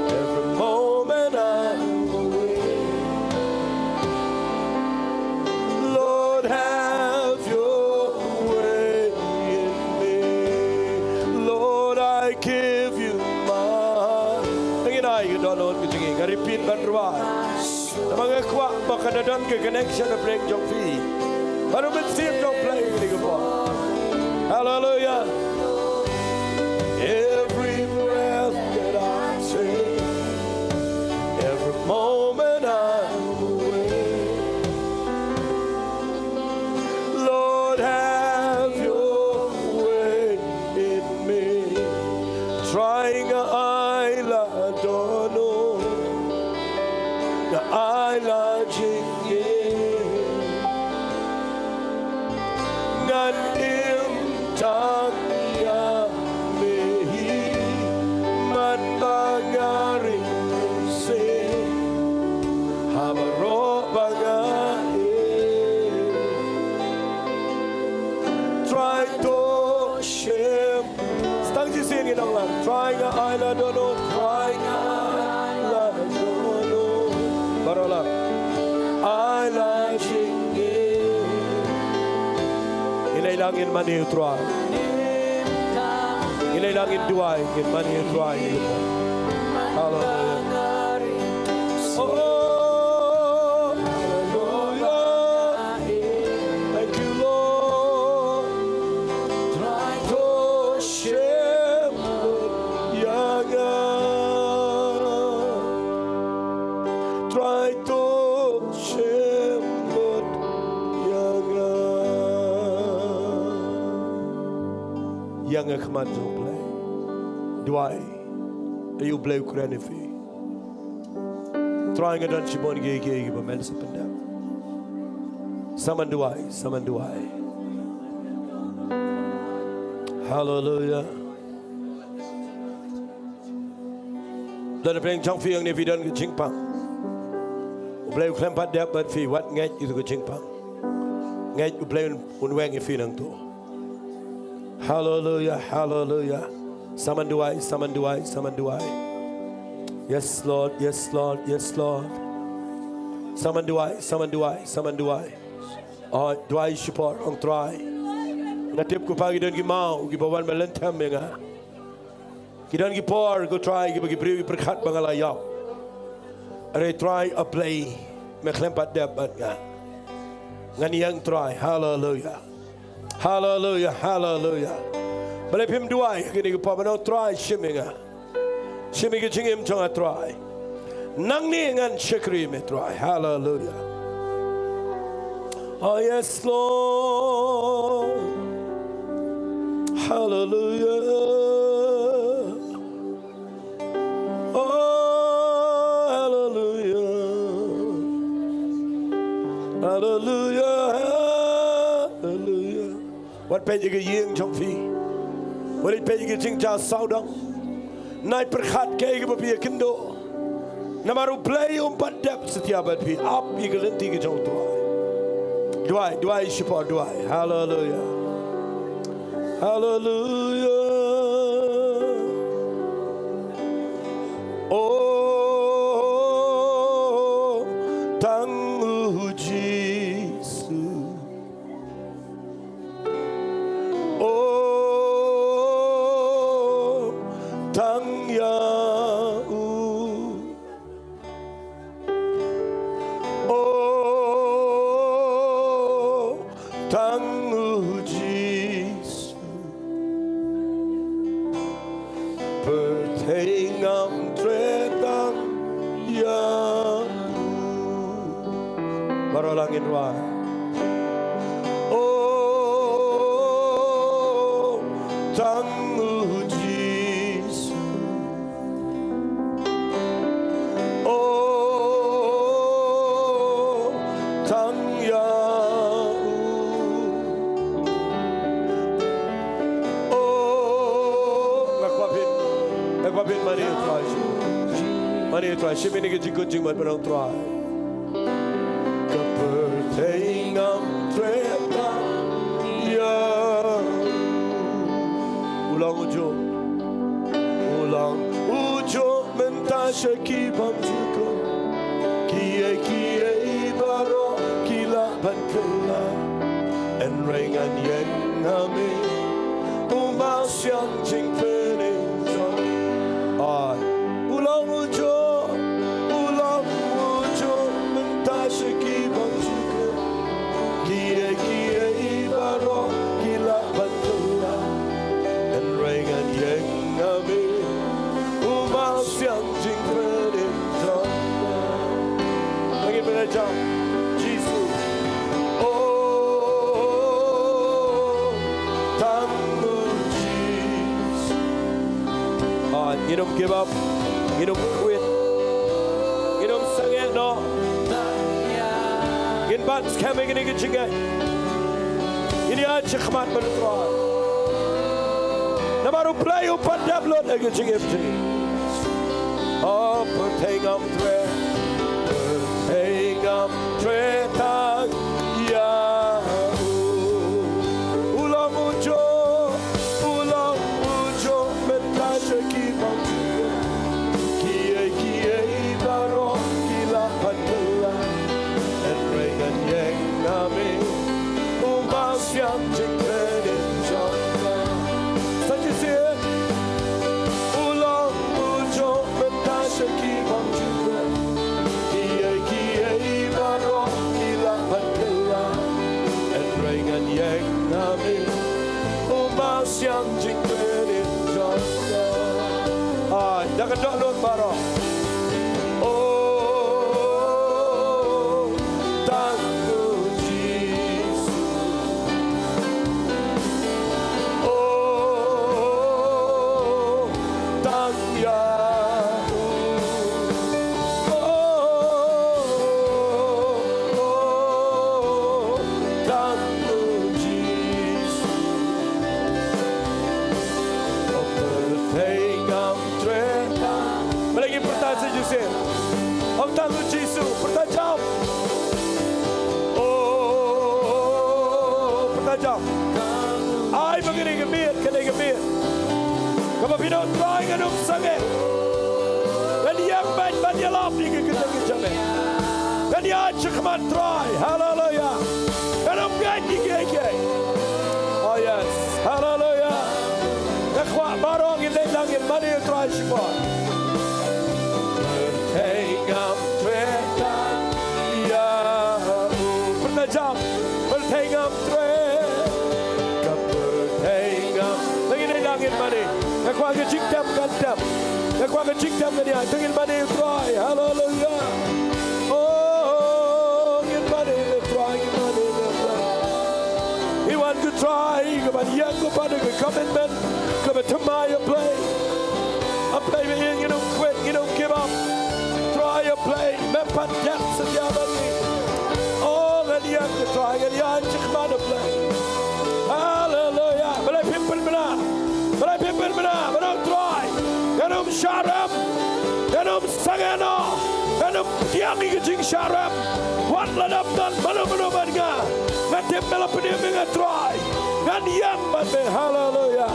Every moment I'm awake, Lord, have your way in me. Lord, I give you my heart. Ngin ay ke download ke Jingi. Repeat ban Ri-Bhoi. Mga kwa makadadan ke connection na break Jofi. Baru mensip Jong Blei ni ke po. Hallelujah. Every breath that I take, try to shame. Stang ji sing in Nonglam. Trying I la don't know. Trying I la don't know. Barola. I la jingi. Inay lang in mani utwa. Inay lang in duwai in mani utwa. Hallelujah. Oh, hallelujah. Thank you, Lord. Try to shame Yaga. Try to shame Yaga. Yaga command U Blei. Jowai. U Blei Ukrainifi. Trying a dunch bone gay, but men up and down. Summon Jowai. Hallelujah. Let the playing chunk feeling if you don't get ching pang. Play clamp at depth, but fee what get you to go ching pang. Get you play when wang your feeling too. Hallelujah, hallelujah. Summon Jowai. Yes, Lord, yes, Lord, yes, Lord. Summon Jowai. Oh, Jowai support on try. Natip ko pagi don gimau, gibawan melentem nga. Kidan gipor go try gibriwi perkat bangalayaw. Are try a play me klempat dapat nga. Nganiyang try. Hallelujah. Hallelujah, hallelujah. Balay pim Jowai kini ko pa manaw try shiminga. Shimmy him to a try. Nangne and shikri me try. Hallelujah. Oh, yes, Lord. Hallelujah. Oh, hallelujah. Hallelujah. Hallelujah. What page you get ying chong fee? What did page you get jingja saudang? Nai perkhat ke bapia kynduh. Namaru play umpat dep Satia bapia up igalenti ke jong tuai. Jowai support Jowai. Hallelujah. Hallelujah. Oh, tangu Jesus. Tang ya u, oh, tang u Jesus, bertengam tretang ya u, marolangin wa, oh, tang u Jesus. Mari try. Shimmy nigga jing good jing but don't try. Kepertengam tretang ya. Ulang ujo mentasya kibam juko. Kie baro kila bankela. En rengan yen hame. Umbal siang jing pening jong. Ulang ujo mentasya kibam juko. Kie baro kila bankela. En rengan yen hame. Umbal siang jing pening jong. Lagi pada jam Jesus. Oh, tangu Jesus. You don't give up. You don't quit. You don't Sangeh no. In bats coming in the Jingay. In the art Chikmat Balutwa. Namaru play you put that blood like a Jingipti. Oh, pertengam tretang ya. Ulang ujo Mau siang jing penim jongga. Dah kedok Lord barok. Oh, tangguh Jesus. Oh, tang Yahu. Oh, tangguh Jesus. Oh, bertengam treta. Lagi pertanyaan saya Jusir. Ông tangguh Jesus. Pertajam. Oh, pertajam. Ai begini gemit, kena gemit. Kamu pindah try kan om Sangeh. Dan yang baik banyak lagi kita kecamai. Dan dia cekman try. Hallelujah. Dan om gaji gege. Oh yes. Hallelujah. Dan kuat barang ini langit mana try semua. Bertengam treta. Ya. Pertajam. Bertengam treta. Bertengam. Lagi ini langit mana. Nak kuat ke jingdam kandam. Nak kuat ke jingdam ke dia. Tengin mana you try. Hallelujah. Oh, ngin mana you try. Ngin mana you try. He want to try. Kepada yang kepada ke commitment. Kepada temai you play. A play begin. You don't quit. You don't give up. Try you play. Mempat jam setia bagi. Oh, dan yang to try. Dan yang cekman play. Hallelujah. Boleh pimpin benar. Boleh pimpin benar. Boleh try. Ganum syaram. Ganum sangeno. Ganum tiangi kecing syaram. Wan ladap dan mana-mana bangga. Ngatip melapuni mengat try. Dan yang bangga. Hallelujah.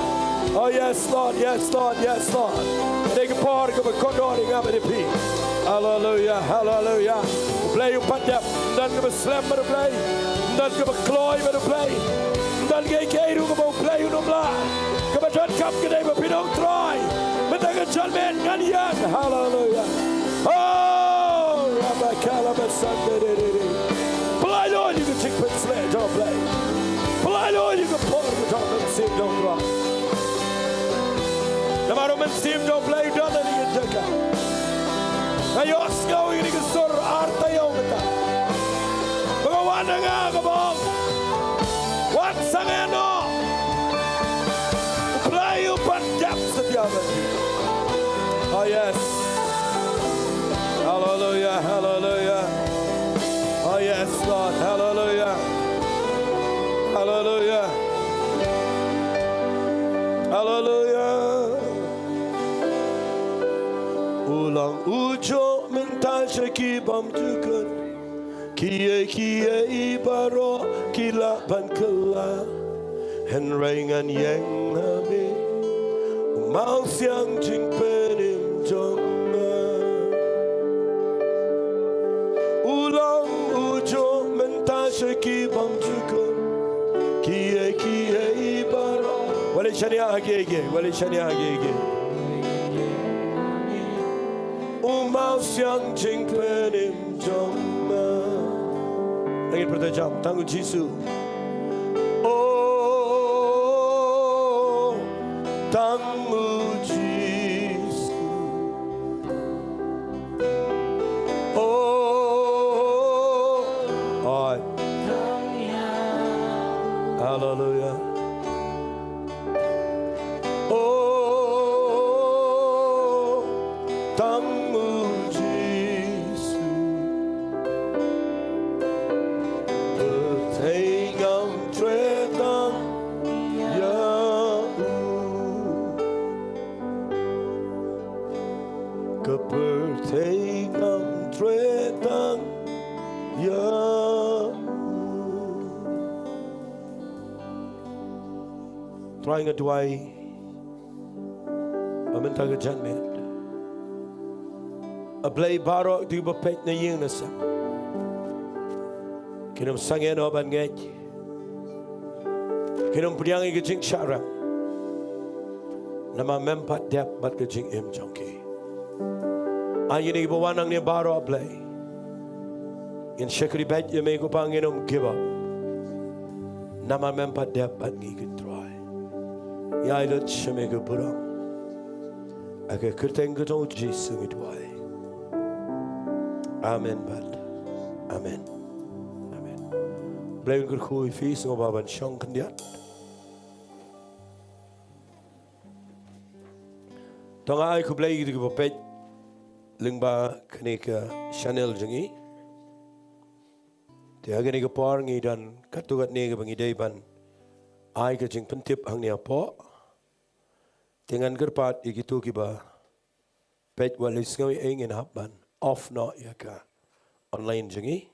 Oh yes Lord. Yes Lord. Yes Lord. Mereka par ke berkodor dengan berdepi. Hallelujah. Hallelujah. Play upadap. Dan ke berslam berplay. Dan ke berkloy berplay. Dan ke keiru ke berplay unomlah. Kebetulan kap kedai berpinang try. Mentangan jalmen nganian. Hallelujah. Oh, Rabakala besandere. Pelai lo you can take penslay don't play. Pelai lo you can pour the top and sim don't drop. Nama roman sim don't play don't let it Jaka. Ayo skau ini ke sur arta yo kita. Bagawan nga kabong. Wat sangeno. Play upan jap setia bagi. Oh yes. Hallelujah, hallelujah. Oh yes, Lord, hallelujah. Hallelujah. Hallelujah. Ulang ujo mental syaki bam tukun. Kie ibaro kila ban kela. Henrengan yang nabi. Mau siang jing penim jongga. Ulang ujo mental syaki bam tukun. Kie ibaro. Wali syania agege. Wali syania agege. Mau siang jing penim jongga. Lagi pertajam. Tangguh Jesus. Oh, tangguh Jesus. Oh, all right. Hallelujah. Oh, tangguh Jesus. Bertengam tretang Yahu. Kebertengam tretang Yahu. Try ngeduai Bynta ke janmet. A blei barok di bepet na yung nasam. Kinam Sangeh no ban ngej. Kinam priangi ke jing syaram. Nama mempat dep bat ke jing im jongki. Ayin ni bawanang ni barok blei. In syakri bet ye me ko panginum give up. Nama mempat dep bat ngi ke try. Ya ilat shame ke burang. Ake kerteng ke tong Jesus ngidwai. Amen bad. Amen. Amen. Blame kyrkhu fees ngobaban shong kandiat. Tong ai ku blai gitu ke pet lyngba kene ke channel jengi. Dia kene ke par ngi dan katugat ne ke bangi deiban. Ai ke jing pentip hangne apo. Dengan gerpat ikitu kiba pet walis ngawi ingin haban off no ya ka online jengi